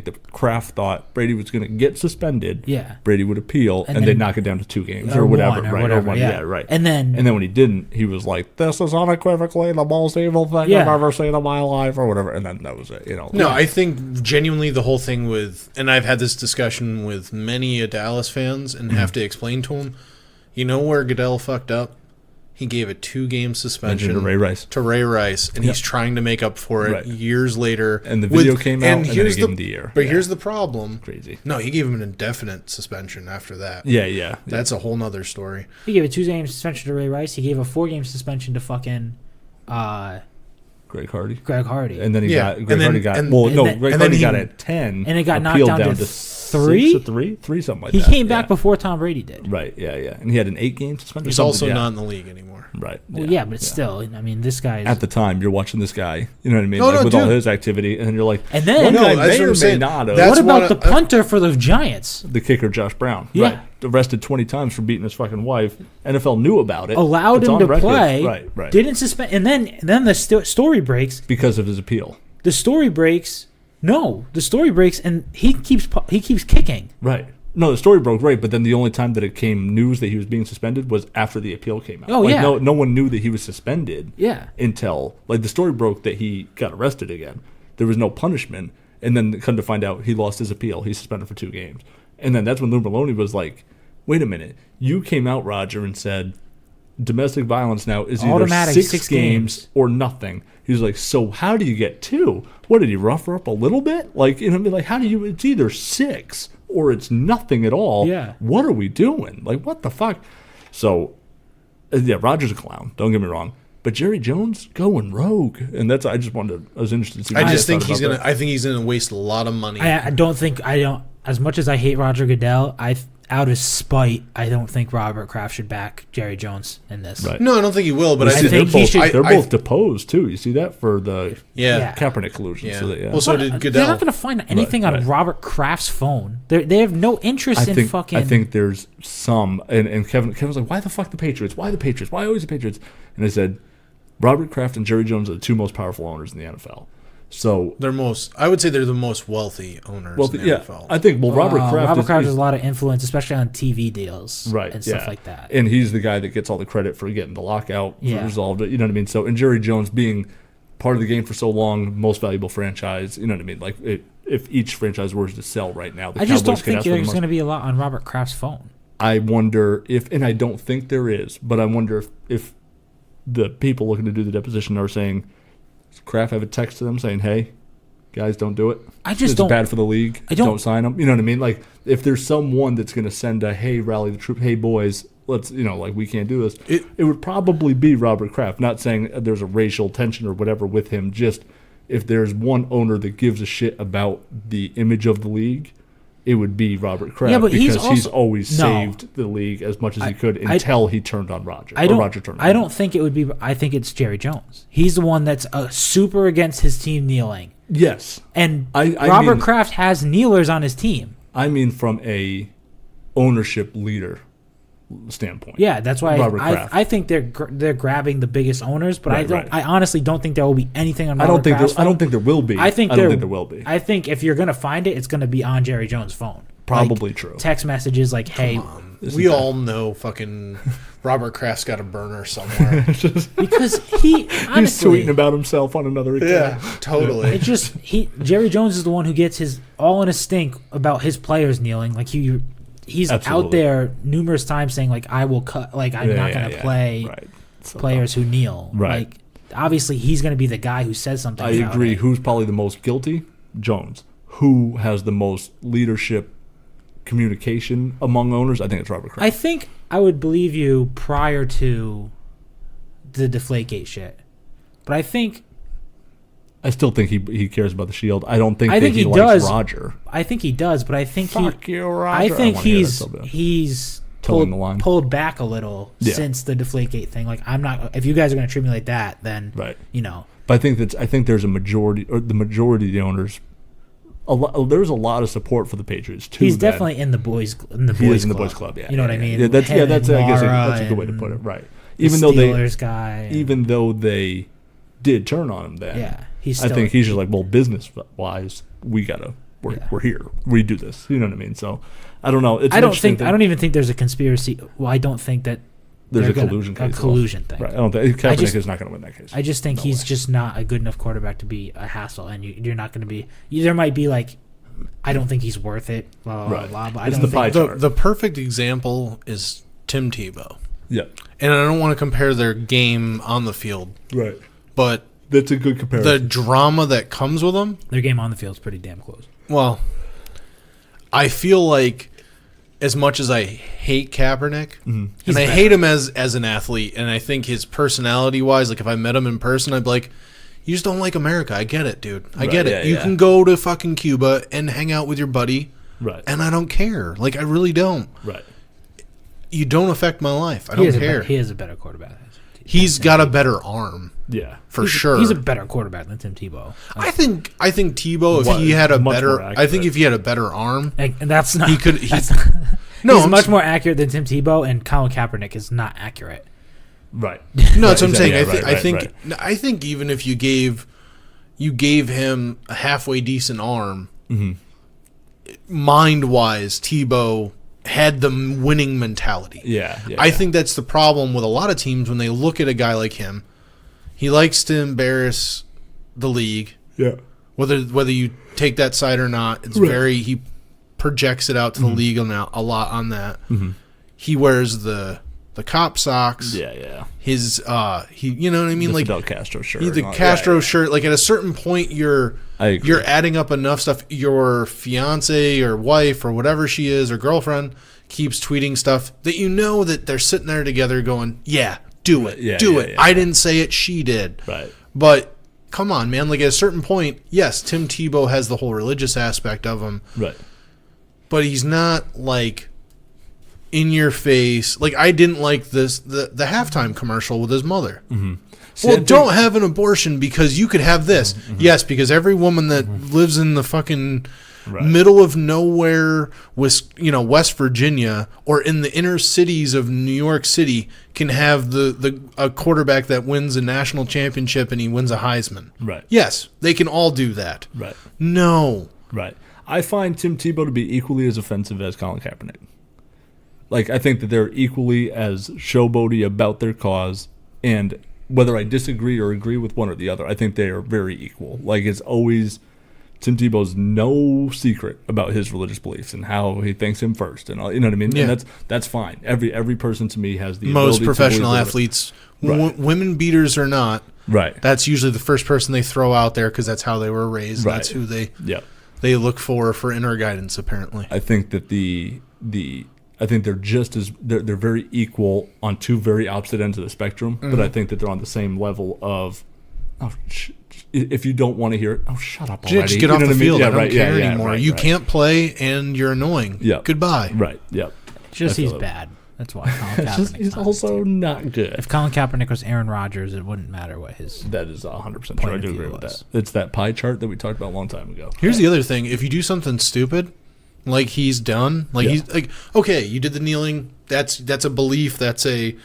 that Kraft thought Brady was going to get suspended. Yeah. Brady would appeal, and they'd knock it down to 2 games or whatever. One. Yeah, right. And then when he didn't, he was like, "This is unequivocally the most evil thing I've ever seen in my life," or whatever. And then that was it. No, I think genuinely the whole thing with, and I've had this discussion with many Dallas fans, and have to explain to them, where Goodell fucked up. He gave a 2-game suspension to Ray Rice, and he's trying to make up for it years later. And the video came out, and then he gave him the year. But here's the problem. Crazy. No, he gave him an indefinite suspension after that. Yeah. That's a whole nother story. He gave a 2-game suspension to Ray Rice. He gave a 4-game suspension to fucking Greg Hardy. And then Hardy got a 10. And it got knocked down to 3? 3, something like that. He came back before Tom Brady did. Right, yeah. And he had an 8-game suspension. He's also not in the league anymore. Right. Well, but still, I mean, this guy is... At the time, you're watching this guy, you know what I mean? With all his activity, and then you're like, and then, guy may or may not have. What about the punter for the Giants? The kicker, Josh Brown. Yeah. Right. Arrested 20 times for beating his fucking wife. NFL knew about it. Allowed him to play. Right. Didn't suspend. And then the story breaks. Because of his appeal. The story breaks. No, the story breaks, and he keeps kicking. Right. No, the story broke, right, but then the only time that it came news that he was being suspended was after the appeal came out. No one knew that he was suspended until, the story broke that he got arrested again. There was no punishment, and then come to find out he lost his appeal. He's suspended for 2 games. And then that's when Lou Maloney was like, wait a minute, you came out, Roger, and said domestic violence now is either automatic 6 games or nothing. He was like, so how do you get 2? What, did he rough her up a little bit? How do you, it's either 6 or it's nothing at all. Yeah. What are we doing? What the fuck? So Yeah, Rodgers a clown. Don't get me wrong. But Jerry Jones going rogue, and I was interested to see. I think he's gonna waste a lot of money. I don't. As much as I hate Roger Goodell, out of spite, I don't think Robert Kraft should back Jerry Jones in this. Right. No, I don't think he will. But I think he should. They're both deposed too. You see that for the Kaepernick collusion. Yeah. So Well, so did Goodell. They're not going to find anything on Robert Kraft's phone. They have no interest in fucking. I think there's some, and Kevin's like, why the fuck the Patriots? Why the Patriots? Why always the Patriots? And I said, Robert Kraft and Jerry Jones are the two most powerful owners in the NFL. So I would say they're the most wealthy owners in the NFL. I think. Well, Robert Kraft has a lot of influence, especially on TV deals, and stuff like that. And he's the guy that gets all the credit for getting the lockout resolved. You know what I mean? So, and Jerry Jones being part of the game for so long, most valuable franchise. You know what I mean? Like if each franchise were to sell right now, I just don't think there's going to be a lot on Robert Kraft's phone. I wonder if, and I don't think there is, but I wonder if the people looking to do the deposition are saying, does Kraft have a text to them saying, hey, guys, don't do it? It's bad for the league. Don't sign them. You know what I mean? Like, if there's someone that's going to send a, hey, rally the troop, hey, boys, let's, we can't do this, it would probably be Robert Kraft. Not saying there's a racial tension or whatever with him, just if there's one owner that gives a shit about the image of the league, it would be Robert Kraft, because he's always saved the league as much as he could until he turned on Roger. I don't think it would be. I think it's Jerry Jones. He's the one that's super against his team kneeling. Yes, and Robert Kraft has kneelers on his team. I mean, from a ownership leader standpoint. Yeah, that's why I think they're grabbing the biggest owners, but I honestly don't think there will be anything on Robert Kraft's phone. I don't think there will be. I don't think there will be. I think if you're going to find it, it's going to be on Jerry Jones' phone. Probably true. Text messages like, hey. We all know fucking Robert Kraft's got a burner somewhere. Because he's tweeting about himself on another account. Yeah, totally. It's just Jerry Jones is the one who gets his all in a stink about his players kneeling. Like he's out there numerous times saying like, I will cut, like I'm not going to play players who kneel. Right. Like obviously he's going to be the guy who says something. I agree. Who's probably the most guilty? Jones. Who has the most leadership communication among owners? I think it's Robert Kraft. I think I would believe you prior to the Deflategate shit, but I still think he cares about the Shield. I don't think he likes Roger. I think he does, but I think Fuck you, Roger. I think he's pulled back a little since the Deflategate thing. Like I'm not. If you guys are going to treat me like that, then But I think there's a majority, or the majority of the owners. There's a lot of support for the Patriots too. He's definitely in the boys club. Yeah, you know what I mean. Yeah, that's I guess that's a good way to put it. Right. Even though they did turn on him, then I think he's just like, well, business wise, we're here. We do this. You know what I mean? So I don't know. I don't even think there's a conspiracy. Well, I don't think that. There's a collusion case. A collusion thing. Right. I don't think Kaepernick is not going to win that case. I just think he's just not a good enough quarterback to be a hassle, and you're not going to be. There might be like, I don't think he's worth it. Blah blah blah. But I don't think the perfect example is Tim Tebow. Yeah. And I don't want to compare their game on the field. Right. But that's a good comparison. The drama that comes with them. Their game on the field is pretty damn close. Well, I feel like, as much as I hate Kaepernick, and I hate him as an athlete, and I think his personality-wise, like if I met him in person, I'd be like, you just don't like America. I get it, dude. I get it. You can go to fucking Cuba and hang out with your buddy, and I don't care. Like, I really don't. Right. You don't affect my life. I don't care. He is a better quarterback. He's got a better arm. Yeah. For sure. He's a better quarterback than Tim Tebow. I think Tebow, if he had a better, if he had a better arm, and that's not, he could. No, he's much more accurate than Tim Tebow, and Colin Kaepernick is not accurate. Right. No, that's what I'm saying. I think even if you gave him a halfway decent arm, mind wise, Tebow had the winning mentality. Yeah. I think that's the problem with a lot of teams when they look at a guy like him. He likes to embarrass the league. Yeah. Whether you take that side or not, it's he projects it out to the league a lot on that. He wears the cop socks. Yeah. His you know what I mean, the like Fidel Castro shirt. The Castro shirt. Like at a certain point, you're adding up enough stuff. Your fiance or wife or whatever she is or girlfriend keeps tweeting stuff that you know that they're sitting there together going, yeah, do it. Yeah, do yeah, it. yeah. I didn't say it, she did. Right. But come on, man. Like at a certain point, yes, Tim Tebow has the whole religious aspect of him. Right. But he's not like in your face. Like I didn't like the halftime commercial with his mother. Mm-hmm. See, Well, don't have an abortion because you could have this. Mm-hmm. Yes, because every woman that lives in the fucking middle of nowhere, West Virginia, or in the inner cities of New York City, can have a quarterback that wins a national championship and he wins a Heisman. Right. Yes, they can all do that. Right. No. Right. I find Tim Tebow to be equally as offensive as Colin Kaepernick. Like, I think that they're equally as showboaty about their cause, and whether I disagree or agree with one or the other, I think they are very equal. Like, it's always Tim Tebow's no secret about his religious beliefs and how he thinks him first, and all, you know what I mean. Yeah. And that's fine. Every person to me has the most ability professional to athletes, right. Women beaters or not. Right. That's usually the first person they throw out there because that's how they were raised. Right. That's who they they look for inner guidance. Apparently, I think that I think they're just as they're very equal on two very opposite ends of the spectrum, but I think that they're on the same level of if you don't want to hear it, shut up already. Just get off the field. Yeah, I don't care anymore. Right, you can't play and you're annoying. Yeah. Goodbye. Right. Yep. Just he's bad. That's why Colin Kaepernick's he's on also his team. not good. If Colin Kaepernick was Aaron Rodgers, it wouldn't matter what his. That is 100% true. I do agree with that. It's that pie chart that we talked about a long time ago. Here's the other thing: if you do something stupid, like he's done, like he's like, okay, you did the kneeling. That's a belief. That's a.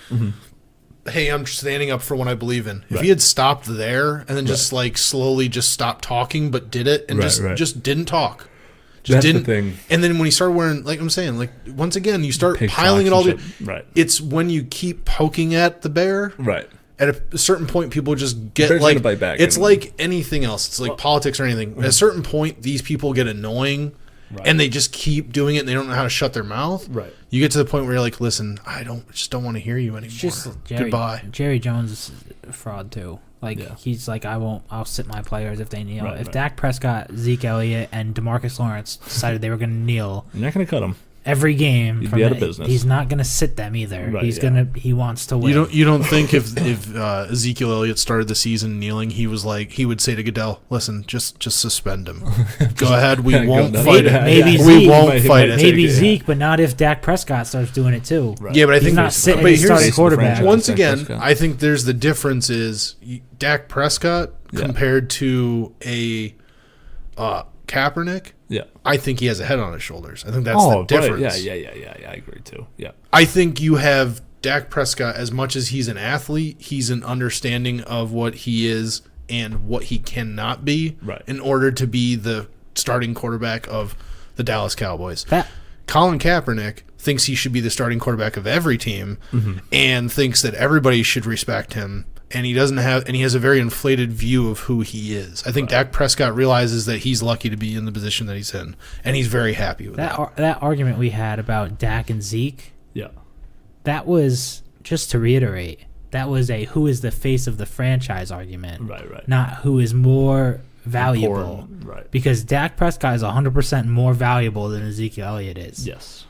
Hey, I'm standing up for what I believe in. If he had stopped there and then just like slowly just stopped talking, but did it and just didn't talk. That's the thing. And then when he started wearing, like I'm saying, like once again, you start piling it all. Right. It's when you keep poking at the bear. Right. At a certain point, people just get Bear's like gonna bite back it's and- like anything else. It's like politics or anything. At a certain point, these people get annoying, and they just keep doing it. and They don't know how to shut their mouth. Right. You get to the point where you're like, listen, I just don't want to hear you anymore. Just Goodbye. Jerry Jones is a fraud too. Like he's like, I'll sit my players if they kneel. Right, if Dak Prescott, Zeke Elliott, and DeMarcus Lawrence decided they were going to kneel You're not going to cut him. every game, He'd be out of business. He's not going to sit them either. Right, He wants to win. You don't think if Ezekiel Elliott started the season kneeling, he would say to Goodell, listen, just suspend him. Go ahead, we won't fight it. Maybe we Zeke, won't fight it. Maybe Zeke, but not if Dak Prescott starts doing it too. Right. Yeah, but I He's think not sitting but as starting quarterback. Once Dak again, Prescott. I think there's the difference is Dak Prescott compared to a Kaepernick. Yeah. I think he has a head on his shoulders. I think that's the difference. Right. Yeah. I agree too. Yeah. I think you have Dak Prescott, as much as he's an athlete, he's an understanding of what he is and what he cannot be in order to be the starting quarterback of the Dallas Cowboys. Colin Kaepernick thinks he should be the starting quarterback of every team and thinks that everybody should respect him. And he has a very inflated view of who he is. I think Dak Prescott realizes that he's lucky to be in the position that he's in, and he's very happy with that. That argument we had about Dak and Zeke, that was, just to reiterate, that was a who is the face of the franchise argument, Right. not who is more valuable. Right. Because Dak Prescott is 100% more valuable than Ezekiel Elliott is. Yes.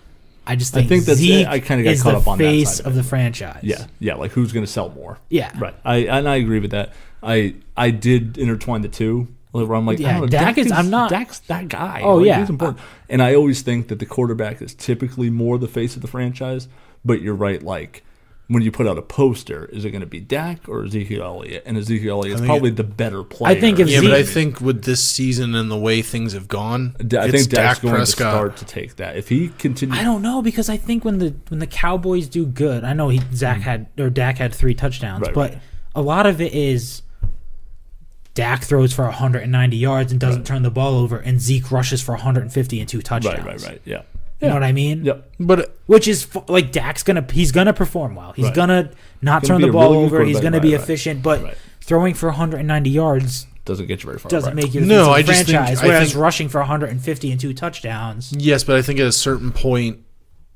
I think that's Zeke I kind of got is caught the up on that face side of the franchise. Yeah. Like who's going to sell more? Yeah. Right. I agree with that. I did intertwine the two. Where I'm like, Dak's that guy. Oh, like, he's important. And I always think that the quarterback is typically more the face of the franchise. But you're right. Like when you put out a poster, is it going to be Dak or Ezekiel Elliott? And Ezekiel Elliott is probably the better player. I think if but I think with this season and the way things have gone, I think Dak's going Prescott. to start to take that. If he continues, I don't know, because I think when the Cowboys do good, I know Dak had 3 touchdowns, but a lot of it is Dak throws for 190 yards and doesn't turn the ball over, and Zeke rushes for 150 and 2 touchdowns. Right. Yeah. You know what I mean? Yep. But which is like Dak's he's gonna perform well. He's gonna not turn the ball over. He's gonna be efficient, but throwing for 190 yards doesn't get you very far. Doesn't make you I just franchise. think, whereas rushing for 150 and 2 touchdowns. Yes, but I think at a certain point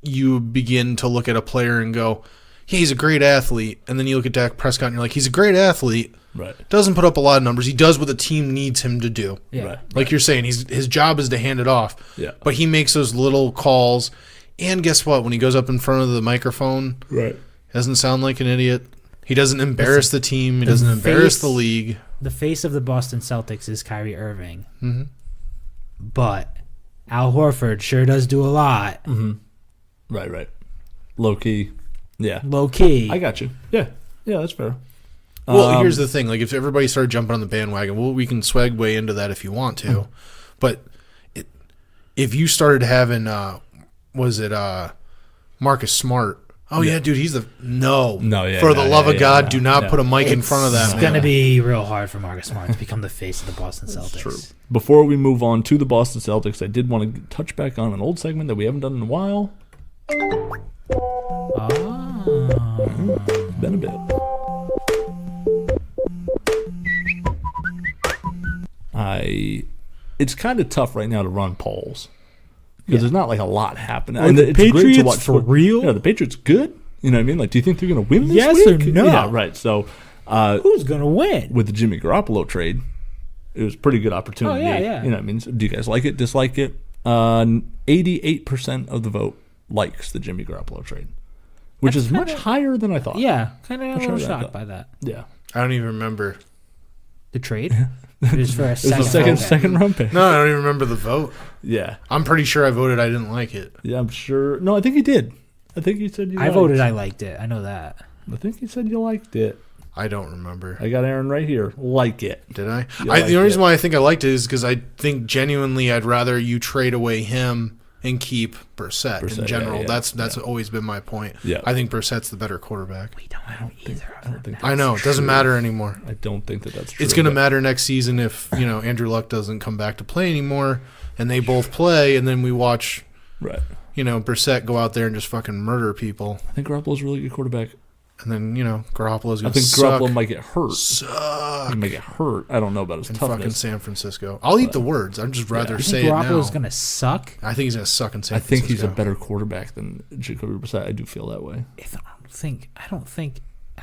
you begin to look at a player and go, yeah, he's a great athlete. And then you look at Dak Prescott and you're like, he's a great athlete. Right. Doesn't put up a lot of numbers. He does what the team needs him to do. Yeah. Like you're saying, his job is to hand it off. Yeah. But he makes those little calls. And guess what? When he goes up in front of the microphone, Right. he doesn't sound like an idiot. He doesn't embarrass the team. He doesn't embarrass the league. The face of the Boston Celtics is Kyrie Irving. Mm-hmm. But Al Horford sure does do a lot. Mm-hmm. Right. Low key. Yeah. Low key. I got you. Yeah, that's fair. Well, here's the thing. Like, if everybody started jumping on the bandwagon, well, we can segue into that if you want to. But if you started having, Marcus Smart? Oh, yeah, dude, he's the... No. For the love of God, do not put a mic in front of that. It's going to be real hard for Marcus Smart to become the face of the Boston Celtics. True. Before we move on to the Boston Celtics, I did want to touch back on an old segment that we haven't done in a while. Been a bit. It's kind of tough right now to run polls because there's not like a lot happening. Are the Patriots for real? Yeah, the Patriots good. You know what I mean? Like, do you think they're going to win this yes week? Or no? Yeah, right. So, who's going to win with the Jimmy Garoppolo trade? It was a pretty good opportunity. Oh yeah. You know what I mean? So do you guys like it? Dislike it? 88% of the vote likes the Jimmy Garoppolo trade, which is much higher than I thought. Yeah, kind of a little shocked by that. Yeah, I don't even remember the trade. It was for a second round pick. No, I don't even remember the vote. Yeah, I'm pretty sure I voted I didn't like it. Yeah, I'm sure. No, I think you did. I think you said you. I voted I liked it. I know that. I think you said you liked it. I don't remember. I got Aaron right here. Like it. Did I? The only reason why I think I liked it is because I think genuinely I'd rather you trade away him and keep Brissett in general. Yeah. That's always been my point. Yeah. I think Brissett's the better quarterback. We don't have either of them. I know. It doesn't matter anymore. I don't think that's true. It's going to matter next season if, Andrew Luck doesn't come back to play anymore and they both play and then we watch Brissett go out there and just fucking murder people. I think Garoppolo's a really good quarterback. And then, Garoppolo's going to suck. Garoppolo might get hurt. He might get hurt. I don't know about his toughness. Fucking San Francisco. I'll eat the words. I'd just rather say it now. Garoppolo's going to suck? I think he's going to suck in San Francisco. I think he's a better quarterback than Jacoby Brissett. I do feel that way. I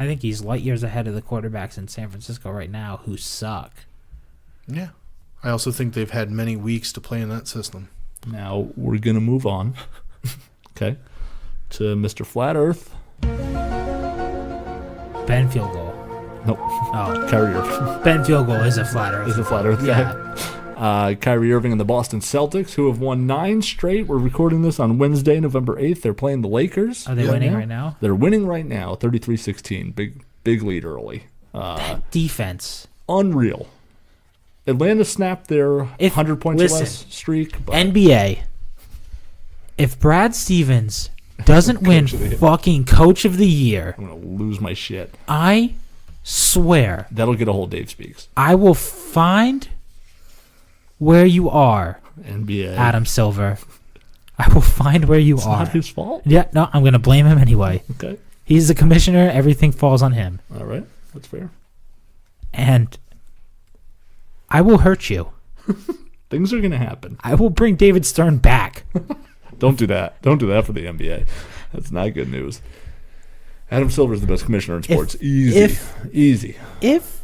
think he's light years ahead of the quarterbacks in San Francisco right now who suck. Yeah. I also think they've had many weeks to play in that system. Now, we're going to move on, okay, to Mr. Flat Earth. Ben field goal. Nope. Oh. Kyrie Irving. Ben field goal is a flat earth. Is a flat earth guy. Yeah. Kyrie Irving and the Boston Celtics, who have won 9 straight. We're recording this on Wednesday, November 8th. They're playing the Lakers. Are they winning right now? They're winning right now, 33-16. Big lead early. That defense. Unreal. Atlanta snapped their 100 points or less streak. But NBA, if Brad Stevens doesn't win fucking Coach of the Year, I'm going to lose my shit. I swear. That'll get a hold of Dave Speaks. I will find where you are, NBA. Adam Silver. I will find where you are. It's not his fault? Yeah, no, I'm going to blame him anyway. Okay. He's the commissioner. Everything falls on him. All right. That's fair. And I will hurt you. Things are going to happen. I will bring David Stern back. Don't do that. Don't do that for the NBA. That's not good news. Adam Silver is the best commissioner in sports. Easy. If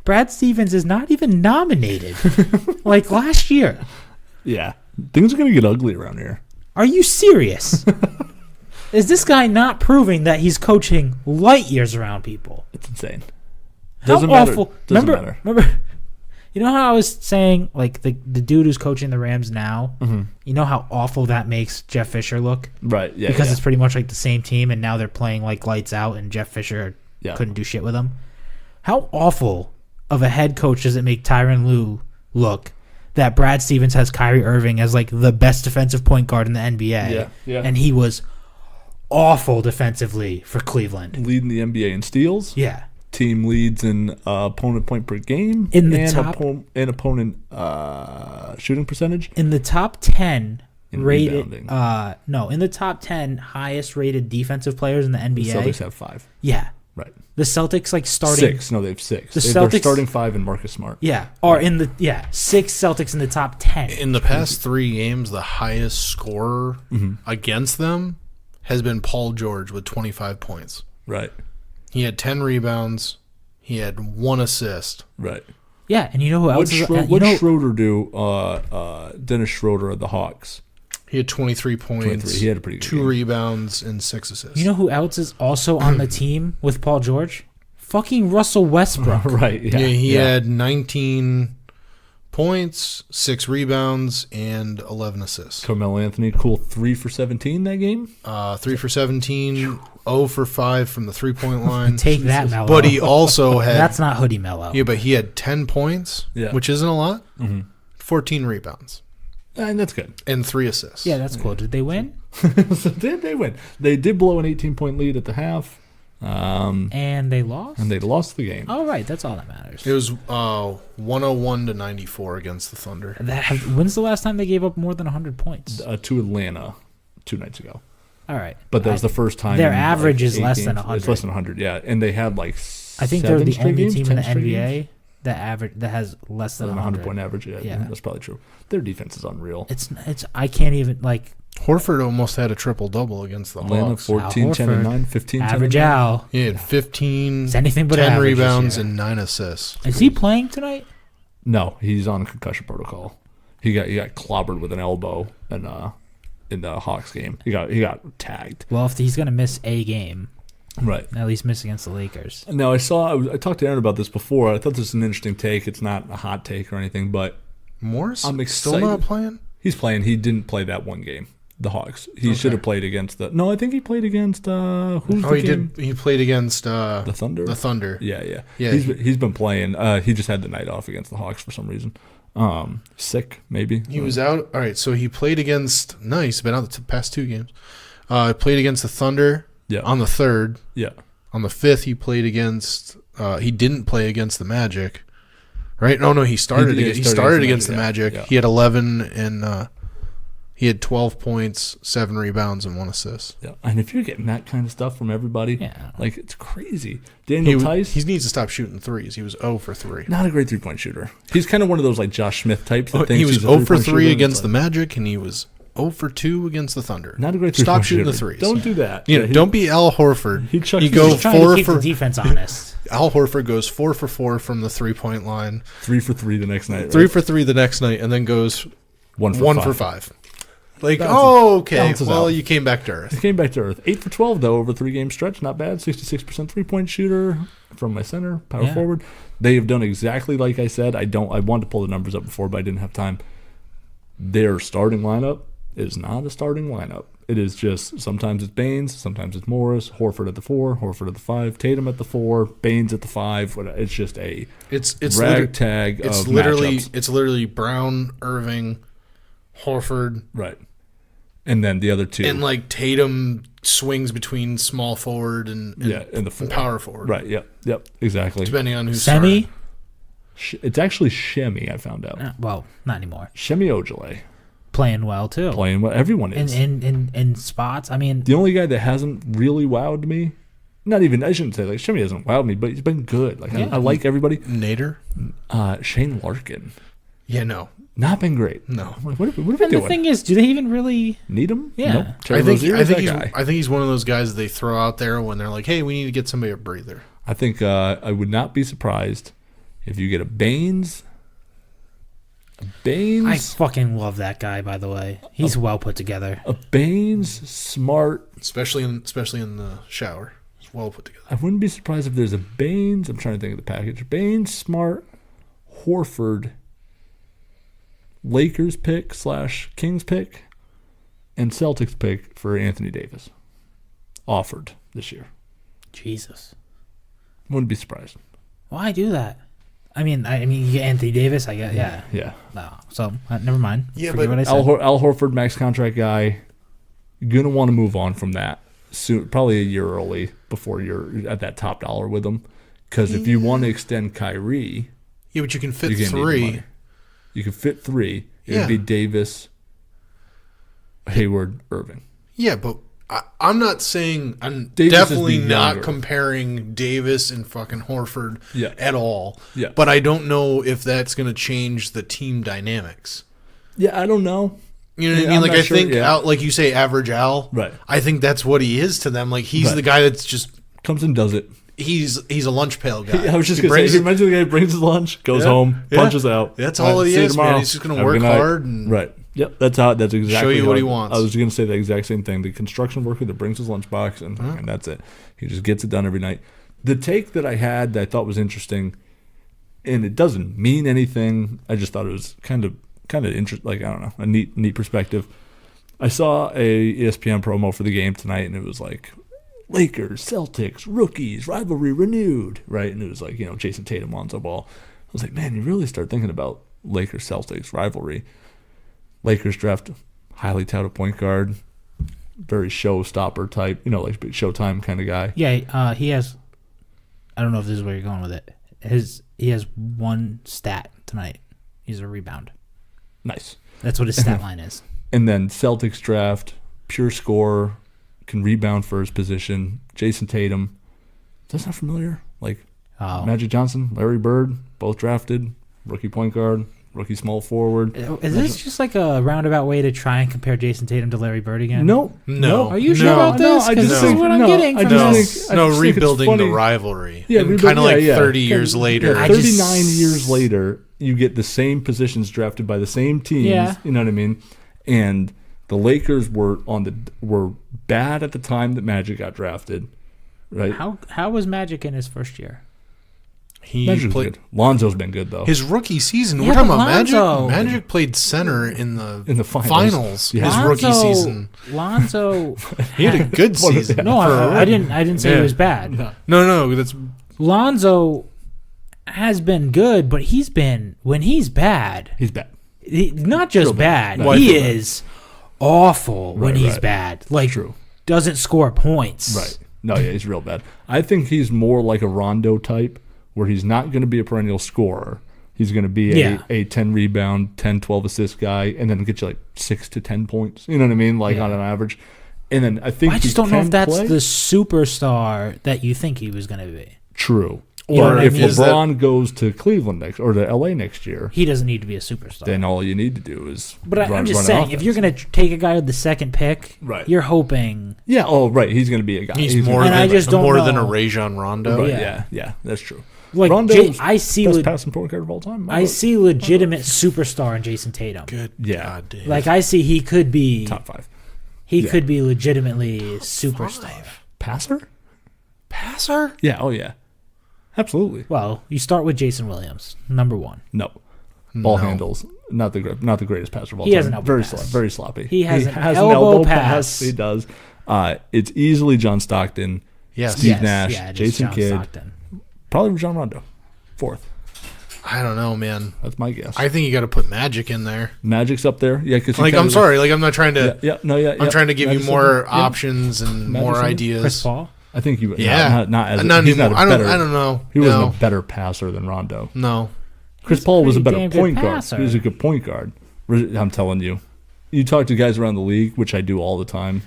Brad Stevens is not even nominated, like last year. Yeah. Things are going to get ugly around here. Are you serious? Is this guy not proving that he's coaching light years around people? It's insane. Doesn't matter. Remember, you know how I was saying, like, the dude who's coaching the Rams now, you know how awful that makes Jeff Fisher look? Right, yeah. Because it's pretty much like the same team, and now they're playing like lights out, and Jeff Fisher couldn't do shit with them. How awful of a head coach does it make Tyronn Lue look that Brad Stevens has Kyrie Irving as, like, the best defensive point guard in the NBA? Yeah. And he was awful defensively for Cleveland. Leading the NBA in steals. Yeah. Team leads in opponent point per game in the top opponent shooting percentage in the top 10 in rated in the top 10 highest rated defensive players in the NBA. The Celtics have 5. Yeah, right. The Celtics starting 6. No, they have 6. They're starting 5 in Marcus Smart. Yeah, or in the 6 Celtics in the top 10. In the past 3 games, the highest scorer against them has been Paul George with 25 points. Right. He had 10 rebounds. He had 1 assist. Right. Yeah, and you know who else? What Schroeder do? Dennis Schroeder of the Hawks. He had 23 points. 23. He had a pretty good 2 game. rebounds and 6 assists. You know who else is also on the team with Paul George? Fucking Russell Westbrook. Right. Yeah. He had 19 points, 6 rebounds, and 11 assists. Carmelo Anthony, cool 3 for 17 that game. 3 for 17, 0 for 5 from the 3-point line. Take that, Melo. But he also had... That's not Hoodie Melo. Yeah, but he had 10 points, which isn't a lot. 14 rebounds. And that's good. And 3 assists. Yeah, that's cool. Did they win? Did they win? They did blow an 18-point lead at the half. And they lost? And they lost the game. Oh, right. That's all that matters. It was 101-94 against the Thunder. When's the last time they gave up more than 100 points? To Atlanta 2 nights ago. All right. But that was the first time. Their average is less than 100. It's less than 100, yeah. And they had like I think they're the only team in the NBA games? that has less than 100. 100-point average, yeah. That's probably true. Their defense is unreal. It's I can't even, like... Horford almost had a triple-double against the Atlanta, Hawks. 14, 10, and 9, 15, 10, Average and 9. Al. He had 15, It's anything but 10 average rebounds, this year. and 9 assists. Is he playing tonight? No, he's on concussion protocol. He got clobbered with an elbow in the Hawks game. He got tagged. Well, if he's going to miss a game, Right. at least miss against the Lakers. Now, I talked to Aaron about this before. I thought this was an interesting take. It's not a hot take or anything, but Morris? I'm Still excited. not playing? He's playing. He didn't play that one game. The Hawks. He should have played against the... No, I think he played against... he did. He played against... the Thunder? The Thunder. Yeah. Yeah, He's been playing. He just had the night off against the Hawks for some reason. Sick, maybe. He was out. All right, so he played against... No, he's been out the past 2 games. Played against the Thunder on the 3rd. Yeah. On the 5th, he played against... he didn't play against the Magic. Right? No, he started against the Magic. Yeah. He had 11 and... he had 12 points, 7 rebounds, and 1 assist. Yeah, and if you're getting that kind of stuff from everybody, like it's crazy. He Tice, needs to stop shooting threes. He was 0 for 3. not a great 3-point shooter. He's kind of one of those like Josh Smith types. That thinks He was he's a 0 for 3-point 3 shooter, against the Magic, and he was 0 for 2 against the Thunder. Not a great 3-point Stop shooting shooter. the threes. Don't do that. Don't be Al Horford. He chucks you the- go He's Trying 4 to keep for the defense honest. Al Horford goes 4 for 4 from the 3-point line. 3 for 3 the next night. 3 for 3 the next night, and then goes 1 for 5. Like, okay. Bounces Well, out. you came back to earth. He came back to earth. 8 for 12 though over 3-game stretch. Not bad. 66% 3-point shooter from my center, power forward. They have done exactly like I said. I wanted to pull the numbers up before, but I didn't have time. Their starting lineup is not a starting lineup. It is just sometimes it's Baines, sometimes it's Morris, Horford at the 4, Horford at the 5, Tatum at the 4, Baines at the 5. It's just a It's ragtag of matchups. It's literally Brown, Irving, Horford, Right. And then the other two. and like Tatum swings between small forward and and the 4. power forward. Right, yep, exactly. Depending on who's Semi? It's actually Shemi, I found out. Well, not anymore. Shemi Ojale. Playing well, too. Playing well. Everyone is. In spots. I mean... The only guy that hasn't really wowed me, I shouldn't say, like, Shemi hasn't wowed me, but he's been good. Like, I like everybody. Nader? Shane Larkin. Yeah, no. Not been great. No. What are we And doing? the thing is, do they even really... Need him? Yeah. Nope. I think guy. he's one of those guys they throw out there when they're like, hey, we need to get somebody a breather. I think I would not be surprised if you get a Baines. I fucking love that guy, by the way. He's well put together. A Baines, Smart. Especially in the shower. It's well put together. I wouldn't be surprised if there's a Baines. I'm trying to think of the package. Baines, Smart, Horford, Lakers pick / Kings pick, and Celtics pick for Anthony Davis. Offered this year. Jesus. Wouldn't be surprised. Why do that? I mean, you get Anthony Davis, I guess, yeah. Yeah. No, so, never mind. Yeah, Forget but what I said. Al Horford, max contract guy. You're going to want to move on from that soon, probably a year early before you're at that top dollar with him. Because if you want to extend Kyrie, Yeah, but you can fit you're gonna need the 3. money. You can fit 3. It Yeah. would be Davis, Hayward, Irving. Yeah, but I'm not saying I'm Davis definitely is the not younger. comparing Davis and fucking Horford Yeah. at all. Yeah. But I don't know if that's going to change the team dynamics. Yeah, I don't know. You know what Yeah, I mean? I'm Like not I sure, think, yeah. like you say, average Al. Right. I think that's what he is to them. Like he's Right. the guy that's just Comes and does it. he's a lunch pail guy. I was just He going to say, brings he it- reminds me of the guy who brings his lunch, goes Yeah. home, Yeah. punches out. That's all he See you is, man. tomorrow. He's just gonna Have a work good night. hard and- Right. Yep, that's exactly. Show you what he wants. I was going to say the exact same thing. The construction worker that brings his lunchbox and that's it. He just gets it done every night. The take that I had that I thought was interesting, and it doesn't mean anything. I just thought it was kind of interesting. Like, I don't know, a neat perspective. I saw a ESPN promo for the game tonight, and it was like Lakers, Celtics, rookies, rivalry renewed, right? And it was like, Jason Tatum, Lonzo Ball. I was like, man, you really start thinking about Lakers, Celtics rivalry. Lakers draft highly touted point guard, very showstopper type, like Showtime kind of guy. Yeah, he has. I don't know if this is where you're going with it. He has one stat tonight. He's a rebound. Nice. That's what his stat line is. And then Celtics draft, pure scorer, can rebound for his position. Jason Tatum. That's not familiar. Like Magic Johnson, Larry Bird, both drafted. Rookie point guard. Rookie small forward. Is this just like a roundabout way to try and compare Jason Tatum to Larry Bird again? No. Are you sure about this? Because this is what I'm getting from this. Rebuilding the rivalry. Yeah, kind of 30 years later. 39 years later, you get the same positions drafted by the same teams. Yeah. You know what I mean? And the Lakers were bad at the time that Magic got drafted. Right? How was Magic in his first year? Magic's good. Lonzo's been good though. His rookie season. We're talking about Magic. Magic played center in the finals. Yeah. His rookie season. Lonzo, he had a good season. No, I didn't say he was bad. No, that's Lonzo has been good, but when he's bad. He's bad. Not just bad. No, he is awful when he's bad. Like, True. Doesn't score points. Right. No, yeah, he's real bad. I think he's more like a Rondo type, where he's not going to be a perennial scorer. He's going to be a 10 rebound, 10, 12 assist guy, and then get you like 6 to 10 points. You know what I mean? Like on an average. And then I think I just don't know if that's the superstar that you think he was going to be. True. Or if LeBron goes to Cleveland or to LA next year, he doesn't need to be a superstar. Then all you need to do is. But I'm just saying, if you're going to take a guy with the second pick, you're hoping. Yeah. Oh, right. He's going to be a guy. He's more than a Rajon Rondo. Right, yeah, that's true. Like I see best passing point guard of all time. I see legitimate superstar in Jason Tatum. Good. Yeah. God, Dave. Like I see he could be top 5. He could be legitimately superstar. Passer? Yeah. Oh yeah. Absolutely. Well, you start with Jason Williams, number 1. No. Ball handles. Not the greatest passer of all time. He has an elbow pass. Very sloppy. He has an elbow pass. He does. It's easily John Stockton, Steve Nash, Jason Kidd. Stockton. Probably Rajon Rondo, 4th. I don't know, man. That's my guess. I think you got to put Magic in there. Magic's up there, yeah. Because I'm sorry, I'm not trying to. I'm trying to give you more options and more ideas. Chris Paul. I think you. Yeah, not as not he's anymore. not a better, I don't know. He wasn't a better passer than Rondo. No. Chris Paul was a better point guard. Passer. He was a good point guard. I'm telling you. You talk to guys around the league, which I do all the time.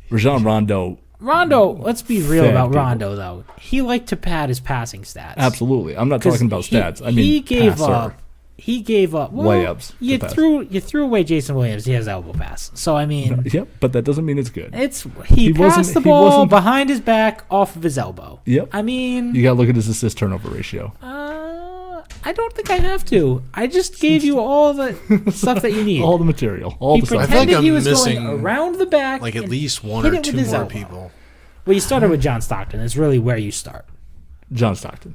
Rajon Rondo. Let's be real about Rondo, though. He liked to pad his passing stats. Absolutely. I'm not talking about stats. I mean, he gave passer. up. He gave up layups. You threw away Jason Williams. He has elbow pass. So I mean, yep. But that doesn't mean it's good. He passed the ball behind his back off of his elbow. Yep. I mean, you got to look at his assist turnover ratio. I don't think I have to. I just gave you all the stuff that you need. All the material. All the stuff. I feel like I'm missing around the back. Like at least 1 or 2 more people. Well, you started with John Stockton. It's really where you start. John Stockton,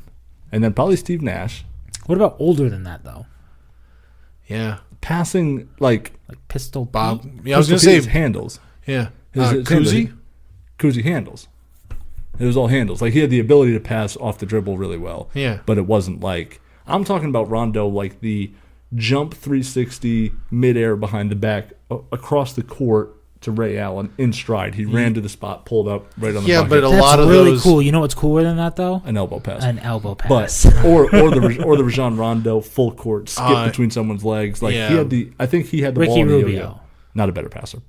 and then probably Steve Nash. What about older than that, though? Yeah, passing like Pistol Bob. Pete? Yeah, I was going to say handles. Yeah, Kuzi handles. It was all handles. Like he had the ability to pass off the dribble really well. Yeah, but it wasn't like I'm talking about Rondo, like the jump 360 midair behind the back across the court to Ray Allen in stride. He ran to the spot, pulled up right on the bucket. But that's lot of really those... cool. You know what's cooler than that though? An elbow pass. But or the Rajon Rondo full court skip between someone's legs. Like I think he had the Ricky ball in the Rubio. yo-yo. Not a better passer.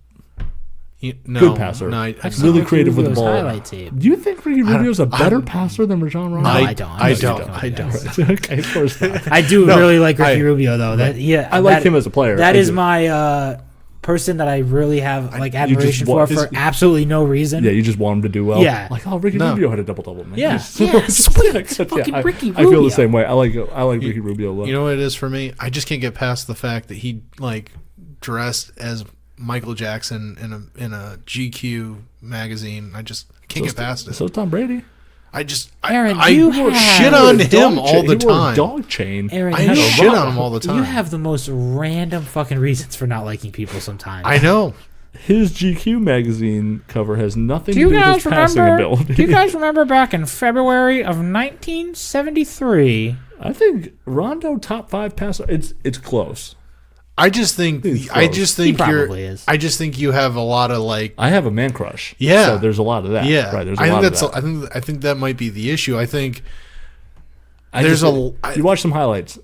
No, good passer. No, really creative with the ball. Highlight tape. Do you think Ricky Rubio's a better passer than Rajon Rondo? No, I don't. I don't. Okay, of course not. I do really like Ricky Rubio though. I like him as a player. That is my person that I really have admiration for absolutely no reason. Yeah, you just want him to do well. Yeah, like Ricky Rubio had a double-double, man. Yeah, fucking Ricky Rubio. I feel the same way. I like Ricky Rubio a lot. You know what it is for me? I just can't get past the fact that he dressed as Michael Jackson in a GQ magazine. I just can't get past it. So Tom Brady. Aaron, I shit on him all the time. Dog chain. Aaron, I shit on him all the time. You have the most random fucking reasons for not liking people sometimes. I know. His GQ magazine cover has nothing to do with his passing ability. Do you guys remember back in February of 1973? I think Rondo top 5 passer. It's close. I just think he probably is. I just think you have a lot of I have a man crush. Yeah. So there's a lot of that. Yeah. Right. There's a lot of that. I think that might be the issue. I think you watch some highlights.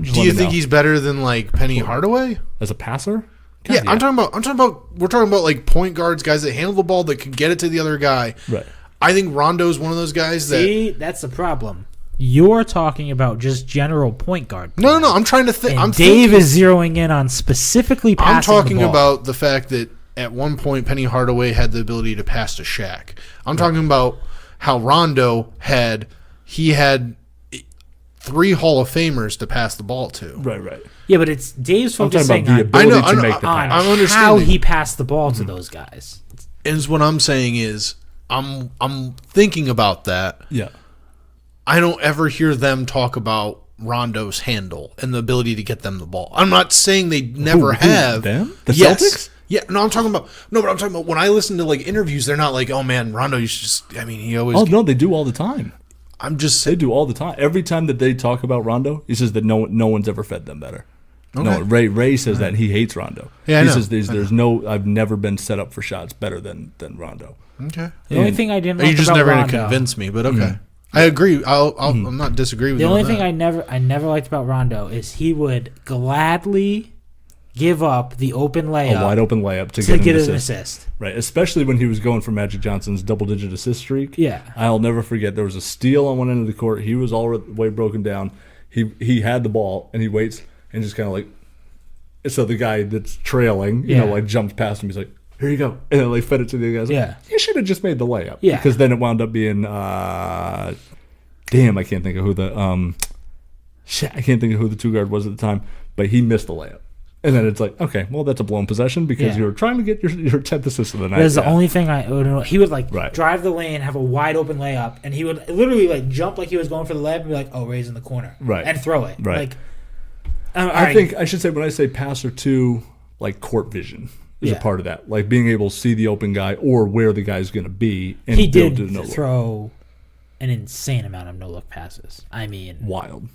Do you think he's better than Penny Hardaway as a passer? God, yeah, I'm talking about. We're talking about point guards, guys that handle the ball, that can get it to the other guy. Right. I think Rondo's one of those guys that. See, that's the problem. You're talking about just general point guard. No. I'm trying to think. Dave is zeroing in on specifically passing I'm talking the ball. about the fact that at one point Penny Hardaway had the ability to pass to Shaq. I'm talking about how Rondo had 3 Hall of Famers to pass the ball to. Right. Yeah, but it's Dave's focusing on the ability to make the pass. I'm understanding how he passed the ball to those guys. And what I'm saying is, I'm thinking about that. Yeah. I don't ever hear them talk about Rondo's handle and the ability to get them the ball. I'm not saying they never have. Them? The Celtics? Yeah, but I'm talking about when I listen to interviews, they're not like, oh man, Rondo used to just. I mean, he always. Oh no, they do all the time. They do all the time. Every time that they talk about Rondo, he says that no one's ever fed them better. Okay. No, Ray says that he hates Rondo. Yeah, he says there's no. I've never been set up for shots better than Rondo. Okay. The only thing I didn't like you're just about never going Rondo, to convince me, but okay. Mm-hmm. I agree. I'm not disagreeing with you. The only thing I never liked about Rondo is he would gladly give up the open layup, a wide open layup to get an assist. Right, especially when he was going for Magic Johnson's double-digit assist streak. Yeah, I'll never forget. There was a steal on one end of the court. He was all the way broken down. He had the ball and he waits and just kind of so the guy that's trailing, jumps past him. He's like, here you go. And then fed it to the guys. Yeah. You should have just made the layup. Yeah. Because then it wound up being I can't think of who the I can't think of who the 2 guard was at the time, but he missed the layup. And then it's like, okay, well that's a blown possession because you were trying to get your 10th assist of the night. That's the only thing he would right. drive the lane, have a wide open layup, and he would literally jump like he was going for the layup and be like, oh, Ray's in the corner. Right. And throw it. Right. I think I should say when I say passer too, court vision is a part of that. Being able to see the open guy or where the guy's going to be. And he did throw an insane amount of no-look passes. I mean. Wild.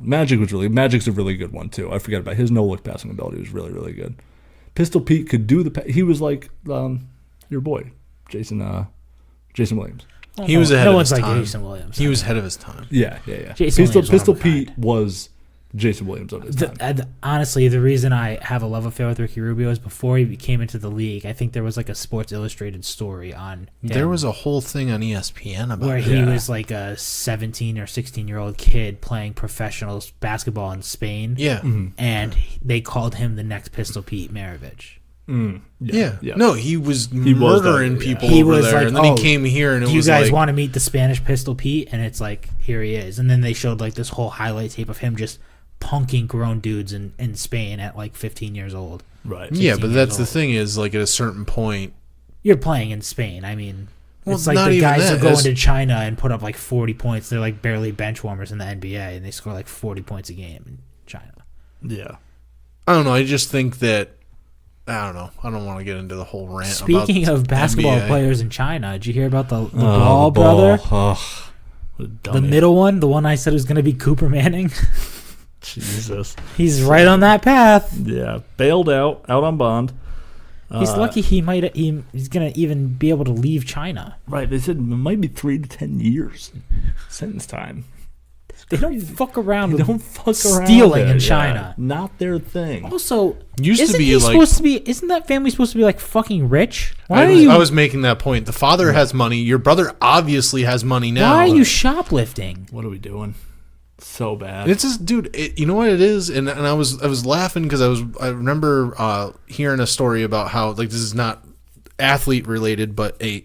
Magic's a really good one too. I forgot about his no-look passing ability. Was really, really good. Pistol Pete could do he was like your boy, Jason Williams. He was ahead of his time. No one's like Jason Williams. He was ahead of his time. Yeah. Pistol Pete was Jason Williams of his time. Honestly, the reason I have a love affair with Ricky Rubio is before he came into the league, I think there was a Sports Illustrated story on him. There was a whole thing on ESPN about where he was a 17 or 16-year-old kid playing professional basketball in Spain. Yeah. Mm-hmm. And they called him the next Pistol Pete Maravich. Yeah. No, he was murdering people over there, and then he came here, and it was you guys want to meet the Spanish Pistol Pete? And it's here he is. And then they showed this whole highlight tape of him just punking grown dudes in Spain at 15 years old. Right. Yeah, but that's the thing is at a certain point you're playing in Spain. I mean, it's not the even guys that. are going to China and put up 40 points. They're barely bench warmers in the NBA, and they score 40 points a game in China. Yeah. I don't know. I just think that I don't know. I don't want to get into the whole rant. Speaking about of basketball NBA. Players in China, did you hear about the Ball brother? Oh, the middle one, the one I said was going to be Cooper Manning. Jesus. He's right on that path. Yeah, bailed out on bond. He's lucky he's going to even be able to leave China. Right, they said it might be 3 to 10 years sentence time. They don't fuck around with stealing in China. Yeah, not their thing. Also, isn't that family supposed to be fucking rich? I was making that point. The father has money. Your brother obviously has money now. Why are you shoplifting? What are we doing? So bad. It's just, dude. You know what it is, and I was laughing because I remember hearing a story about how, like, this is not athlete related, but a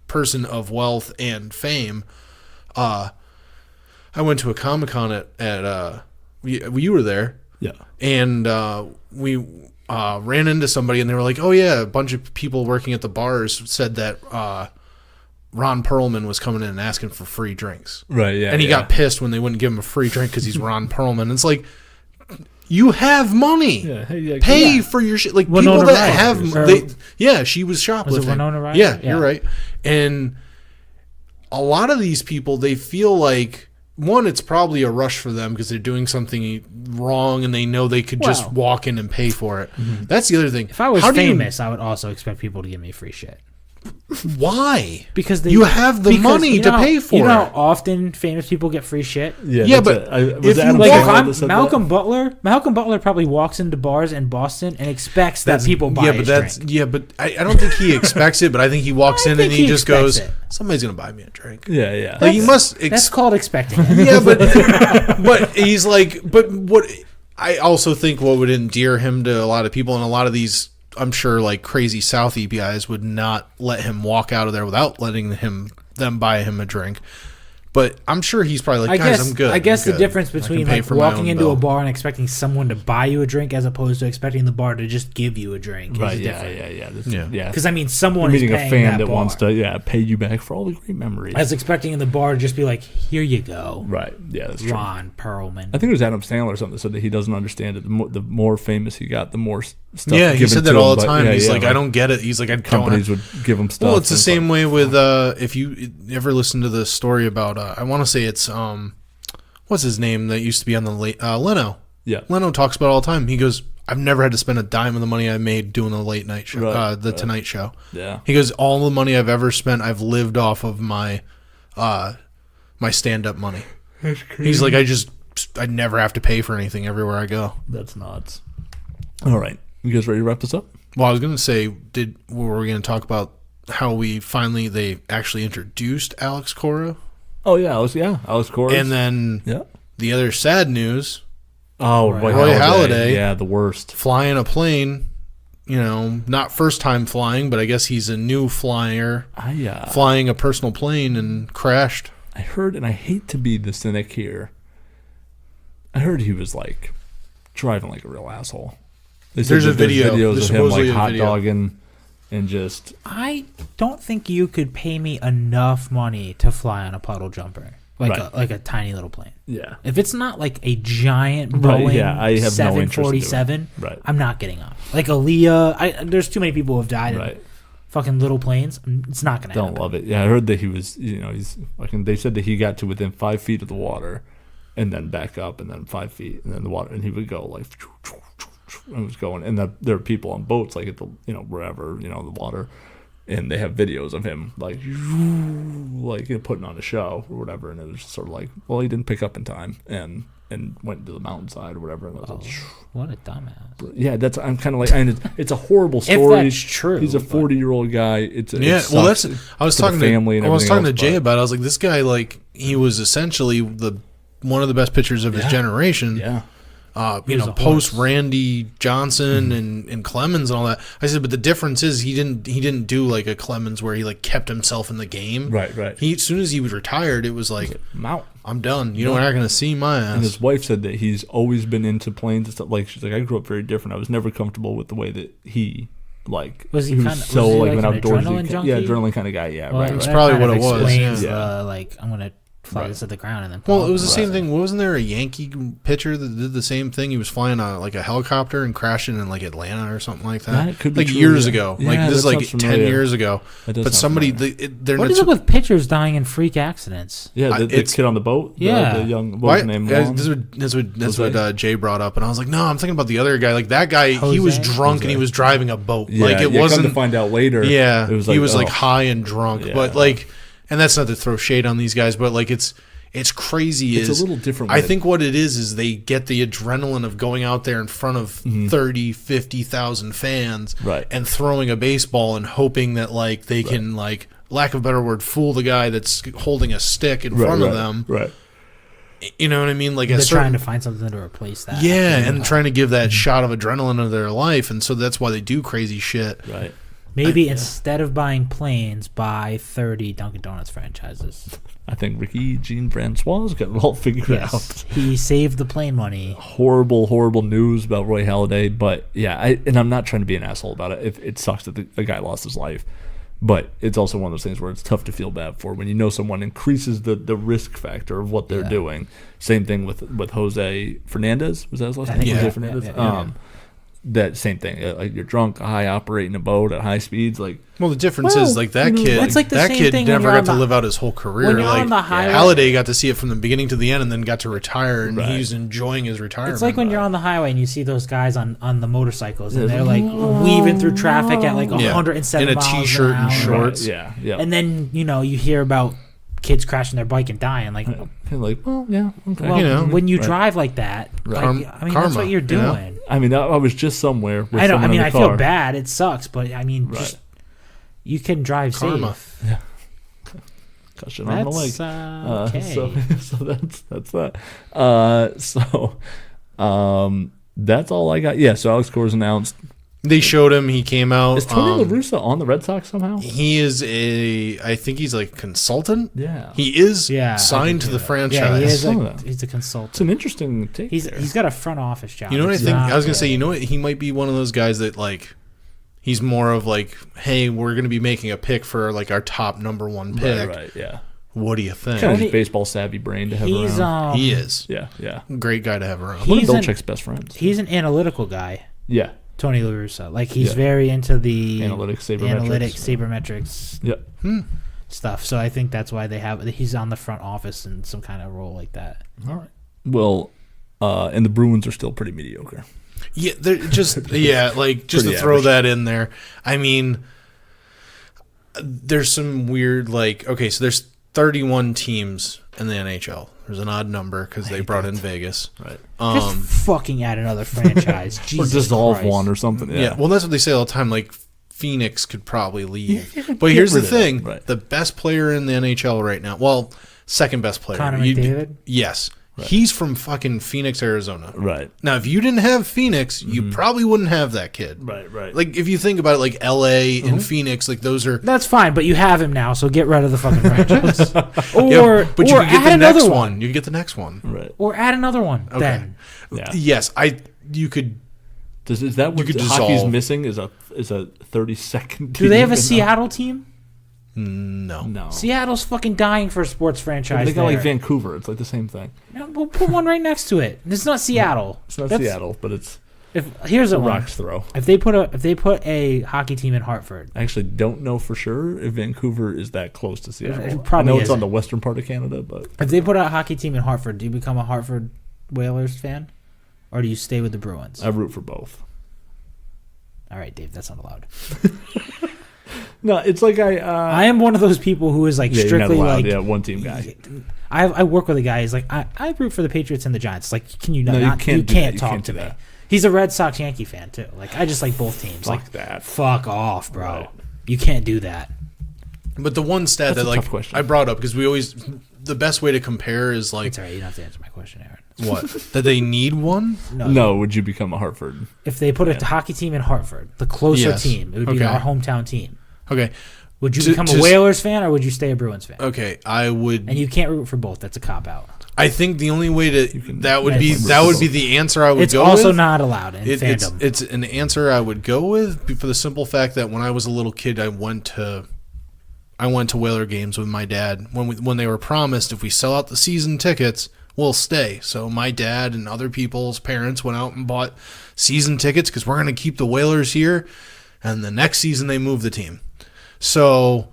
person of wealth and fame. I went to a Comic-Con at you were there, yeah, and we ran into somebody, and they were like, "Oh yeah, a bunch of people working at the bars said that Ron Perlman was coming in and asking for free drinks." Right, yeah. And he got pissed when they wouldn't give him a free drink because he's Ron Perlman. It's like, you have money. Yeah, hey, pay for your shit. Like, Winona people that Ryder. have, she was shoplifting. Was it Winona Ryder? Yeah, you're right. And a lot of these people, they feel like, one, it's probably a rush for them because they're doing something wrong and they know they could just walk in and pay for it. Mm-hmm. That's the other thing. If I was famous, I would also expect people to give me free shit. Why? Because you have the money to pay for it. You know how often famous people get free shit? Yeah, but Malcolm Butler probably walks into bars in Boston and expects that people buy his drink. Yeah, but I don't think he expects it, but I think he walks in and he just goes, somebody's going to buy me a drink. Yeah, yeah. Like, he must... That's called expecting it. Yeah, but he's like... But what... I also think what would endear him to a lot of people, and a lot of these... I'm sure like crazy Southie guys would not let him walk out of there without letting them buy him a drink. But I'm sure he's probably like, I'm good. I guess the difference between like walking into a bar and expecting someone to buy you a drink as opposed to expecting the bar to just give you a drink. Right? Yeah. Because I mean, someone is meeting paying a fan that bar. wants to pay you back for all the great memories. As expecting the bar to just be like, here you go. Right. Yeah, that's true. Ron Perlman. I think it was Adam Sandler or something that said that he doesn't understand it. The more famous he got, the more stuff. Yeah, he said that all the time. He's like, I don't get it. He's like, companies would give him stuff. Well, it's the same way with if you ever listen to the story about I want to say it's what's his name that used to be on the Leno. Yeah, Leno talks about it all the time. He goes, I've never had to spend a dime of the money I made doing the late night show, Tonight Show. Yeah, he goes, all the money I've ever spent, I've lived off of my my stand up money. That's crazy. He's like, I never have to pay for anything everywhere I go. That's nuts. All right, you guys ready to wrap this up? Well, I was going to say, were we going to talk about how they actually introduced Alex Cora? Oh yeah, Alex Cora. And then the other sad news. Oh, Roy Halladay. Yeah, the worst. Flying a plane, not first time flying, but I guess he's a new flyer. Flying a personal plane and crashed. I heard, and I hate to be the cynic here, I heard he was like driving like a real asshole. There's videos of him like hot dogging and just... I don't think you could pay me enough money to fly on a puddle jumper. Like a tiny little plane. Yeah. If it's not like a giant Boeing I have 747, no interest I'm not getting on. Like Aaliyah, there's too many people who have died in fucking little planes. It's not going to happen. Don't love it. Yeah, I heard that he was, he's fucking... They said that he got to within 5 feet of the water and then back up and then 5 feet and then the water, and he would go like... And it was going, and there are people on boats like at the wherever the water, and they have videos of him like putting on a show or whatever, and it was sort of like, well, he didn't pick up in time and went to the mountainside or whatever. And it was like, what a dumbass! Yeah, I'm kind of like, it's a horrible story. If that's true, he's a 40-year-old guy. I was talking to Jay about it. I was like, this guy, like, he was essentially one of the best pitchers of his generation. Yeah. Post Randy Johnson and Clemens and all that. I said, but the difference is he didn't do like a Clemens where he like kept himself in the game. Right. He, as soon as he was retired, it was like, I'm done. You're not going to see my ass. And his wife said that he's always been into planes and stuff. Like, she's like, I grew up very different. I was never comfortable with the way that he like. Was he like an adrenaline junkie? Yeah, adrenaline kind of guy. Yeah, well, right. That's probably what it was. Like, I'm gonna fly this at the ground and then. Well, it was the same thing. Wasn't there a Yankee pitcher that did the same thing? He was flying a helicopter and crashing in like Atlanta or something like that. That could be like true, years ago. Yeah, like this is like 10 years ago. But somebody, what is it with pitchers dying in freak accidents? Yeah, the kid on the boat. The young name. That's what Jay brought up, and I was like, no, I'm thinking about the other guy. Like that guy, he was drunk and he was driving a boat. Like it wasn't. Come to find out later. Yeah, it was like, he was like high and drunk, but like, and that's not to throw shade on these guys, but like it's crazy. It's a little different. I think what it is they get the adrenaline of going out there in front of 30, 50,000 fans and throwing a baseball and hoping that like they can, like, lack of a better word, fool the guy that's holding a stick in front of them. Right. You know what I mean? Like they're trying to find something to replace that. Yeah, and trying to give that shot of adrenaline into their life, and so that's why they do crazy shit. Right. Maybe instead of buying planes, buy 30 Dunkin' Donuts franchises. I think Ricky Jean Francois got it all figured out. He saved the plane money. Horrible news about Roy Halladay, but yeah, I'm not trying to be an asshole about it. It sucks that the guy lost his life, but it's also one of those things where it's tough to feel bad for when you know someone increases the risk factor of what they're doing. Same thing with Jose Fernandez. Was that his last name? Jose Fernandez. Yeah. That same thing. Like you're drunk, high, operating a boat at high speeds. Like, well, the difference is like that kid. It's like the that same kid thing never got to live out his whole career. When you're like on the highway, Halladay got to see it from the beginning to the end, and then got to retire, and he's enjoying his retirement. It's like when you're on the highway and you see those guys on the motorcycles, and they're like weaving through traffic at like 107 in a miles t-shirt an hour. and shorts. Yeah. And then you hear about kids crashing their bike and dying. Like, well, yeah. Okay. Well, when you drive like that, like, that's what you're doing. I mean, I was just somewhere. With I know. I mean, I feel car. bad. It sucks, but I mean, just you can drive safe. Yeah. Cushion on the leg. Okay. So that's that. That's all I got. Yeah. So Alex Cora's announced. They showed him. He came out. Is Tony La Russa on the Red Sox somehow? He is I think he's like a consultant. Yeah. He is signed to the franchise. Yeah, he's a consultant. It's an interesting take. He's got a front office job. You know what I think? I was gonna say. You know what? He might be one of those guys that like. He's more of like, hey, we're gonna be making a pick for like our top number one pick. Right. Yeah. What do you think? Kind of just baseball savvy brain to have around. He is. Yeah. Great guy to have around. One of Belichick's best friends. He's an analytical guy. Yeah. Tony La Russa. Like, he's very into the analytics, sabermetrics stuff. So I think that's why he's on the front office in some kind of role like that. All right. Well, and the Bruins are still pretty mediocre. Yeah, they're just to throw that in there. I mean, there's some weird so there's 31 teams in the NHL. There's an odd number because they brought in Vegas. Right. Just fucking add another franchise. Jesus or dissolve Christ. one or something. Yeah. Well, that's what they say all the time. Like, Phoenix could probably leave. But here's the thing. Right. The best player in the NHL right now, well, second best player. Connor McDavid? Yes. Right. He's from fucking Phoenix, Arizona. Right. Now, if you didn't have Phoenix, you probably wouldn't have that kid. Right. Like, if you think about it, like L.A. and Phoenix, like those are... That's fine, but you have him now, so get rid of the fucking franchise. But you can get the next one. You can get the next one. Right. Or add another one then. Yeah. Yes, you could... Is that what hockey's missing? Is a 30-second team? Do they have a Seattle team? No. Seattle's fucking dying for a sports franchise. They got like Vancouver. It's like the same thing. No, we'll put one right next to it. It's not Seattle. It's not Seattle, but it's here's a rock's throw. If they put a hockey team in Hartford, I actually don't know for sure if Vancouver is that close to Seattle. It probably I know it's isn't. on the western part of Canada, but if they put a hockey team in Hartford, do you become a Hartford Whalers fan, or do you stay with the Bruins? I root for both. All right, Dave, that's not allowed. No, it's like I am one of those people who is like strictly like one team guy. I work with a guy. He's like I root for the Patriots and the Giants. Like, can you not? No, you can't talk to me. He's a Red Sox Yankee fan too. Like, I just like both teams. Fuck like that. Fuck off, bro. Right. You can't do that. But the one stat That's that a tough question. I brought up because the best way to compare is like It's all right. You don't have to answer my question, Aaron. what that they need one. No, would you become a Hartford? If they put a hockey team in Hartford, the closer Yes. team, it would be our hometown team. Okay. Would you become a Whalers fan or would you stay a Bruins fan? Okay, I would. And you can't root for both. That's a cop out. I think the only way that would be the answer I would it's go with. It's also not allowed in fandom. It's an answer I would go with for the simple fact that when I was a little kid, I went to Whaler games with my dad when they were promised if we sell out the season tickets, we'll stay. So my dad and other people's parents went out and bought season tickets because we're going to keep the Whalers here, and the next season they move the team. So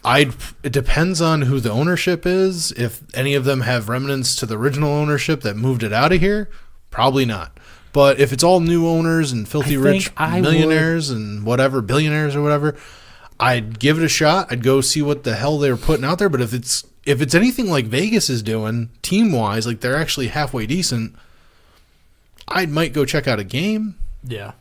it depends on who the ownership is. If any of them have remnants to the original ownership that moved it out of here, probably not. But if it's all new owners and filthy rich millionaires and whatever, billionaires or whatever, I'd give it a shot. I'd go see what the hell they're putting out there. But if it's anything like Vegas is doing, team-wise, like they're actually halfway decent, I might go check out a game. Yeah.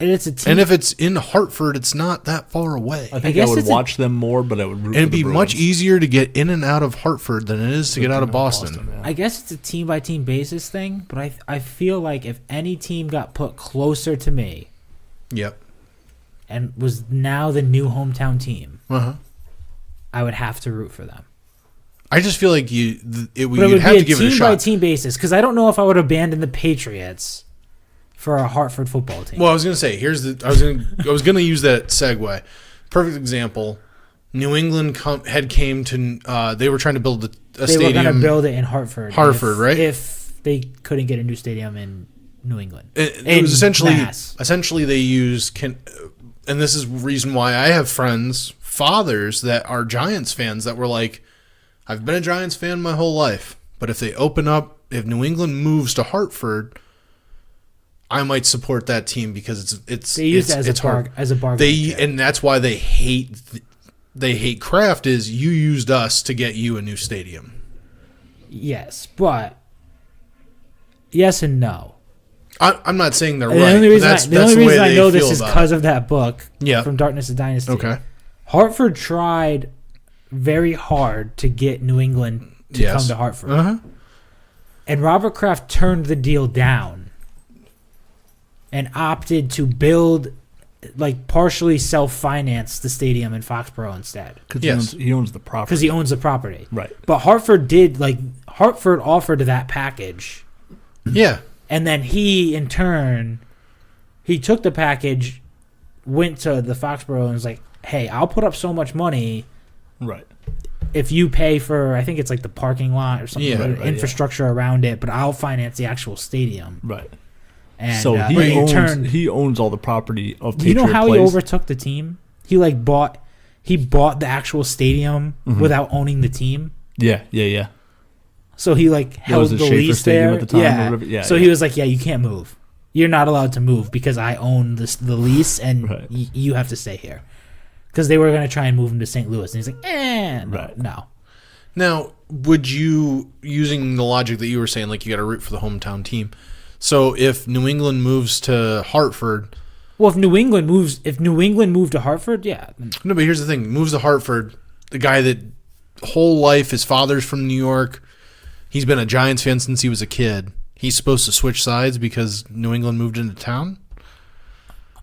And it's a team. And if it's in Hartford, it's not that far away. I think I would watch them more, but I would root for it'd the be Bruins. much easier to get in and out of Hartford than it is to get out of Boston. I guess it's a team-by-team basis thing, but I feel like if any team got put closer to me Yep. and was now the new hometown team, Uh-huh. I would have to root for them. I just feel like you'd But it have would to be a give it a shot. team-by-team basis, because I don't know if I would abandon the Patriots for a Hartford football team. Well, I was going to say, I was going to use that segue. Perfect example. New England came to they were trying to build a stadium. They were going to build it in Hartford. Right? If they couldn't get a new stadium in New England. It was essentially they use and this is the reason why I have fathers that are Giants fans that were like, I've been a Giants fan my whole life, but if if New England moves to Hartford, I might support that team because they use it as a bargain. And that's why they hate Kraft is you used us to get you a new stadium. Yes, but yes and no. I'm not saying they're And right. The only reason I know this is because of that book From Darkness to Dynasty. Okay. Hartford tried very hard to get New England to come to Hartford. Uh-huh. And Robert Kraft turned the deal down and opted to build, partially self-finance the stadium in Foxborough instead. Because he owns the property. Because he owns the property. Right. But Hartford offered that package. Yeah. And then he, in turn, he took the package, went to the Foxborough and was like, hey, I'll put up so much money. Right. If you pay for, I think it's like the parking lot or something, infrastructure around it, but I'll finance the actual stadium. Right. And so he owns all the property of Patriot You know how Place? he overtook the team? He bought the actual stadium without owning the team. Yeah. So he held the lease there. At the time He was like, yeah, you can't move. You're not allowed to move because I own the lease and you have to stay here. Because they were going to try and move him to St. Louis. And he's like, no. Now, would you, using the logic that you were saying, you got to root for the hometown team. So if New England moves to Hartford. Well, if New England moved to Hartford, yeah. No, but here's the thing. Moves to Hartford, the guy that whole life, his father's from New York. He's been a Giants fan since he was a kid. He's supposed to switch sides because New England moved into town?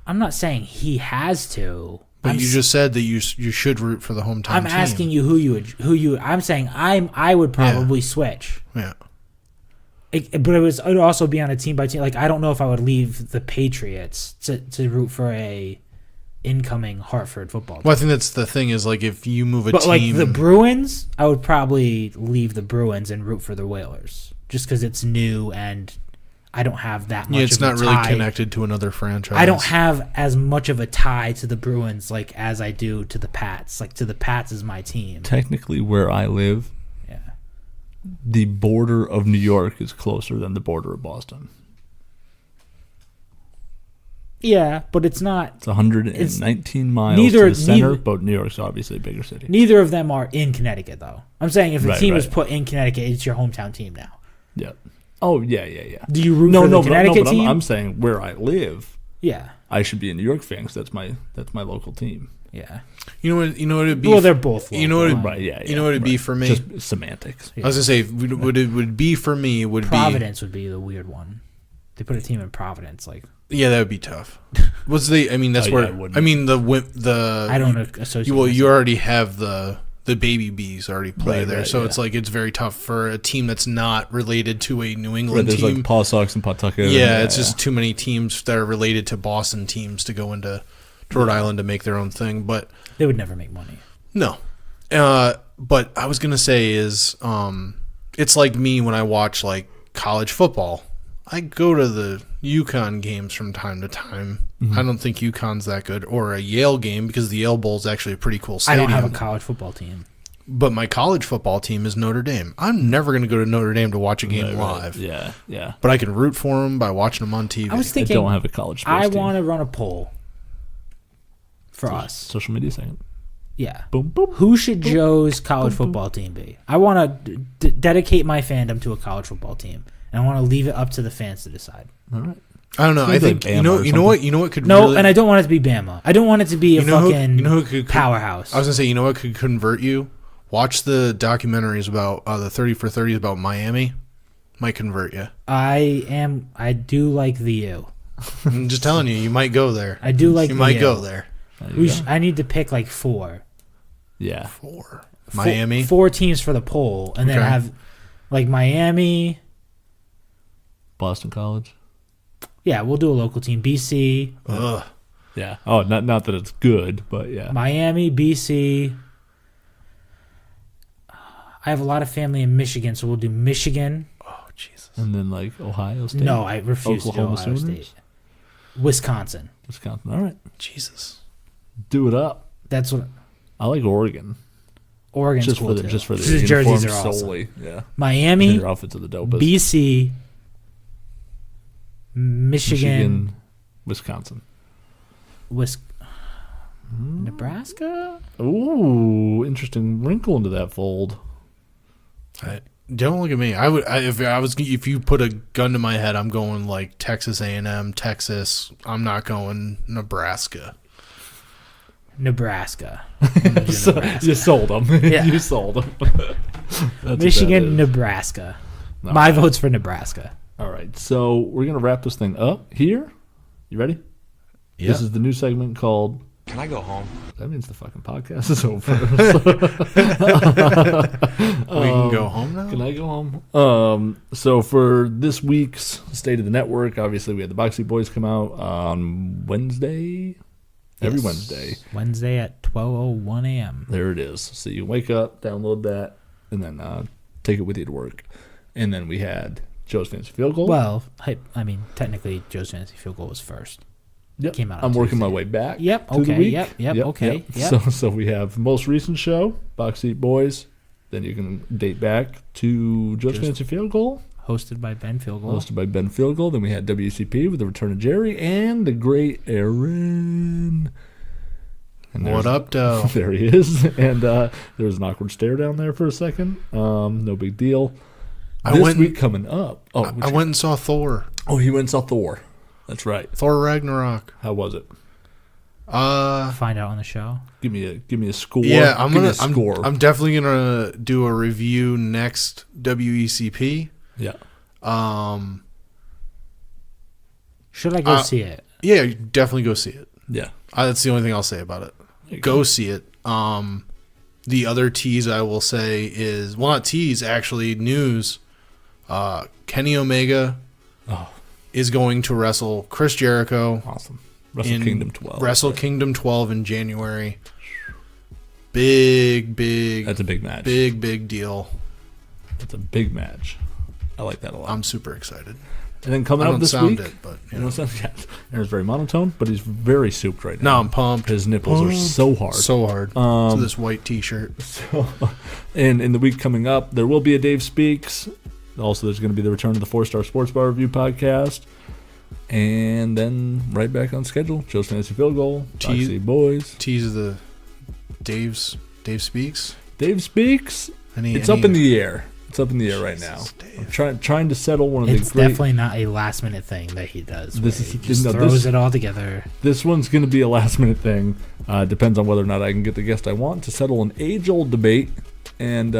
I'm not saying he has to. But you just said that you should root for the hometown team. I'm asking you who you. I'm saying I would probably switch. Yeah. But it would also be on a team by team. I don't know if I would leave the Patriots to root for a incoming Hartford football team. Well, I think that's the thing is if you move a team. But the Bruins, I would probably leave the Bruins and root for the Whalers just because it's new and I don't have that much. Yeah, it's of a not really tie. Connected to another franchise. I don't have as much of a tie to the Bruins as I do to the Pats. To the Pats is my team. Technically, where I live, the border of New York is closer than the border of Boston. Yeah, but it's not. It's 119 miles to the center, but New York's obviously a bigger city. Neither of them are in Connecticut, though. I'm saying if a team is put in Connecticut, it's your hometown team now. Yeah. Oh, yeah. Do you root for the Connecticut team? I'm saying where I live. Yeah. I should be a New York fan because that's my local team. Yeah. You know what it'd be? Well, they're both local. You know what? You know what it'd be for me? Just semantics. I was gonna say, what it would be for me would Providence would be the weird one. They put a team in Providence, Yeah, that would be tough. What's the? I mean, that's where. I mean, the. I don't associate. You already have the baby bees already play there, so it's it's very tough for a team that's not related to a New England there's team. Paw Sox and Pawtucket. Yeah, it's just too many teams that are related to Boston teams to go into Rhode Island to make their own thing, but they would never make money. No, but I was gonna say is it's like me when I watch college football. I go to the UConn games from time to time. Mm-hmm. I don't think UConn's that good, or a Yale game because the Yale Bowl is actually a pretty cool stadium. I don't have a college football team. But my college football team is Notre Dame. I'm never going to go to Notre Dame to watch a game live. Yeah. But I can root for them by watching them on TV. I was thinking, I don't have a college sports team. I want to run a poll for us. Social media second. Yeah. Boom, boom. Who should Joe's college football team be? I want to dedicate my fandom to a college football team. And I want to leave it up to the fans to decide. All right. I don't know. I think you know what could no, really, and I don't want it to be Bama. I don't want it to be a fucking who could powerhouse. I was gonna say, you know what could convert you? Watch the documentaries about the 30 for 30s about Miami. Might convert you. I do like the U. I'm just telling you, you might go there. I do like you the might U. go there. I need to pick like 4. Yeah. 4. Miami. 4 teams for the poll, and then have like Miami. Boston College. Yeah, we'll do a local team. BC. Ugh. Yeah. Oh, not that it's good, but yeah. Miami, BC. I have a lot of family in Michigan, so we'll do Michigan. Oh, Jesus. And then like Ohio State. No, I refuse to do Ohio State. Wisconsin. All right. Jesus. Do it up. That's what. I like Oregon. Oregon's Just cool for too. just for the His jerseys are awesome. solely. Yeah. Miami, Their outfits are the dopest. BC, Michigan, Wisconsin. Nebraska. Ooh, interesting wrinkle into that fold. Don't look at me. If you put a gun to my head, I'm going like Texas A&M, Texas. I'm not going Nebraska. Nebraska. You sold them. Yeah. You sold them. Michigan, Nebraska. My vote's for Nebraska. All right, so we're gonna wrap this thing up here. You ready? Yeah. This is the new segment called Can I go home? That means the fucking podcast is over. We can go home now? Can I go home? So for this week's State of the Network, obviously we had the Boxy Boys come out on Wednesday. Every Wednesday. Wednesday at 12:01 a.m. There it is. So you wake up, download that, and then take it with you to work. And then we had Joe's Fantasy Field Goal. Well, I mean, technically, Joe's Fantasy Field Goal was first. Yep. Came out on I'm working Tuesday. my way back. Yep. To the Okay. week. Yep. Okay. Yep. So we have most recent show, Boxy Boys. Then you can date back to Joe's Fantasy Field Goal. Hosted by Ben Field Goal. Then we had WCP with the return of Jerry and the great Aaron. And What up, Doe? There he is. And there was an awkward stare down there for a second. No big deal. This week coming up. I went and saw Thor. Oh, he went and saw Thor. That's right. Thor Ragnarok. How was it? Find out on the show. Give me a score. Yeah, I'm definitely gonna do a review next WECP. Yeah. Should I go see it? Yeah, definitely go see it. Yeah. That's the only thing I'll say about it. Go see it. The other tease I will say is, well, not tease, actually, news. Kenny Omega is going to wrestle Chris Jericho. Awesome. Wrestle Kingdom 12. Wrestle Kingdom 12 in January. Big. That's a big match. Big deal. That's a big match. I like that a lot. I'm super excited. And then coming up this week, but Aaron's very monotone, but he's very souped right now. No, I'm pumped. His nipples are so hard. So this white T-shirt. And in the week coming up, there will be a Dave Speaks. Also, there's going to be the return of the 4-Star Sports Bar Review podcast. And then right back on schedule, Joe's Fantasy Field Goal, Boxy Boys. Tease the Dave Speaks. Dave Speaks. It's up in the air. It's up in the air right now. I'm trying to settle one of the great... It's definitely not a last-minute thing that he does. He just throws it all together. This one's going to be a last-minute thing. Depends on whether or not I can get the guest I want to settle an age-old debate. And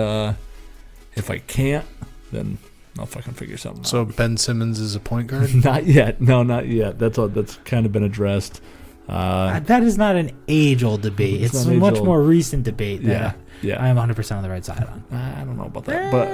if I can't, then I'll fucking figure something out. So Ben Simmons is a point guard? Not yet. No, not yet. That's kind of been addressed. That is not an age-old debate. It's a much more recent debate that I am 100% on the right side on. I don't know about that. But